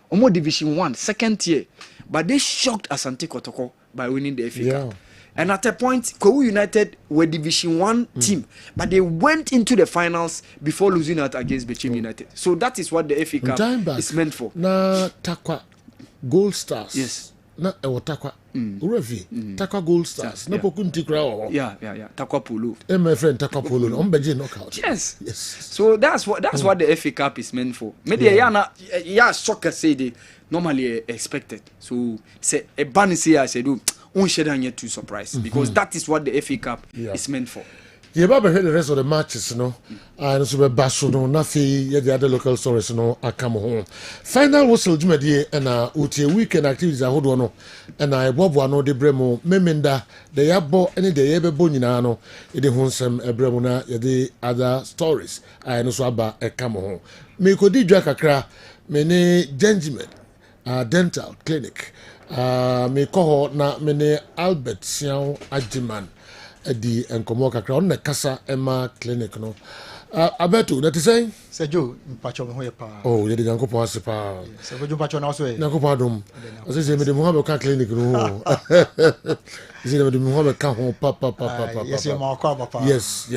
no more Division 1, second tier. But they shocked Asante Kotoko by winning the FA Cup. And at a point, Kowu United were Division 1 team, but they went into the finals before losing out against Bechim United. So that is what the FA Cup is meant for. Na Takwa Gold Stars. Yes. na ewotakwa urefi takwa gold stars na poku ntikra wo yeah takwa polo my friend takwa polo on beje knockout yes so that's what the FA Cup is meant for maybe yeah soccer say they normally expected so say a ban say I said do on shedanye too surprised because that is what the FA Cup is meant for. Yeah, but the rest of the matches, and so be basso no, nothing. The other local stories, I come home. Final whistle, Jumadi, and uti weekend activities. I hold on, and I bob one de Bremo, Memenda, the Yabo, any day ever boninano, it the Honsam, a Bremona, the other stories. I know so about a come home. Me could do Jackakra, many gentlemen, dental clinic, me coho na many Albert Siao Ajiman. Di enkomo kakra on na kasa ema clinic no abeto that is saying Sejo mpacho me hoye pa oh ye de yankopon ase pa Sejo mpacho na so e yankopon adom ase se me de mo ka clinic no ase me de mo ka ho pa yes ma kwa papa yes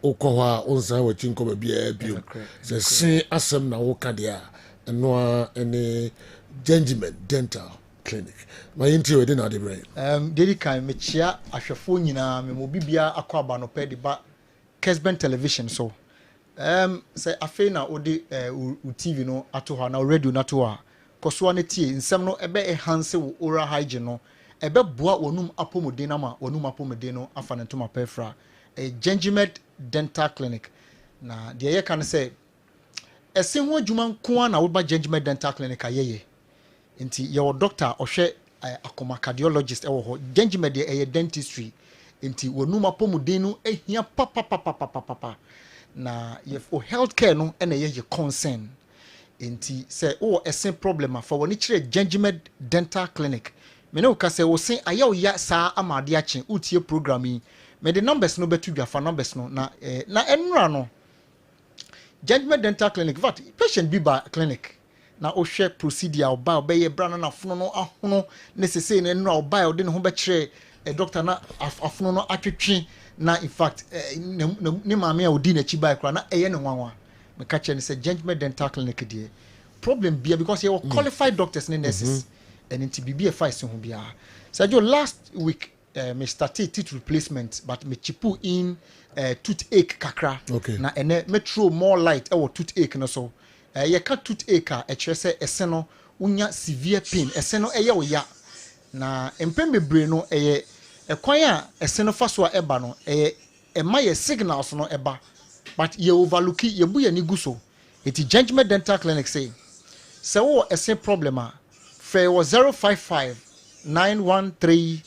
okowa onsa wa chinko ba bia bio se sin asem na wo ka dia eno ene gentleman dental clinic my interior dey na the brain dedi kan me chia ahwefo nyina me mo bibia akwa no pe de ba Kessben television so say afei na odi TV no ato ha na radio na to ha koso na tie nsem no ebe enhance wo oral hygiene no ebe boa wonum apomodin na ma wonum apomodin no afa ne ntoma pefra Gingimed dental clinic na de ye kan say esen ho adwuma nko na wo ba Gingimed dental clinic ayeye nti your doctor ohwe akoma cardiologist ewo ho Gingimed de dentistry nti wonum apomodin no ehia papa na if healthcare no na ye concern nti say o esen problem for woni kire Gingimed dental clinic me no ka say wo sen aya o ya saa amade a chen utie program yi me the numbers no betu dwa fa numbers no na enra no Gingimed dental clinic vat patient bi ba clinic na o hwe procedure oba obeye brana na fono no ahono necessary na enra oba o de ne ho be kire doctor na afono no atwetwe na in fact ne maame a odi na chi bai kra na eye ne nwanwa me ka kire ne say Gingimed dental clinic die problem bia because you qualified doctors and nurses and into BBA fight ho bia so last week me started teeth replacement but me chipu in toothache kakra na ene me throw more light e toothache no so ye ka toothache a kire say ese no unya severe pain ese no eye wo ya na empem bebre no eye ekwan a ese no fa so a eba no eye ema ye signals no eba but ye overlook ye bu ye ni guso eti Gingimed dental clinic say wo ese problem a fe wo 055 913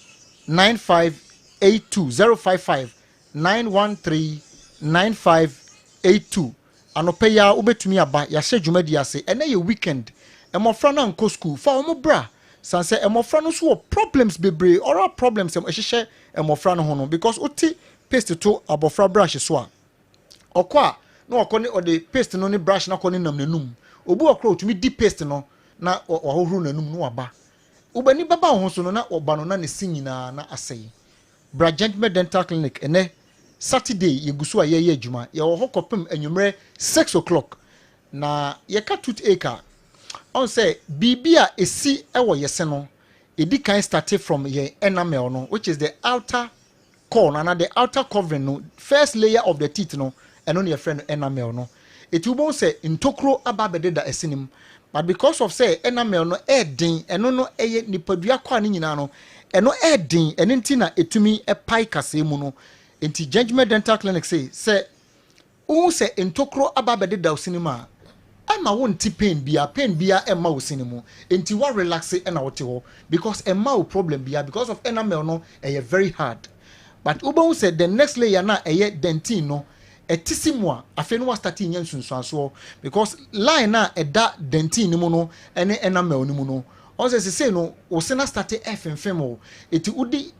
9582 055 913 9582 anope ya ubetumi aba ya hye dwumadi ase ene ye weekend emofra na nko school fa omo bra sanse emofra no so problems bebre oral problems ehye emofra no ho no because uti paste to abofra brush so a okwa na okone ode paste no ni brush na okone nam nanum obu okra otumi di paste no na ohohuru nanum no aba ubani baba ho so no na oba no na ne sinyina na asei bra Gingimed dental clinic ene Saturday yegusu a ye adwuma ye ho kopem anwumre 6 o'clock na ye ka toothache on say bibia esi ewo yese no edi kan started from ye enamel no which is the outer core na the outer covering no first layer of the teeth no eno ne friend enamel no it will say intokro ababededa esinim but because of say enamel no edin eno no eye nipadua kwa ni nyina no eno edin eno ntina etumi epai kase mu no enti Gingimed dental clinic say o say intokro ababededa osinima ama wonti pain bia ema osinimu enti wa relax na wote ho because ema o problem bia because of enamel no eye very hard but ubo say the next layer na eye dentin no etisimu a afi no wa start nya nsunsuaso because line na eda dentin ni mu no ene enamel ni mu no on say no o se na start FMFM o eti udi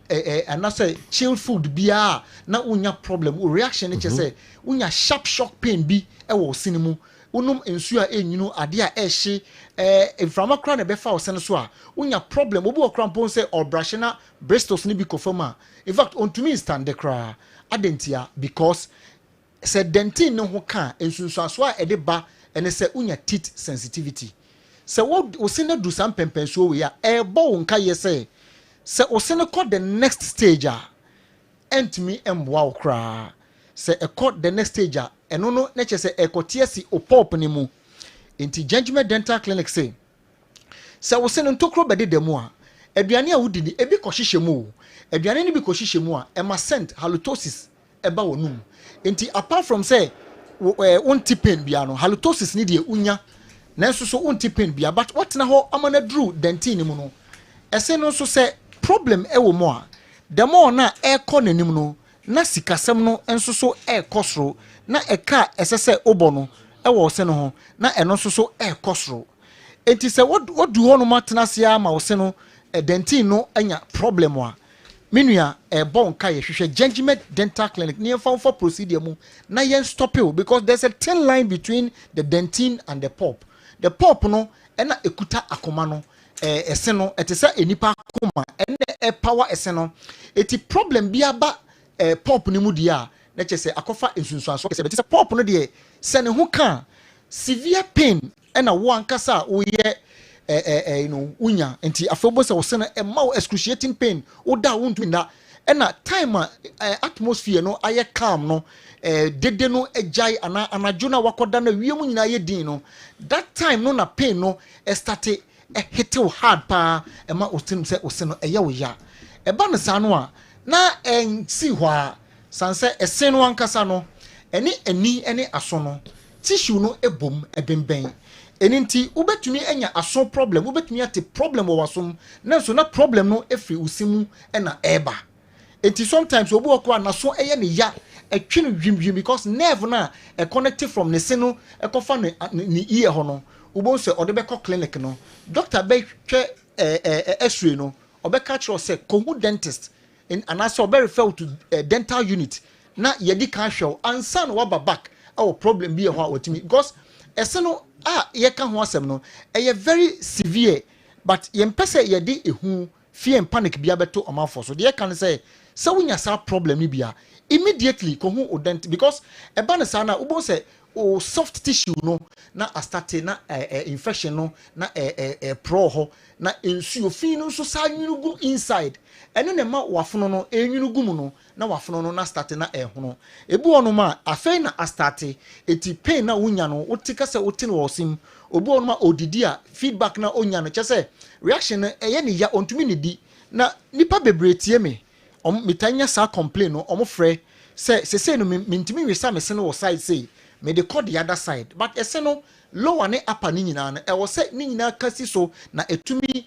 anase chill food bia na unya problem o reaction ni say unya sharp shock pain bi e wo sinimu unum ensu a enyinu ade a ehye inframa kra na befa osene so a unya problem obi okra mpon say obrashe na bristles ni bi kofama in fact on to me stand the cra adentia because say dentin no ho ka ensunsu aso a ede ba ene say unya teeth sensitivity sɛ wo se no do some pempensuo we a ɛbɔ wo nka yɛ sɛ wo se no kɔ the next stage a ɛntumi ɛmboa wo koraa sɛ ɛkɔ the next stage a ɛno no na kyerɛ sɛ ɛkɔteɛ si opop ne mu nti Judgment Dental Clinic say sɛ wo se no ntokuro bɛde da mu a aduane a wodi ni ebi kɔhyehyɛ mu o aduane no bi kɔhyehyɛ mu a ɛma scent halitosis ɛba wɔ num nti apart from say wonti pain bia no halitosis ni deɛ unya nanso so wonti pain bia but watena hɔ amana dru dentine mu no ɛsɛ no so sɛ problem ɛwɔ mu a the more na ɛkɔ nanim no na sikasɛm no nso so ɛkɔ soro na ɛka ɛsɛ sɛ obɔ no ɛwɔ ɔsɛ no ho na ɛno nso so ɛkɔ soro enti sɛ wodu hɔ no matena se ama ɔsɛ no dentine no anya problem a menua ɛbɔ nka yɛhwehwɛ Judgment Dental Clinic ne yɛmfa procedure mu na yɛn stop it because there's a thin line between the dentine and the pulp no ɛna ekuta akoma no ɛsɛ no ɛte sɛ enipa akoma ɛna power ɛsɛ no eti problem bi aba pulp ne mu deɛ a na kyerɛ sɛ akɔfa nsunsuanso kɛsɛ bɛte sɛ pulp no deɛ sɛ ne ho ka severe pain ɛna wo ankasa a woyɛ unya nti afɔbo sɛ wose no ɛma excruciating pain woda wontu na ɛna time a atmosphere no ayɛ calm no dede no agyae ana anadwo na wakɔda na wiem nyina yɛ din no that time no na pain no start hit you hard pa ɛma otim sɛ wose no ɛyɛ wo ya ɛba no saa no a na ɛnsi hɔ a sanse ɛsen no ankasa no ɛne ani ɛne aso no tissue no ebom ɛbɛnbɛn eninti ubetumi enya aso problem ubetumi ate problem wo wasom na so na problem no efri usimu na eba enti sometimes obu okwa na so eye ne ya etwe no dwimdwim because nerve na connected from ne se no ekofa ne ear ho no ubo se ode be clinic no doctor be hwe x-ray no obeka kiro se kohu dentist in anase obe refer to dental unit na yedi kan hwe ansa no waba back our problem be ho a watimi because ese no yeka ho asem no very severe but yempese yede ehu fear and panic bia beto amafo so de kan say wunya sa problem ni bia immediately ko hu odent because eba ne sa na ubo say o soft tissue no na start na infection no na pro ho na ensuo fi no so sa nwunugu inside ene ne ma wafono no enwunugu mu no na wafono no na start na hono ebu ono ma afei na astarte eti pain na wunya no wotika se wote no wosim obu ono ma odidi a feedback na onya no kyese reaction na eye ne ya ontumi ne di na nipa bebretie me metanya sa complain no omofre se no mintimi wesa me se no side say me de call the other side but ese no lower ne upper ni nyina na e wo se ni nyina kasi so na etumi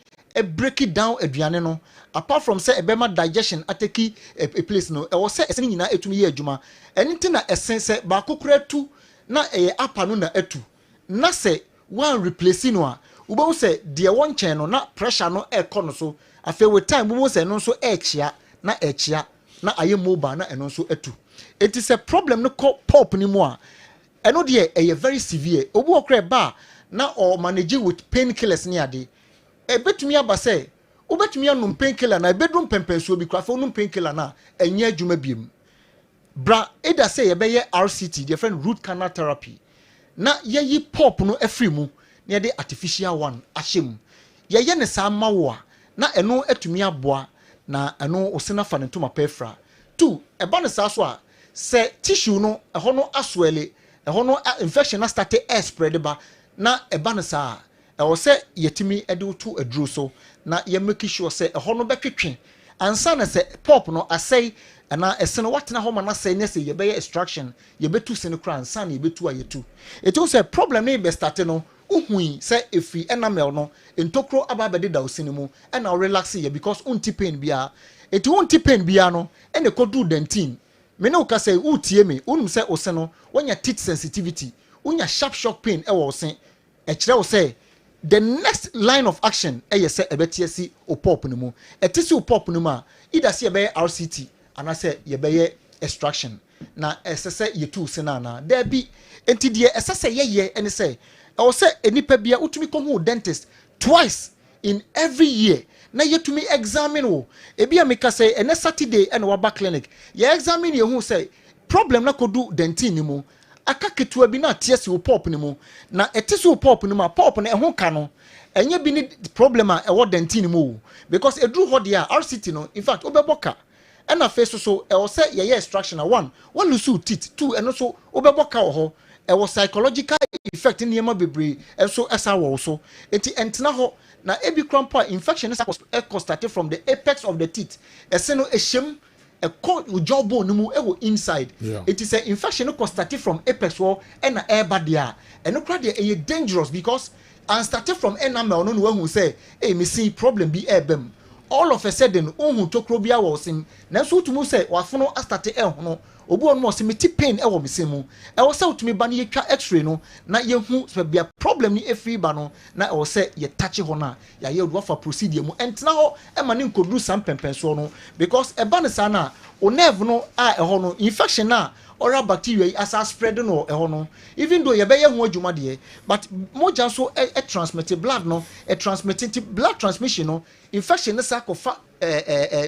break it down aduane no apart from say ebema digestion ateki a place no e wo se ese ni nyina etumi ye adwuma enti na esen se ba kokura tu na upper no na atu na se one replace no a ubo se de won chen no na pressure no e kɔ no so afi with time ubo se no so echia na aye mobile na eno so atu it is a problem no pop ni mu a eno de very severe obu okra ba na or manage with painkillers ni ade betumi aba say obetumi anum painkiller na bedroom pempensuo bi kwa fa onum painkiller na enye adwuma biem bra either say ye RCT the friend root canal therapy na ye pop no afri mu na de artificial one ahyem ye ne sa mawo a na eno atumi aboa na eno osena fa ne toma pefra two eba ne sa so a se tissue no eho no aswele eho no infection na start spread ba na eba ne sa ewo se yetimi ede to aduro so na ye make sure se eho no betwetwe ansa na se pop no asai na ese no watena ho ma na sai na se ye be extraction ye betu se no kran ansa na ye betu ayetu it was a problem na be start no uhui se efi enamel no entokro ababede da osini mu na relax ye because unti pain bia eti unti pain bia no ene kodu dentin me ne uka say utie me unum se ose no wonya teeth sensitivity unya sharp shock pain e wo ose e kire wo say the next line of action e say ebetie si opop ni mu etisi opop ni mu a either say be RCT ana say ye be extraction na esese ye tu se na there be enti de esese ye ene say I say enipa bia utumi ko hu dentist twice in every year na yetumi examine wo ebia meka say ene Saturday and waba clinic ye examine ye hu say problem na kodu dentin ni mu aka ketewa bi na tiesi wo pop ne mu na etesi wo pop ne mu a pop ne ho ka no enye bi ni problem a ewo denti ne mu because edru ho dia RCT no in fact obeboka ena face so e wo say ye extraction 1 lose teeth 2 eno so obeboka wo ho e wo psychological effect in yema bebre enso esa wo so enti entena ho na ebi crampa infection is started from the apex of the teeth ese no ehyem a cold jawbone no mu e wo inside it is a infection no started from apex wo na air badia eno kra de e dangerous because and started from enamel no no hu say eh me see problem bi ebem all of a sudden ohun tokrobia wo sim na so tumu say wafono start no obu on mo se meti pain e wo mesemu e wo se utumi ba na yetwa x-ray no na yehu so bia problem ni efri ba no na e wo se ye touch ho na ya ye do for procedure mu entna ho e ma ne nkodru sam pempenso no because e ba ne sa na o nerve no a e ho no infection na oral bacteria as a spread no e ho no even though ye be ye ho adwuma de but moja so e transmitted blood no e transmitted blood transmission no infection na sa kofa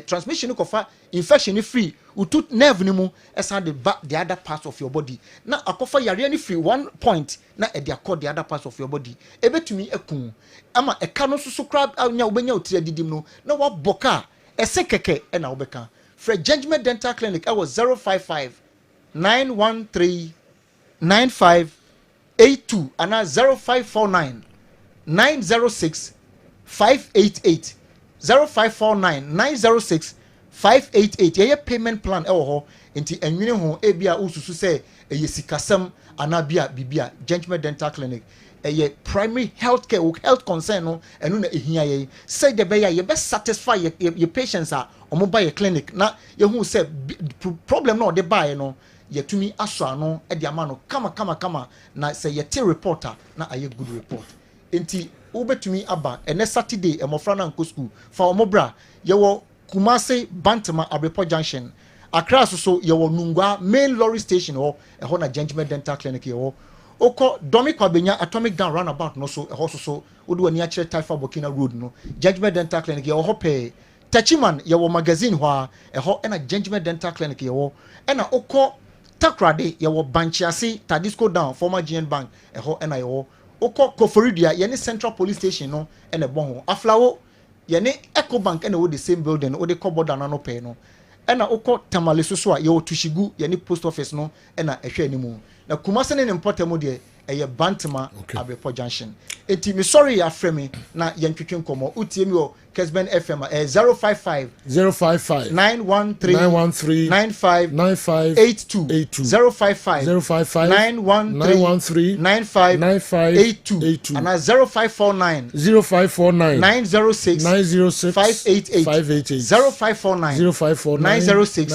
transmission kofa infection free utut nerve ni mu esa the other parts of your body na akofa yare ni free one point na e dey accord the other parts of your body ebetumi ekun ama e ka no so crab anya obenya otire didim no na wa boka ese keke e na obeka for Judgment Dental Clinic I was 055 913 9582 and 0549 906 588 0549 906 588 ye payment plan e wo ho enti enwene ho e bia ususu se ye sikasam anabia bibia Judgment Dental Clinic ye primary health concern no enu na ehia ye say the be ye be satisfy your patients are omo ba ye clinic na ye hu say problem no de buy no yetumi aso ano e de ama no kama na say ye te reporter na aye good report enti ubetumi aba ene Saturday emofra na nko school fa omobra ye wo Kumase Bantama Abepo Junction Accra so ye wo Nungwa main lorry station ho e ho na Judgment Dental Clinic ye ho oko Domi Kwabenya Atomic Down roundabout no so e ho so wodo ani a kire Taifa Burkina Road no Judgment Dental Clinic ye ho pe Tachiman ye wo magazine ho e ho na Judgment Dental Clinic ye ho e na oko Takrade ye wo Banchiase Tadisco Down former GN Bank e ho na ye ho oko Koforidia ye ni Central Police Station no e na bon ho Aflawo ye ni Eco Bank e na wo the same building wo the cupboard na no pay no e na oko Tamale so a ye wo Tushigu ye ni post office no e na ehwe animu na Kumase ne importemo de eye Bantama Abepo Junction enti me sorry ya frame na ye ntwetwe nkomo utie mi o Kessben FM 055 913 9582 055 913 9582 and 0549 906 588 0549 906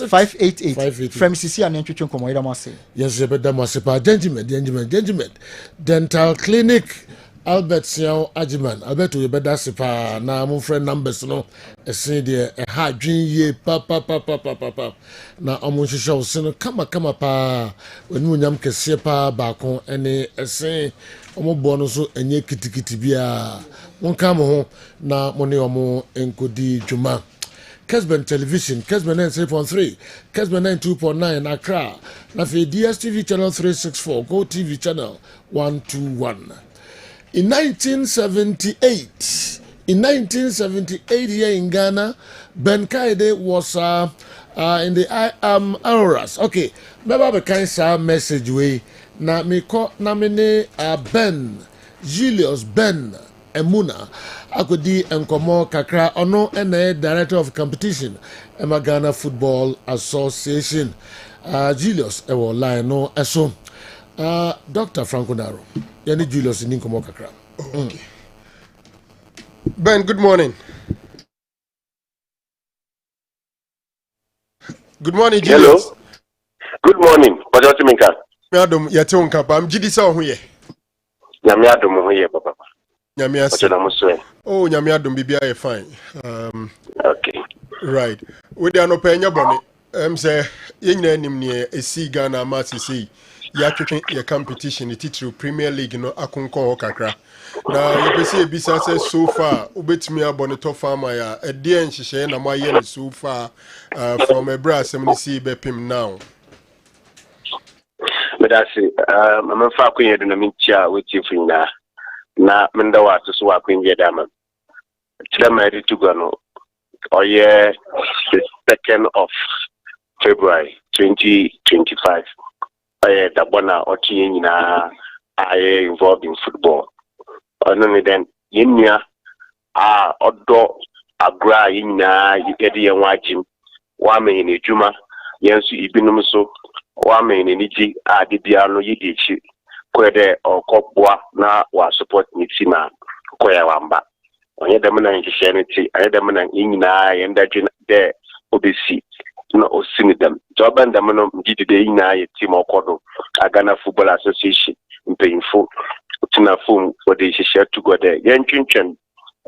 588 from CC and ntwetwe nkomo ida mase yes beda mase pa gentlemen dental clinic Albert Siao Ajiman Albert we beda sepa na mo friend numbers no ese de ha dwen ye pa na omo hwehwe wo se no kama pa wenu nyam kese pa ba kon ene ese omo bo no so enye kitikiti bia wonka mo ho na mo ne omo enkodi dwuma Kessben Television, Kessben 93.3, Kessben 92.9 Accra, na fe DSTV channel 364, Go TV channel 121. In 1978 here in Ghana, Ben Kaide was in the Auroras. Okay, maybe the kind message way. Na me call na mene Ben Julius Ben Emuna akodi enkomo kakra ono ene director of competition Emma Ghana Football Association Julius ewo line no eso Dr. Franco Naro yani Julius ni enkomo kakra. Okay. Ben, good morning. Good morning, Julius. Hello. Good morning. Pajoti minka. Madam, yate unka pa mjidi sa ohuye. Nyame adom ohuye papa. Nyame ase. Oh, nyame adom bibia ye fine. Okay. Right. We dey no penya bone. Say ye nyina anim ne esi Ghana match sei. Ya twetwe ye competition titiri Premier League no akonkon kakra. Na ye pese ebisa say so far obetumi abone to farmer ya ede nhihye na maye ne so far from a brass am see bepim now. But I say, I'm fucking you, and I'm in chair with you for na menda wa to so akwenye dama tira ready to go no the 2nd of February 2025 da bona otie nyina I involved in football only then yenya odo agra yenya yede yen wajim wa me ne djuma yensu ibinum so wa me ne niji ade bia no yidi chi kwede okobwa na wa support ni tima koya wamba onye dem na ngishenity anye dem na nyina yenda de obesi na osini dem joban dem no ngidide nyina ye team okodo Ghana Football Association mpeinfo tina form for the share to go there yenchinchen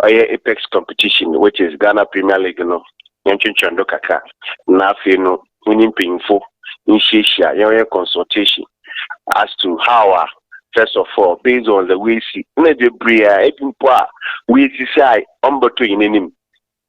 apex competition which is Ghana Premier League no yenchinchen do kaka na fe no winning mpeinfo initiation your consultation as to how first of all, based on the way see, maybe Bria, we say, to in him.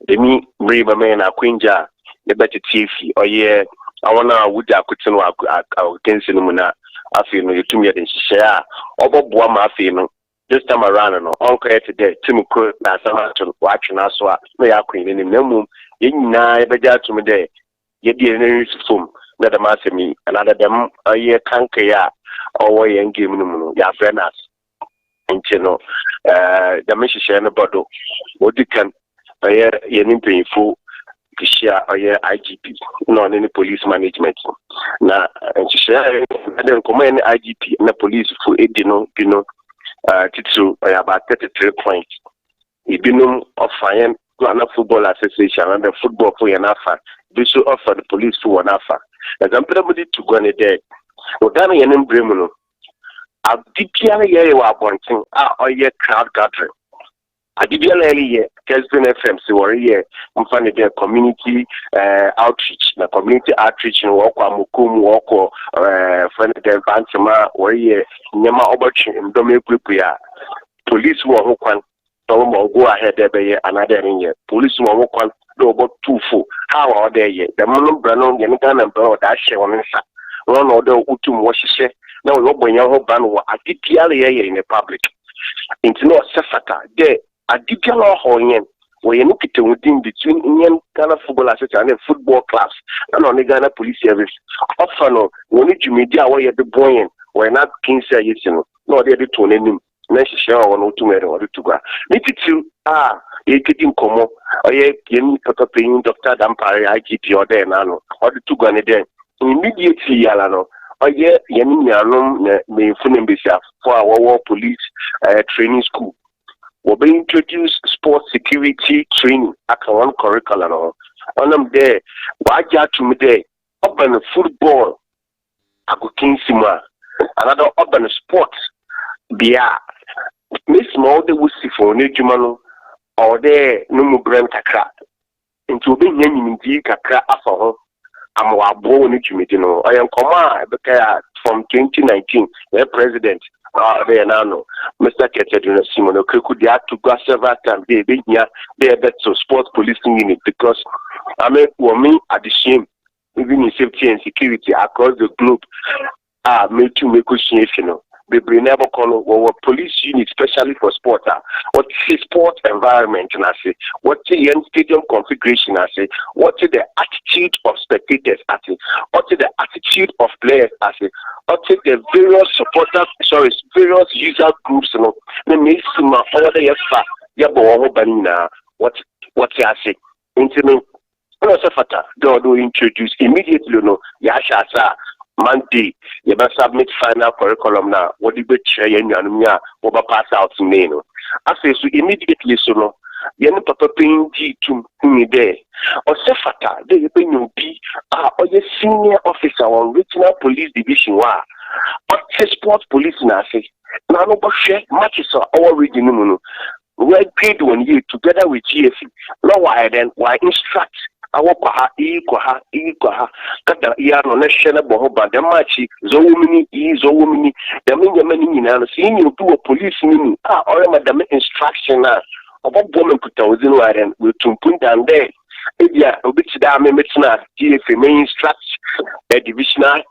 The me, brave man, a quinja, the better TV, or yeah, I wanna would I could know our Kensimuna, I feel no, you to me and share, or Boama feel this time around, no, uncle today, Tim Cook, Nassau, watching us, may I queen in the moon, in nine, but to me there, yet the news form, not a master me, another them, a year can't or young game no ya friends intino the message share no bodo what you can yen painful kishia or IGP no any police management na share then come any IGP na police for edino titu about 33 points ibinum of fine Ghana Football Association and the football for yanafa this offer the police for one offer as I'm probably to go on there Ghana yenim bremuno adipiana ye wa bontin or ye crowd gathering adipiana ye Kessben FM si worry ye mfane their community outreach na community outreach no woko amukum woko friend dem bantama worry ye nyama obachi ndome group ya police wo ho kwan so mo go ahead there be another ye police wo ho kwan do about 2 how are there ye the monum brano ye Ghana bro da hye won nsa one order utum washishe na we obonya ho ban wo adipiale ye in the public into no sefata there adipiale ho yen we ye no kitewudin between Indian Ghana Football Association and football clubs and on the Ghana Police Service ofano woni media we ye the boyen we na kinse yesino no dey to nenim na hihye won utumere wo to gba nititu ye kidin komo oye yemi papa Dr. Dampare IGP or there na no or the to gba ne there immediately yala no oye yemi nyanom na me funem besia for our police training school we be introduce sports security training aka one curriculum no onam there waja to me there urban football agokinsima another urban sports bia miss small de wusi for ne djuma no or there no mu brand kakra into be nyanyimdi kakra afa ho amwa bo ni tumidi no ayen koma from 2019 the president there now Mr. Kessben Simon Okreku they had to go several times they to sports policing unit because I mean women at the shame even in safety and security across the globe made to make question they never call our police unit, especially for sport. What is sport environment? And I say, what is the stadium configuration? I say, what is the attitude of spectators? I say, what is the attitude of players? I say, what is the various supporters? Sorry, various user groups. You know, the make some order what I say. Intimate. Do introduce immediately. You know, Yasha Monday, you must submit final curriculum now. What do you share in over pass out to me? I say so immediately so no. You know papa paying G to me there. Or Sefata, they bring you be or your senior officer on regional police division wa. Or sports police na say. Now no share matches our region no. We grade 1 year together with GFC. Now why then why instruct awokwa kada ya no national bohoba the match zo womini the many nyina no see you do police ni or madam instruction na obobo men puta within waren we tumpun down there Yeah, GFA may instruct a divisional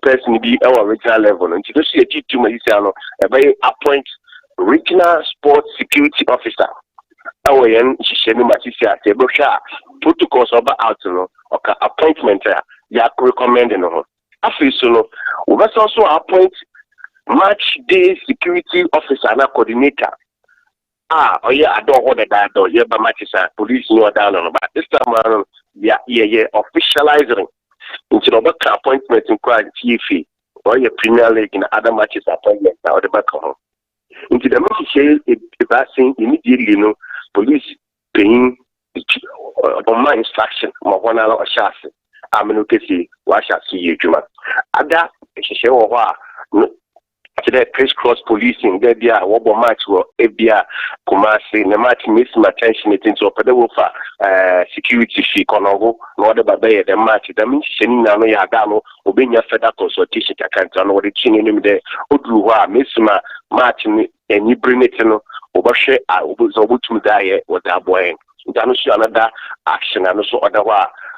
person be our regional level. And to see a G2 a appoint regional sports security officer. Our young Shishemi Matisia, Tebosha, protocols over out, or appointment, ya recommending. After so, we must also appoint match day security officer and a coordinator. Oh yeah, I don't want that though. Yeah, but matches police know down on but this time around, yeah, officializing into the back appointment in quite TV or your Premier League in other matches appointment now the back home. Into the match if I think immediately police paying on my instruction, my 1 hour chassis. I'm going to see what shall see you, Juma. Ada, she today crisscross policing there be a wobo match or ebia Kumasi na match miss my attention it into opede wo fa security fee konogo no de babe the match that means she na no ya ga no obenya further consultation account no de chin nim de oduru ho a miss my match ni eni bring it no obahwe a obotum da ye wo da boy ntano so another action and so other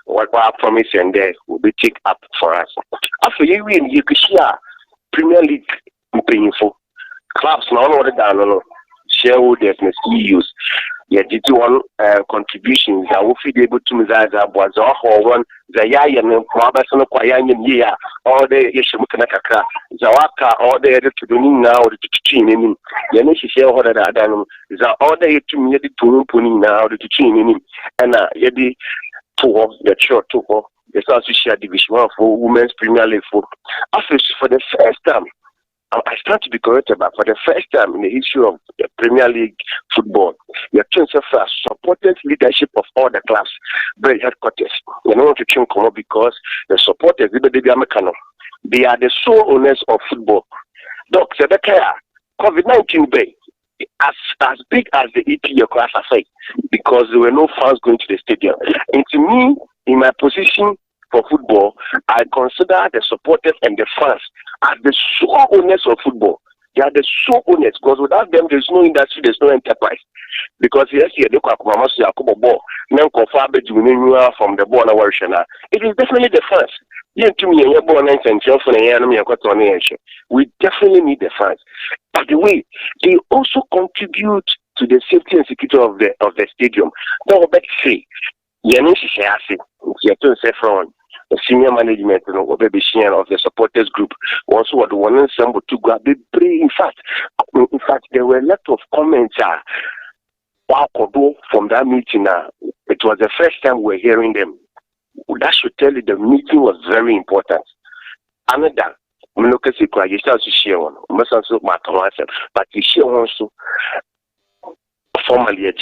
what promise and there will be take up for us after you win you kishia Premier League painful clubs now order down no shareholders and CEOs yeah did one contributions that will be able to mizaza was all one the yaya and kwabasono kwa yanya year all the yeshimukana kakra zawaka all the to do now the teaching in yeah shareholder that za all the to me the to puni now the teaching in and yedi to the church to the South Asia Division 1 for Women's Premier League for the first time. I stand to be corrected, but for the first time in the history of the Premier League football, the transfer supported leadership of all the clubs, very headquarters. You know to change because the supporters, they are the sole owners of football. Doc, COVID-19 bay as big as the EPL class I because there were no fans going to the stadium. And to me, in my position for football, I consider the supporters and the fans as the sole owners of football. They are the sole owners because without them, there's no industry, there's no enterprise. Because yes, from the ball, it is definitely the fans. We definitely need the fans. By the way, they also contribute to the safety and security of the stadium. Now, let's say, the senior management of the supporters group also what one some to grab the in fact there were a lot of comments from that meeting. It was the first time we're hearing them. That should tell you the meeting was very important. Another but you share also formally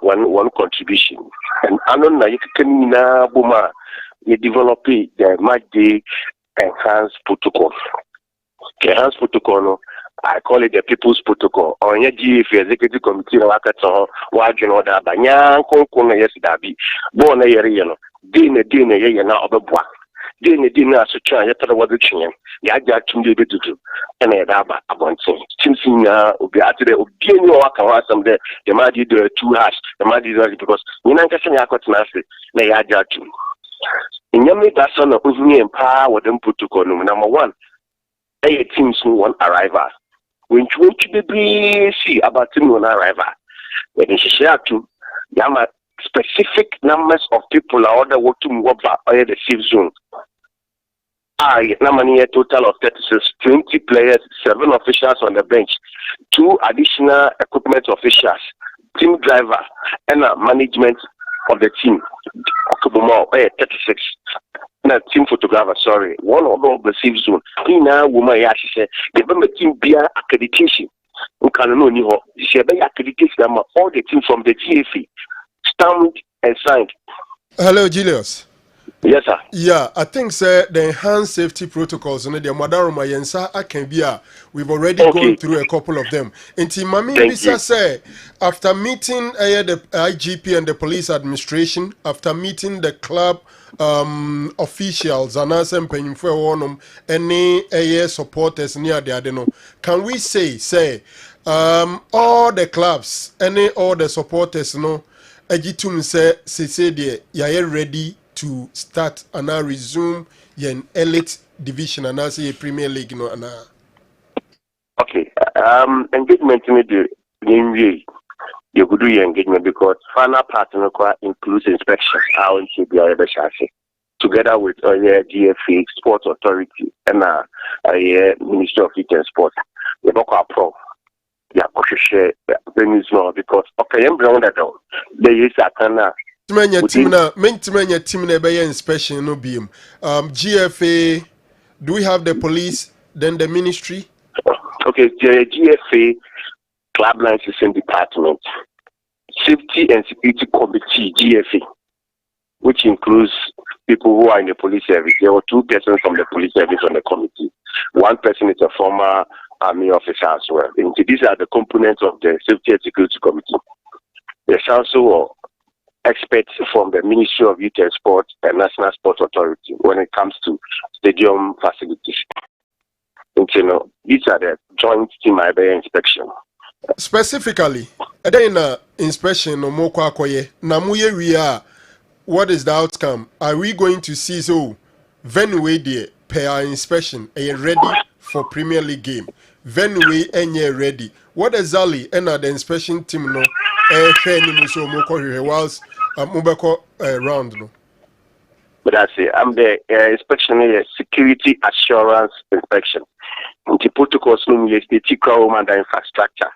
one contribution and I don't know you can you develop the match day enhanced protocol. The enhanced protocol, I call it the people's protocol. On your GF executive committee, Laka, watching order, Banyan, Konkona, yes, Dabi, born a year, dinner, now, dinner, as a child, yet I was a chin. Yeah, I got to be able to do. And I have a bunch of things. Will be at the beginning of some day. The might do 2 hours, the might do because you know, I got nasty. They are judging. In Yami, that's on the power with them protocol. Number one, a teams who want arrival. When you be see about team on arrival, when you share to Yama specific numbers of people are order working work by the safe zone. A total of 36, 20 players, 7 officials on the bench, 2 additional equipment officials, team driver, and management of the team. 36. Na team photographer, sorry. One of the safe zone. Now, woman, she said, the team be accreditation. We can know you. She be accreditation. All the team from the GFE stamped and signed. Hello, Julius. Yes, sir. Yeah, I think, sir, the enhanced safety protocols and the Madaroma Yensa Akenbia, we've already gone through a couple of them. And Mami Bisa say, after meeting the IGP and the police administration, after meeting the club officials, and any supporters near the Adeno, can we say, all the clubs, all the supporters, agitum say de ya ready to start and now resume yen elite division and now say Premier League no and Okay, engagement in the name way you could do your engagement because final part includes inspection. How it should be able to together with GFA Sports Authority and Ministry of Youth and Sport. The Boko Pro. Yeah, share venues now because okay, I'm brown that down. There is a kind Timenya team na be inspection no beam. GFA, do we have the police, then the ministry? Okay, the GFA Club Licensing Department, Safety and Security Committee, GFA, which includes people who are in the police service. There were 2 persons from the police service on the committee. 1 person is a former army officer as well. And these are the components of the Safety and Security Committee. There's also experts from the Ministry of Youth and Sport and National Sports Authority when it comes to stadium facilities. And, these are the joint team inspection. Specifically, then inspection no more kwakoye. Namuye we are. What is the outcome? Are we going to see venue there per our inspection are ready for Premier League game? Venue any ready. What exactly the inspection team no so whilst round no. But I say I'm the inspection security assurance inspection. The protocols no the and the infrastructure.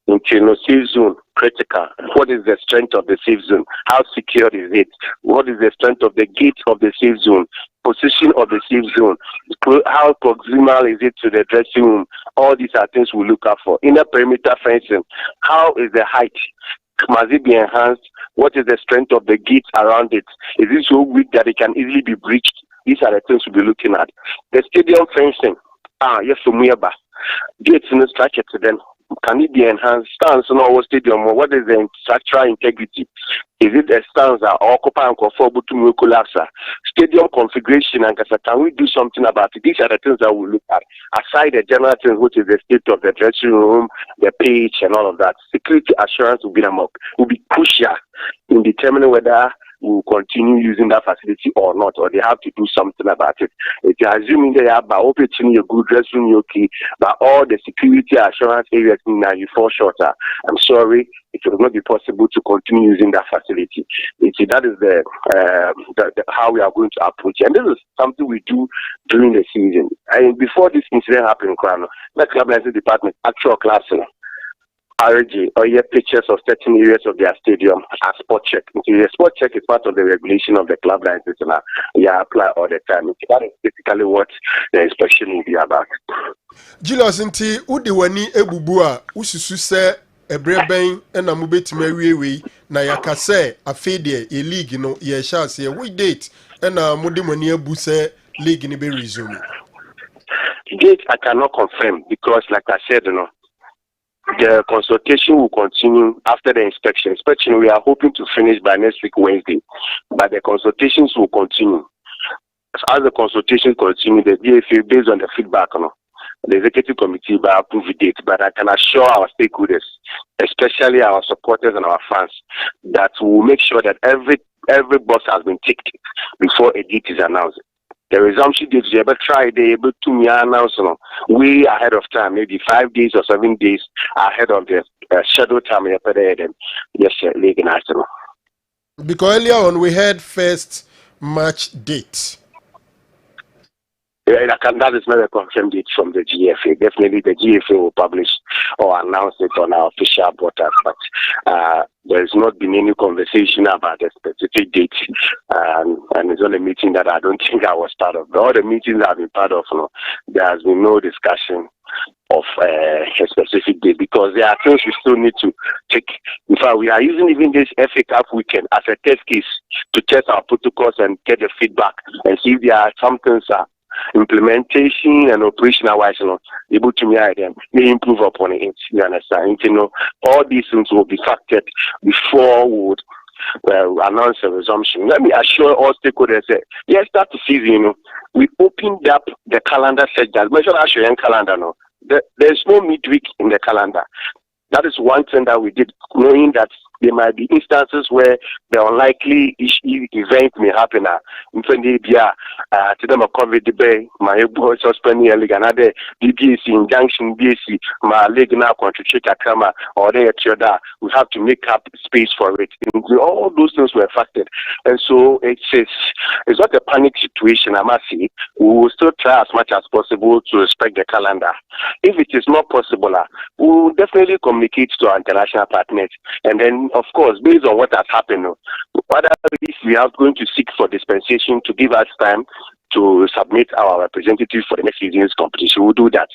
Into safe zone critical. What is the strength of the safe zone? How secure is it? What is the strength of the gate of the safe zone? Position of the safe zone? How proximal is it to the dressing room? All these are things we look out for. Inner perimeter fencing. How is the height? Must it be enhanced? What is the strength of the gate around it? Is it so weak that it can easily be breached? These are the things we'll be looking at. The stadium fencing. Yes, from Muyaba. Gates in the structure to them. Can it be enhanced? Stands in our stadium. What is the structural integrity? Is it a stance that occupy and conform to collapse? Stadium configuration and can we do something about it? These are the things that we look at. Aside the general things, which is the state of the dressing room, the pitch, and all of that, security assurance will be crucial in determining whether we will continue using that facility or not, or they have to do something about it. If you're assuming they have by operating a good dressing room, okay, but all the security assurance areas now you fall short. I'm sorry, it will not be possible to continue using that facility. That is the how we are going to approach it. And this is something we do during the season. And before this incident happened in Crown, the Club Licensing Department, actual classing. RG or pictures of certain areas of their stadium as spot check. The spot check is part of the regulation of the club license and apply all the time. That is basically what the inspection will be about. Julius nti udiwani ebubu a ususu se ebreben na mubetime wiwi na yakase afede e league no ye chance ye we date na mudimani ebu se league ni be resume. Date I cannot confirm because like I said the consultation will continue after the inspection. Inspection we are hoping to finish by next week Wednesday, but the consultations will continue. As the consultations continue, the DFA based on the feedback, the executive committee will approve the date. But I can assure our stakeholders, especially our supporters and our fans, that we will make sure that every box has been ticked before a date is announced. The resumption date, they able try, they able to announce way ahead of time, maybe 5 days or 7 days ahead of the scheduled time. Yes, league national. Because earlier on we had first match date. Yeah, that is not a confirmed date from the GFA. Definitely the GFA will publish or announce it on our official portal, but there has not been any conversation about a specific date, and it's only a meeting that I don't think I was part of. All the meetings I've been part of, there has been no discussion of a specific date because there are things we still need to take. In fact, we are using even this FA Cup weekend as a test case to test our protocols and get the feedback and see if there are some things implementation and operational wise, able to may improve upon it. You understand? All these things will be factored before we would announce a resumption. Let me assure all stakeholders that yes, start the season. We opened up the calendar set that measure actually calendar. There's no midweek in the calendar. That is one thing that we did, knowing that there might be instances where the unlikely event may happen. To them a COVID debate, my boy suspending a league, another BBC injunction, BSC, my league now contribute a camera or they that we have to make up space for it. All those things were factored, and so it's not a panic situation. I must say, we will still try as much as possible to respect the calendar. If it is not possible, we will definitely communicate to our international partners, and then of course, based on what has happened, whether if we are going to seek for dispensation to give us time to submit our representative for the next season's competition, we'll do that,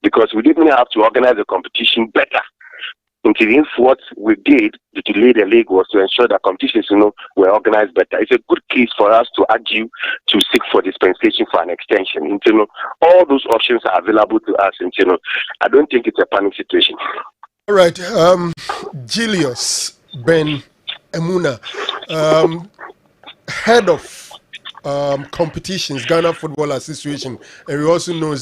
because we definitely have to organize the competition better. Until what we did to delay the league was to ensure that competitions, were organized better. It's a good case for us to argue to seek for dispensation for an extension. All those options are available to us. I don't think it's a panic situation. All right, Julius Ben Emuna, head of competitions, Ghana Football Association, and we also know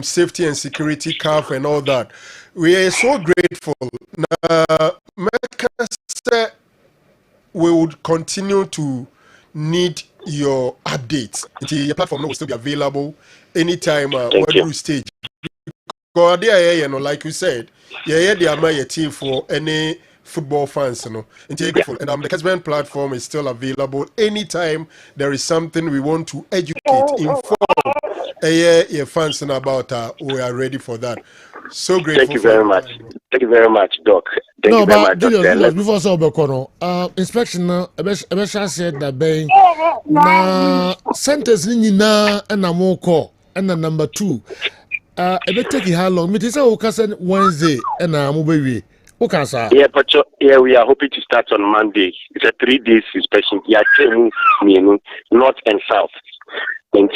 safety and security, CAF, and all that. We are so grateful. We would continue to need your updates. Your platform will still be available anytime when you stage. Like you said, the team for any football fans, And the Kessben platform is still available anytime there is something we want to educate, inform your fans about. We are ready for that. So grateful. Thank you very much. Thank you very much, Doc. Thank you very much, Julius, before so inspection said that being na sentence ni na na mo call and number 2. It take how long? Me say o Wednesday and mo be Yeah, but we are hoping to start on Monday. It's a 3 days inspection. Yeah, north and south. So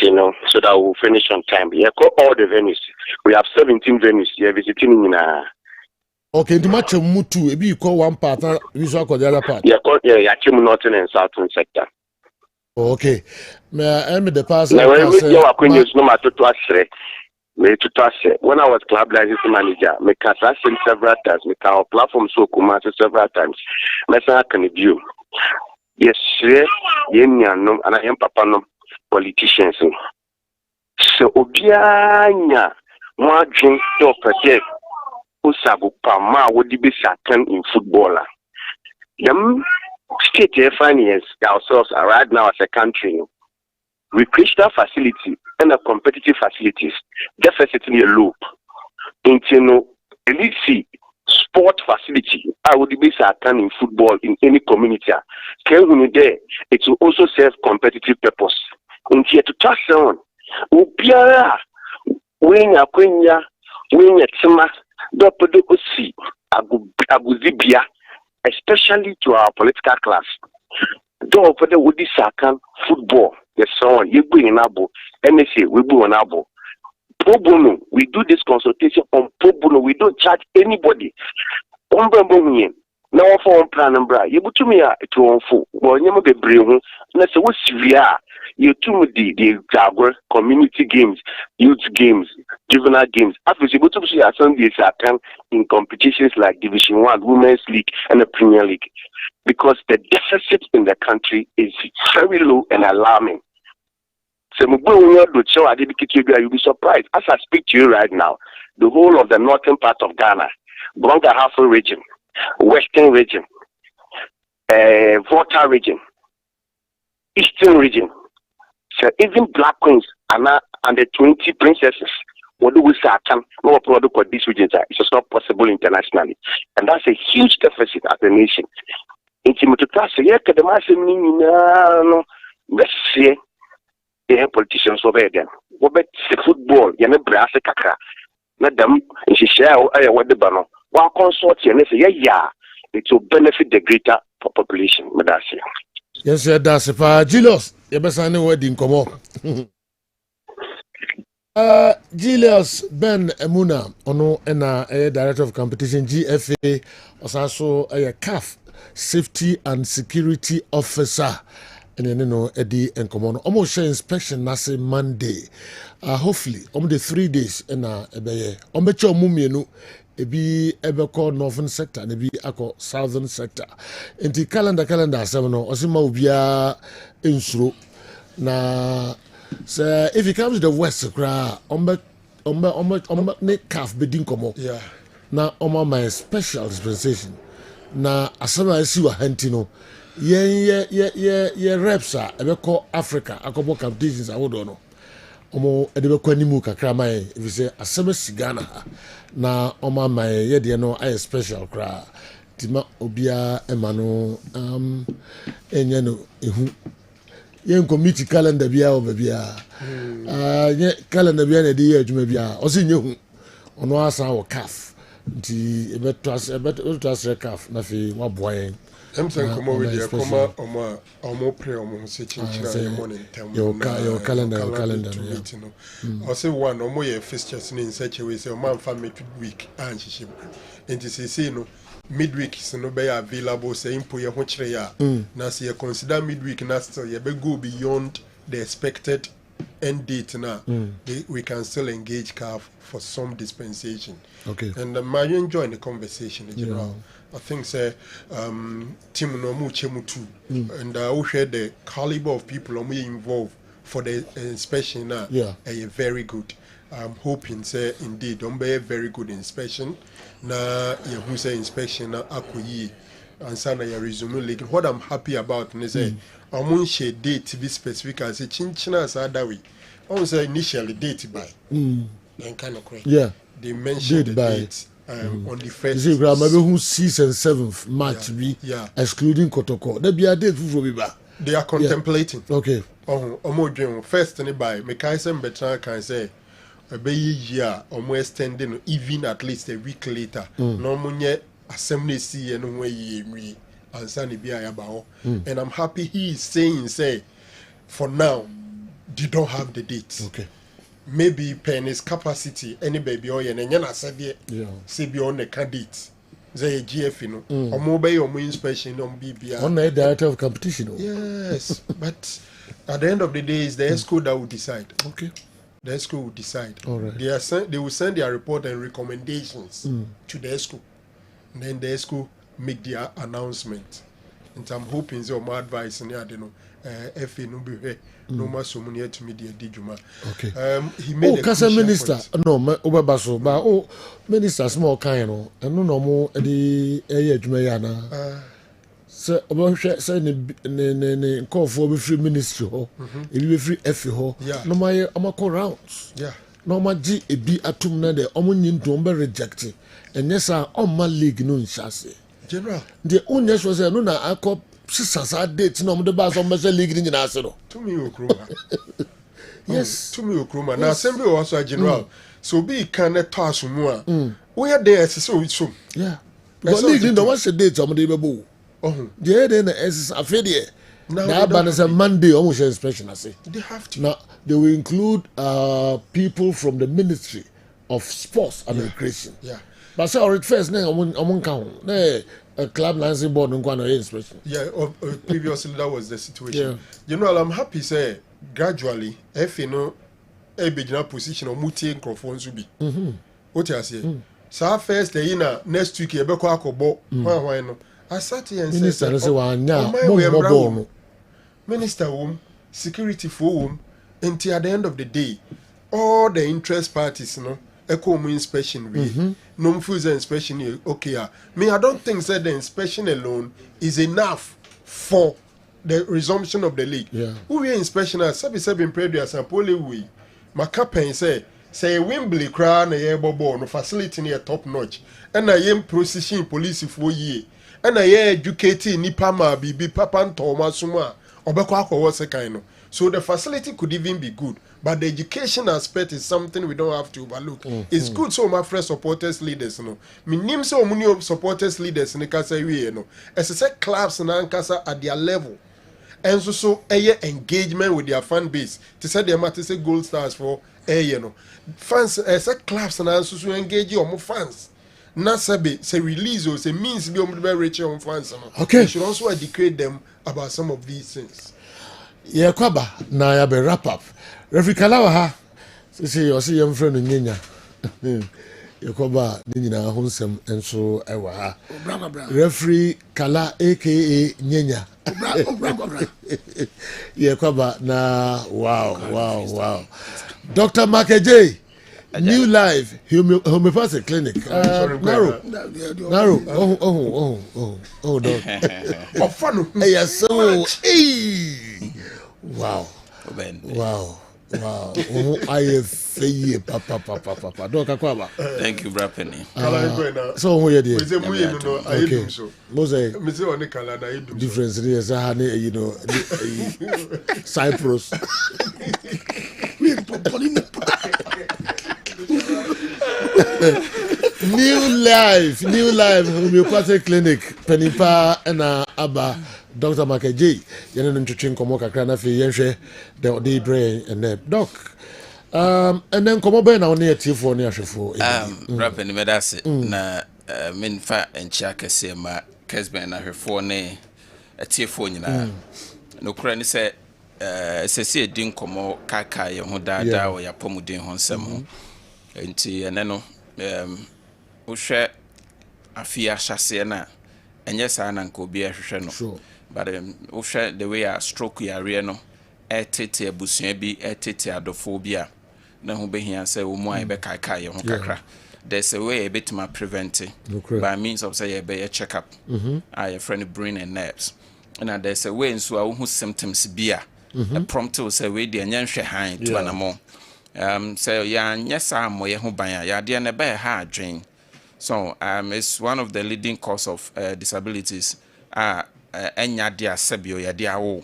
that we'll finish on time. Yeah, call all the venues. We have 17 venues. Yeah, visiting in Okay, to match mutu, maybe you call one part, you call the other part. Yeah, northern and southern sector. Okay. May I the pass? When I was club license manager, I can several times, I can platform so several times. I can view. Yes, and I am papa politicians. So Obianya, more drink to protect Usabu Pama would be certain in footballer. Them state finance ourselves are right now as a country. Recreational facility and a competitive facilities definitely a loop. Elite sport facility, I would be certain in football in any community. It will also serve competitive purpose. Into to touch on Ubiara, Wenya Quenya, Wenya Tima, Dopodo Osi, Aguzibia, especially to our political class. Don't put the Woody Sakan football, the song, you bring an abo, NSA, we bring an abo. Pro bono, we do this consultation on pro bono, we don't charge anybody. Now for one plan and bra, you to me to one fool, but you never be brave. Let's say what's severe. You to the Jaguar community games, youth games, juvenile games. After you to see a Sunday in competitions like Division 1, Women's League, and the Premier League, because the deficit in the country is very low and alarming. So you'll be surprised. As I speak to you right now, the whole of the northern part of Ghana, Bonga Halfway region, Western region, Volta region, Eastern region. So even Black Queens and the 20 princesses, what do we say? No product for these regions. It's just not possible internationally, and that's a huge deficit as a nation. Intimate class, let's see, the politicians over there. What about football? You know, brass kaka. Madam, and she share what the banner. One consortium, yeah, it will benefit the greater population. Yes, that's it. Julius, you best know wedding come on. Julius Ben Emuna, ono ena director of competition GFA, also a CAF safety and security officer. and no Eddie and Common almost share inspection na say Monday. Hopefully, the 3 days and ebeye. Becho mumienu ebi ebeko northern sector and ebi ako southern sector. Enti calendar 7 no osima ubia insuro na so if it comes to the west kra ne calf bedin komo. Yeah. Na my special dispensation. Na asama esi wa hantino. Ye reps a ebeko Africa akobo competitions awodo no. Omo edebe kwani mu kakra mai if you say asama sigana na oma my ye de no I special kra tima obia emano enye no ehu ye committee calendar bia o bia ye calendar bia na de ye adwuma bia o se nye hu ono asa wo caf nti ebeto as caf na fi wa boyen Emsen komo with the koma omo pre omo se chinchira ye morning time your calendar to meet no. I say one omo ye fixtures in such a way say man fa midweek and shishim. Enti say no midweek so no be available say impo ye ho kire ya na say consider midweek na still ye be go beyond the expected end date now. We can still engage CAF for some dispensation. Okay. And I enjoy the conversation in general. I think say team no mu chemu too. And I will share the caliber of people who involved for the inspection now. Yeah. Very good. I'm hoping say indeed don't be a very good inspection. Na you who say inspection na akuyi and sana ya resume like what I'm happy about is say I won't share date to be specific as a chinchina as that way. I won't say initially date by. Then kind of correct. Yeah. They mentioned the date on the first. You see, maybe who 6th and 7th March be excluding Kotoko. There be a date for be back. They are contemplating. Okay. First by me can say better can say a year or more extending even at least a week later. No money assembly see and way and Sunny be about. And I'm happy he is saying say for now they don't have the date. Okay. Maybe penny's capacity any baby or and yana said say be on the candidate. Say GF or mobile or inspection on BBR. On the director of competition. Yes, but at the end of the day, it's the ESCO that will decide. Okay. The ESCO will decide. All right. They will send their report and recommendations to the ESCO. And then the ESCO make their announcement. And I'm hoping so my advice and I don't know. FA no be here. No more so many to me the Dijuma. Okay. He made a crucial minister. point. No, Obabaso, but minister small kind of and no more the Jumayana. So say ne call for free ministry ho. If you free FA ho. No my amako rounds. Yeah. No my G e bi atum na de omo nyin to be rejected. And yes on my league no nshase. General. The only was no na akọ sisa date no the bas on measure league ni na ase no. To me okroma. Yes. To me okroma. Na assembly also a general. So be can to asumu a. We are there so so. Yeah. Because league no what's the date on the bebo. The then is afedi. Now ban Monday almost inspection I say. They have to. Now they will include people from the Ministry of Sports and Recreation. Yeah. But say already first na amon count. Na club lancing board no go inspection. Yeah, previously that was the situation. You know, I'm happy say gradually if you know a beginner position or muti microphone to be. What you say? So first the ina next week e be kwa akobo. Why no? I sat here and Minister said, Minister security for until at the end of the day, all the interest parties, you know, echo inspection we no further inspection okay. Me, I don't think that the inspection alone is enough for the resumption of the league. Yeah. Who we inspection as sabi in previous and poly we my captain say Wembley crown a bobo no facility near top notch and I am processing police for ye. And I educating nipa ma bibi papa ntoma suma obeko akwo sekano. So the facility could even be good, but the education aspect is something we don't have to overlook. It's good so my friend supporters leaders no. Me nim so many supporters leaders in kasa we no. As I said clubs na nkasa at their level. And so engagement with their fan base. To say they matter say gold stars for no. Fans as a clubs na so engage your fans. Nasabe say release or say means be reach on fans. Okay. You should also educate them about some of these things. Yeah, kwaba na ya be wrap up. Referee Kalawa ha. Sisi o si yem friend nyenya. Ya kwaba ni nyina ho nsem enso ewa ha. Referee Kala aka Nyenya. Yeah, kwaba na wow. Dr. Managerial New Life Homeopathic Clinic. Narrow. Oh, dog. Yes, so. Wow. I feel papa. Dog, Akwaba. Thank you, Brapeni. So, who you there? Okay. Mose. Difference is, you know, Cyprus. New life homeopathic clinic Penipa and Abba Dr. Managerial yene no ntwetwe nkomo kakra na fe yenhwe the brain and the doc and then komo be na one atifo ne ahwefo rap ni medase na men fa enchia kese ma Kessben na ahwefo ne atifo nyina no kura ni se sese din komo kaka ye ho dada o ya pomuden ho nsem ho enti ene no uhwe afia hyase na enye saa na nka obi ahwehwe no but uhwe the way a stroke ya re no etete abusua bi etete adofo bi a na ho behia say wo mu ai be kaka ye ho kakra there's a way a bit more prevent by means of say a check up I friend brain and nerves and there's a way so who symptoms be a prompt to say we dey nyanhwe han to anamo say ya nyesa mo ye ho ban ya de na be ha adwen so it's one of the leading cause of disabilities enya dia sebio ya dia wo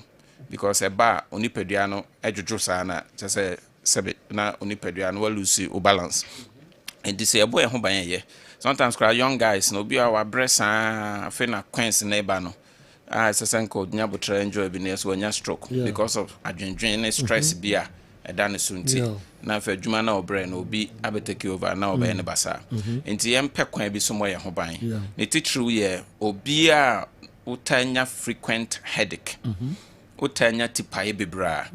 because eba onipadua no adwodwo saa na say sebe na onipadua no lose balance and this a boy ho ban ye sometimes cry young guys no be our breast fe na queens neighbor no sesenko nya botre enjoy business when stroke because of adwendwen stress bia dan sunti na fa adwuma na obre na obi abetake over na obe ne basa enti yem pe kwan bi so mo ye ho ban ne titru ye obi a utanya frequent headache utanya tipaye bebra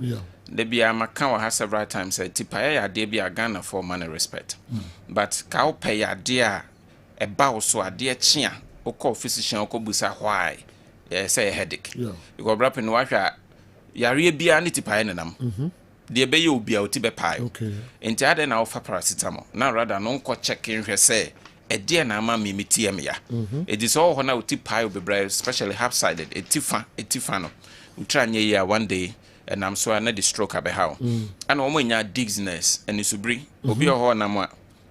the bia maka wa ha several times tipaye ya de bia Ghana for man respect but ka o pay ya de a eba wo so ade chia o call physician o ko busa why say headache because brapin wa hwa yare bia ne tipaye nenam de be ye obi a oti be pai enti ade na ofa paracetamol na rather no nko check in hwe say ede na ama me metie me ya it is all na oti pai obebra especially half-sided etifa no utranye ya one day and I'm so na the stroke abe how and omo nya dizziness and isubri obi ho na mo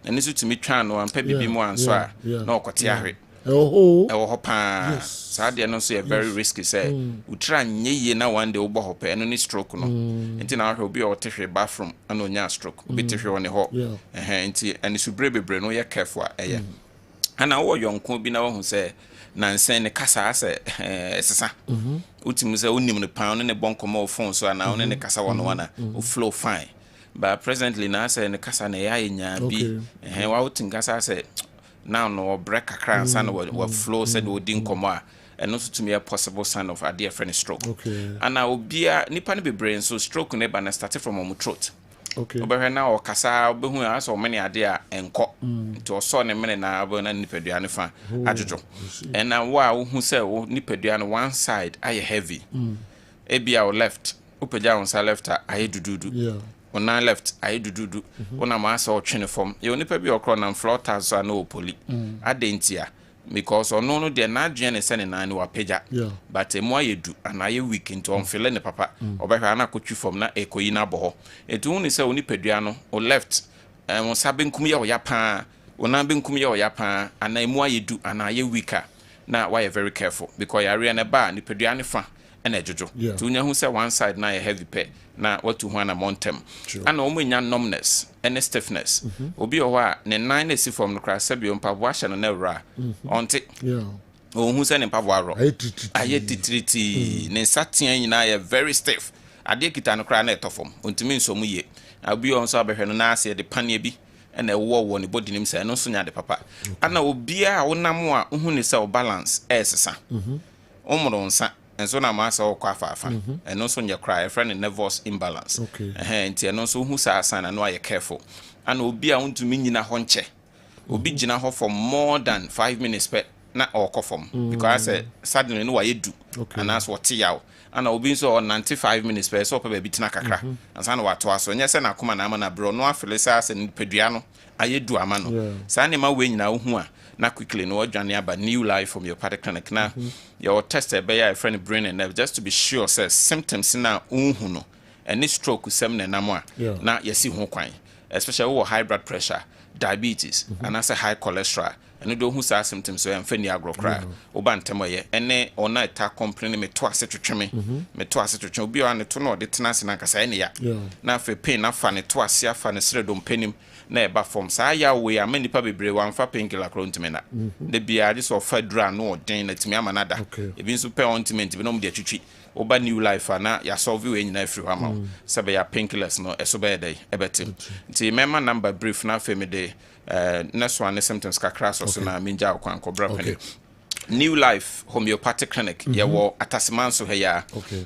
and isu timi twa no ampa bibi mu anso a na okote ahwe ho pa sa de no so e very risky say utranye ye na one day obo ho pa eno ni stroke no enti na ahwe obi o tehwe bathroom and onya stroke obi tehwe on ho enti and isubri bebre no ye careful eye ana wo yonko bi na wo hu say nansen ne kasa ase sesa utimu se onim ne pan ne bonkomo phone so na one ne kasa wono wana o flow fine but presently na ase ne kasa na ya nya bi wa utin kasa ase now no break akra ansa no wa flow said o din komo a and also to me a possible sign of a dear friend stroke and now obia nipa ne be brain so stroke ne ba na start from on throat obehwe na o kasa obehu aso many ade a enko to oso ne mene na abo na nipadua ne fa adwojo and na wa wo hu say wo nipadua no one side aye heavy ebia o left upeja on sa left aye dududu on na left aye dududu ona ma asa o twene form ye onipa bi okro na floor so na opoli adentia because ono no de na adwen ne sene na ni wapeja but emo ayedu ana ye week into on feel ne papa obehwa na akotwi form na ekoyi na boho etu ni se oni padua no o left on sabenkum ye oya pa ona benkum ye oya pa ana emo ayedu ana ye weaker na why very careful because yare na ba ni padua ne fa na ejojo tu nya hu se one side na ye heavy pe na watu hu na montem ana omo nya numbness and stiffness obi o wa ne nine na si form no kra sabio mpabo ahye no na wura onte o hu se ne mpabo aro aye titriti ne satian nyina ye very stiff ade kita no kra na etofom ontimi nsomu ye obi o nso abehwe no na ase de panie bi na wo ne body nim se no so nya de papa ana obi a wonam a hu ne se o balance esesa omro nsa and so na masa o kwa afa and also your cry a friend nervous imbalance nti and also who sa sign and why careful and obi a untumi nyina ho nche obi gina ho for more than 5 minutes per na okọ form because I suddenly no why do and that's what yaw and obi so 95 minutes per so pe be tina kakra and sana wato aso nya se na akoma na ama na bro no afele sa se pedua no ayedu ama no sa ne ma we nyina hu a na quickly no adwane aba new life from your homeopathic clinic na your test be ya friend brain and nerve just to be sure says symptoms na unhu no any stroke sem na nam a na yesi ho kwan especially with high blood pressure diabetes and as a high cholesterol and do who say symptoms so amfani agro cry oba ntemo ye ene ona eta complain me to ase twetweme me to ase twetwe obi o ne to no de tena se na kasa ene ya na fe pain na fa ne to ase afa ne sre dom panim na eba form sa ya we amani pa bebre wan fa painkiller kro ntime na de bia de so fa dura no odin na timi ama nada ebi nso pe ointment bi no mo de twetwi oba new life na ya solve we nyina free ama sabe ya painkillers no eso be dey ebeti nti member number brief na fe me de next one symptoms kakra so na minja kwan ko bra pen new life homeopathic clinic ye wo Atasemanso he ya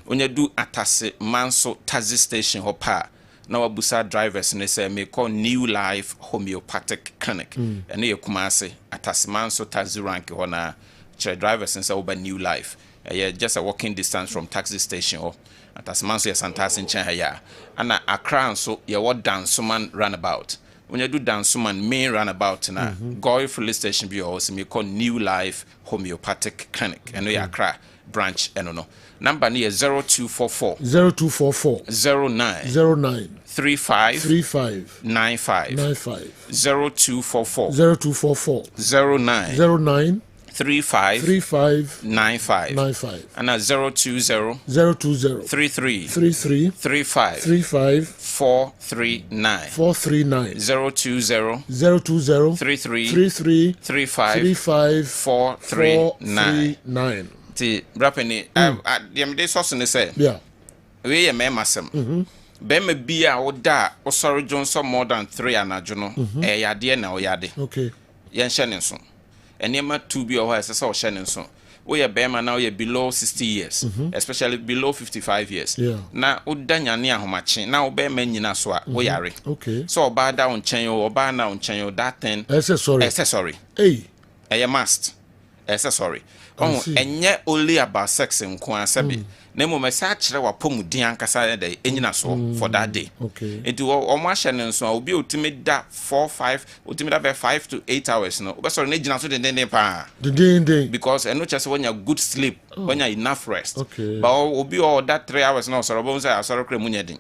onya du Atasemanso taxi station ho pa na wabusa drivers ne say me call new life homeopathic clinic ene ye Kumase Atasemanso taxi rank ho na che drivers and say over new life just a walking distance from taxi station or Atasemanso ye Santas in Chen ya ana Accra so ye wo Dansoman runabout when you do Dansoman main runabout na Goy police station be also me call new life homeopathic clinic and we Accra branch no number near 0244 09 35 95 0244 09 35 95 and 020 33 35 439 020 33 35 439 ti rapeni dem dey so ne say we ye memasem be bia oda osoro Johnson more than 3 anajo no yade na oyade yen hye nso enema 2 bi o ho ese so hye nso we ye be now ye below 60 years especially below 55 years na oda nyane ahomache na oba ma nyina so a we yare so oba da onchen o oba na onchen o that thing ese sorry you must sorry enye only about sex nko asabi na mo mesa kire wa pomudin ankasa dey enyina so for that day enti o mo ahye ne nso obi otimi da 4-5 otimi da 5 to 8 hours no obe sorry na gina so den pa because eno chese when you good sleep when you enough rest but obi o that 3 hours no sorry bo say asoro kra munye din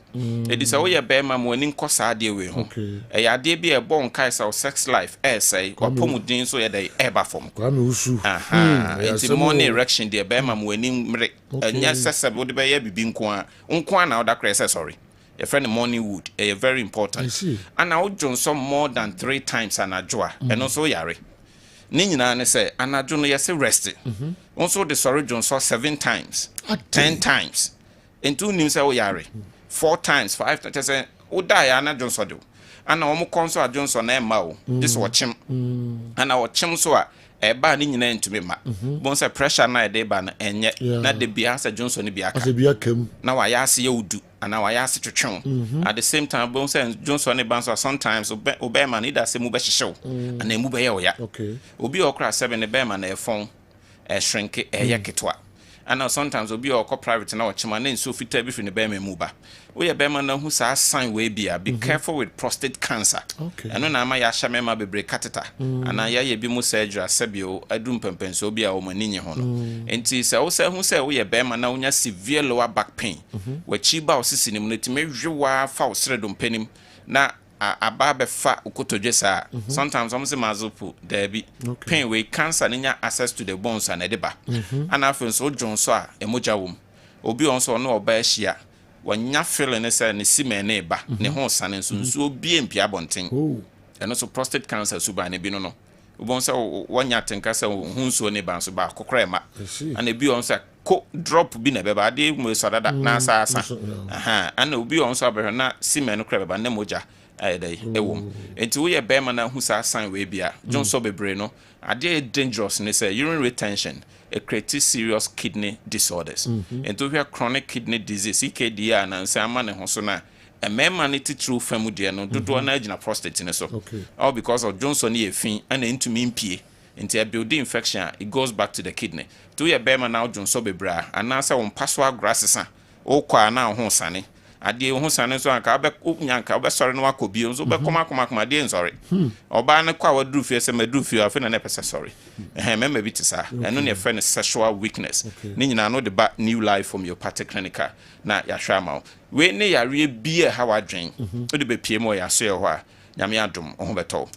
edi say wo ye be ma mo ani nkosa de we ho ya de bi e bon kai say sex life say wa pomudin so ye dey eba form enti morning erection de be ma mo ani mre enya sesebe wo de be ye bibi nko a na oda kra say sorry your friend morning wood very important and now Johnson more than 3 times anajoa and also yare ni nyina ne say anajo no yese rest also the sorry Johnson 7 times 10 times into nim say wo yare 4 times 5 times say wo die anajo Johnson do ana wo mo konso Johnson na ema o this watchim ana watchim so a eba ni nyina ntumi ma bon say pressure na de ba na enye na de bia say Johnson bia ka na wa ya se yewudu ana wa ya se twetwe at the same time bon say Johnson ne ban so sometimes obe man ida se mu be hyehyew ana mu be ye oya obi okra 7 ne be man na efon shrink ye ketwa and sometimes obi okọ private na ochima na nso fita bi fi ne be mu ba we ye be man na hu sa sign we bia be careful with prostate cancer and na ama ya hya mema bebre catheter ana ya ye bi mu surgery asebio adum pempenso obi a o maninye ho no enti se wo se hu se we ye be man na unya severe lower back pain we chiba osisi nim no time hwewa fa osredom panim na ababe fa ukotodwesa sometimes almost mazupu debi pain we cancer nya access to the bones and edeba and after so Johnson a emoja wom obi onso no oba ahia wanya feeling say ne sime na eba ne ho sane nso obi empia bonten eno so prostate cancer suba ne bi no obon say wanya tenka say hunso ne ba so ba kokora ma and ebi onso ko drop bi na beba ade mu so dada na asa and obi onso abehwe na sime no kra beba na moja ayɛdɛ ɛwom nti woyɛ bɛrima na hu saa sign wei bi a Johnson bebree no adeɛ dangerous ne sɛ urine retention it creates serious kidney disorders nti wohwɛ chronic kidney disease CKD a nansa ama ne ho so na mmarima ne titiri fam deɛ no dodoɔ na agyina prostate ne so all because of Johnson ne yɛ fin ɛna ntumi mpie nti a building infection it goes back to the kidney to yɛ bɛrima na Johnson bebree a anaasɛ wɔn mpa so agorɔ asesa wokɔ a na ho sane adeɛ ho sane so anka nyanka wobɛsɔre no wakɔ bio nso wobɛkɔmakɔmakɔma adeɛ nsɔre ɔbaa ne kɔ a waduru fie sɛ maduru fie afei na ne pɛ sɛ sɔre mɛma bi te saa ɛno ne yɛfrɛ no sexual weakness ne nyinaa no de ba New Life Homeopathic Clinic na yɛahwɛ ama wo wei ne yareɛ bi a ha wadwen wode bɛpie mu ɔyɛ asoɛ hɔ a nyame adom ɔho bɛtɔ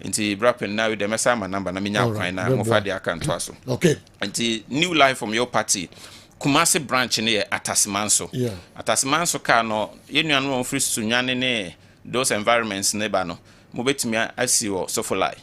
nti brapen na wede mɛsa ama number na menya kwan na mofa de aka ntoa so nti New Life Homeopathy Kumasi branch ne Atasimanso. Atasimanso ka no yenu anu on free sunyane ne those environments ne ba no. Mo betimi asi wo Sofolai.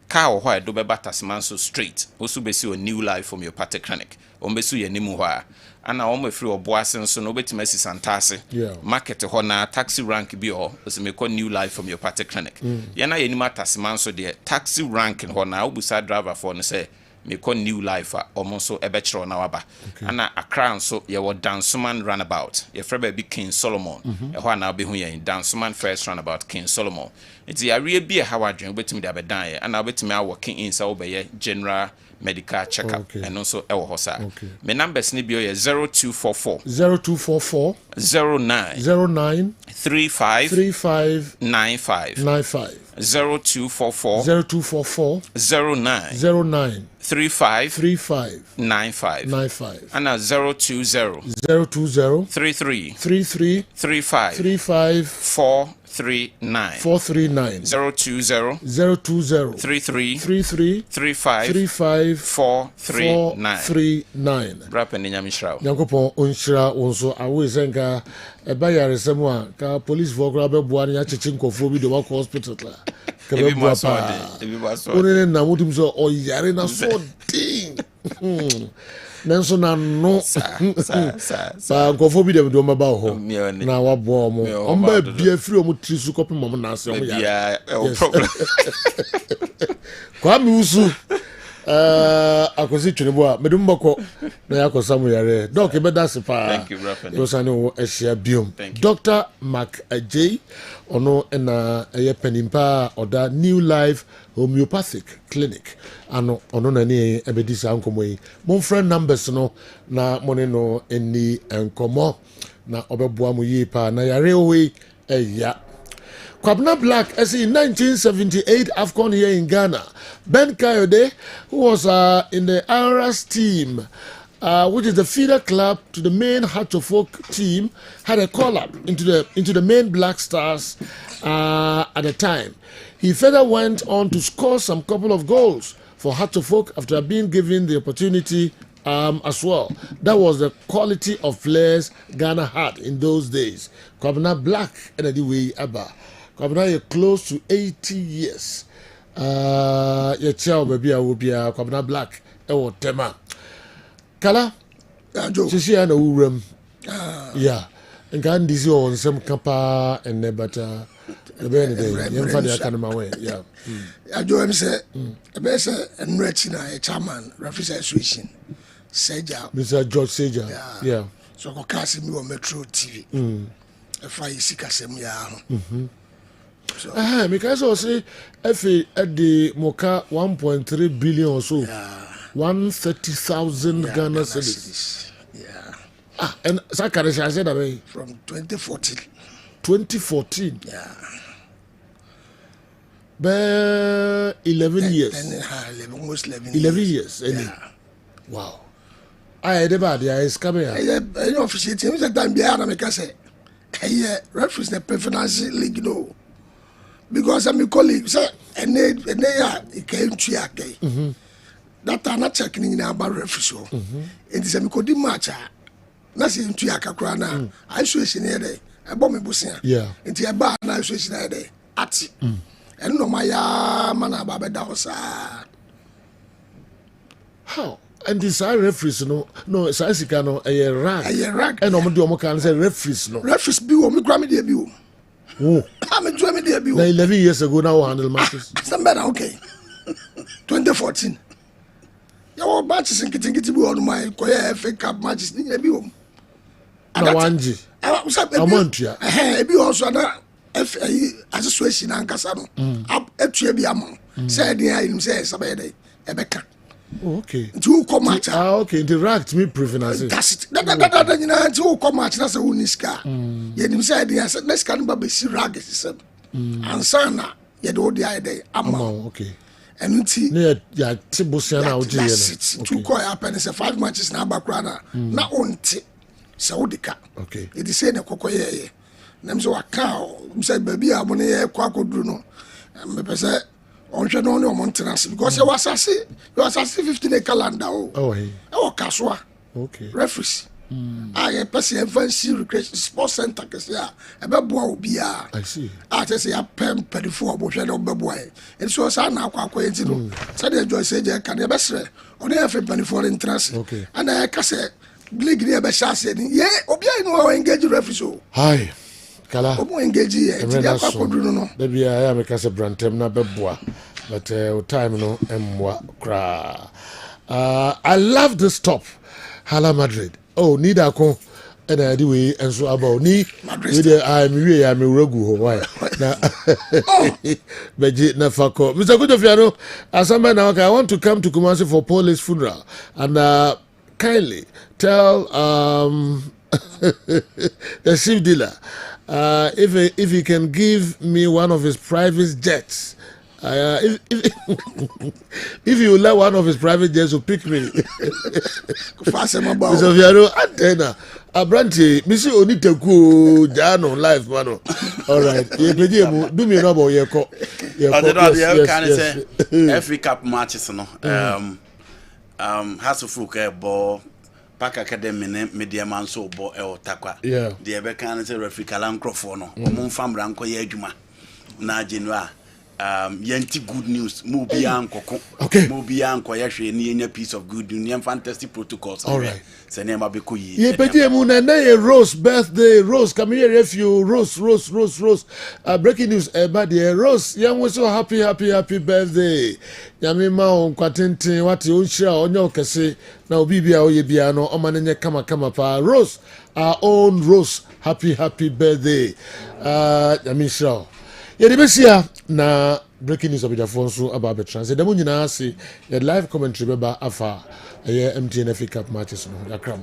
Ka wo ho do be Atasimanso straight. Osu besi o New Life Homeopathic Clinic. O besu ye nimu ho a. Ana o mo free oboase nso no betimi asi Santase. Market ho na taxi rank bi ho. Osu me call New Life Homeopathic Clinic. Ye na ye nimu Atasimanso de taxi rank ho na obusa driver for no say me call New Life almost a betro na waba ana Accra so ye wo Dansuman runabout ye freba bi King Solomon e ho na be hu ye Dansuman first runabout King Solomon enti area bi e ha wadwen betimi da bedan ye ana betimi a working in so be ye general medical checkup and also e wo ho sa me numbers ni bi ye 0244 09 35 95 0244 09 35 95 and 020 33 35 439 020 33 35 439 Brapa ni nyamishra Nyankopon onshira wonso awezenga eba yaresemu a ka police vogra be bua ya cheche nkofo bi de wa hospital la ka be bua pa onene na mutum so o yare na so ding nanso na no sa nkofo bi de do maba ho na wa bo mo omba bia firi omo trisu kopi mom na ase omo ya problem kwa mi usu akosi twinebo a medum bako na yakosamu yare doc beda sepa thank you brother dosane wo ehia biom Dr. Mark Ajay ono na eye penimpa oda New Life Homeopathic Clinic ano ono na ni ebedisa nkomo yi mon friend numbers no na money no eni enkomo na obeboa mu yi pa na yare we eya Kwabena Black, as in 1978 AFCON here in Ghana. Ben Kayode, who was in the Aras team, which is the feeder club to the main Hatchofolk team, had a call-up into the main Black Stars at the time. He further went on to score some couple of goals for Hatchofolk after being given the opportunity as well. That was the quality of players Ghana had in those days. Kwabena Black, and the way Abba. Kwabena is close to 80 years. Your child baby will be a Kwabena Black or Tema. Kala, Sisi and Urum. Yeah, and can this on some kappa and nebata. The benefit, young father, I can my way. Yeah. I do him say, a best and retina, a chairman, reference association. Seja. Mr. George Seja. Yeah. So, Cassim, you Metro TV. If I see Cassim, yeah. Because I say if at the Moka 1.3 billion or so, 130,000 Ghana cedis. Yeah. And Sakarish, I said away from 2014. 2014. Yeah. 11 years. Almost 11 years. Yeah. Wow. I had about the ice coming. I officiate him that time behind me. Say, hey, reference the preference league, no. Because I'm a colleague, sir, and they came to Yake. That are not checking in about refusal. And it's a Mikodi matcha. Nothing to Yaka. I switch in here. A bomb busia. Yeah. Into a bar, and I switch in there. At and no, my man, Baba Dawsa. How? And this referees, no, it's a rag. A rag. And no, can say referees, no. Referees, be on me, Grammy debut. Oh. I'm a dreaming there. 11 years ago now, handle matches. Some better, okay. 2014. Your matches in Kitty on my FA Cup matches. Nawanji. Amontia. Ebi also na association and Casano. Up at Trebiamon. Said the item says Sabede, Ebeka. Okay. Two come match. Okay, interact me preference. That's it. That you know, two come match. That's a uniska. Yet him said, yes, let's can be Sirag system. And Sana, yet all the idea. Okay. And it's near Tibusiana. That's it. Two call up and it's a 5 matches now background. Not on tea. Saudika. Okay. It is saying a cocoye. Names of a cow. Said, baby, I'm on a quaco druno. And maybe say, on Janone or Montanasi, because you was a 15 calendar. Oh, hey. Oh, Casua. Okay. Referees. I a person fancy recreation sports center. A baboa will be. I see. I just say a pen petty for Boshan or Baboy. And so I now quite coincidental. So they enjoy say, can you best on every penny for interest? Okay. And I can say, Bleak near Bashas, yeah, Obia no engage referee. Hi. Kala. Omo engage here. Maybe I am a Casa Brantem na beboa. But time no emwa kra. I love this top. Hala Madrid. Oh, need a con and I do it and so about ni Madrid. I'm Rogu. Why? Beji na fako. Mr. Kudofiano, as a man, I want to come to Kumasi for Paul's funeral. And kindly tell the chief dealer if he can give me one of his private jets. If you let one of his private jets to pick me. Mr. Viano, antenna. Abranti, Missy Onitaku, Jano, live, mano. All right. Do me no more. Every cup matches, no. Has a full ball. Pack academy media man so bo el takwa. Yeah. The Ebekan is a referee Kalankrofo. Mon fam ranko yejuma. Na Genua. Yenti good news. Mubi anko. Okay. Mubi anko yashwe ni a piece of good news. Fantastic protocols. All right. Senema beku yi. Ye peti mu na Rose birthday. Rose come here if you Rose. Breaking news about the Rose. Young was so happy birthday. Yami ma on kwatenten wati onhira onyo kese na obi bia oye bia no omanenye kama pa Rose, our own Rose, happy birthday. Yami sha ye de besia na breaking news of the phone so about the transit dem nyina ase ye live commentary beba afa ye MTN FA Cup matches no yakram.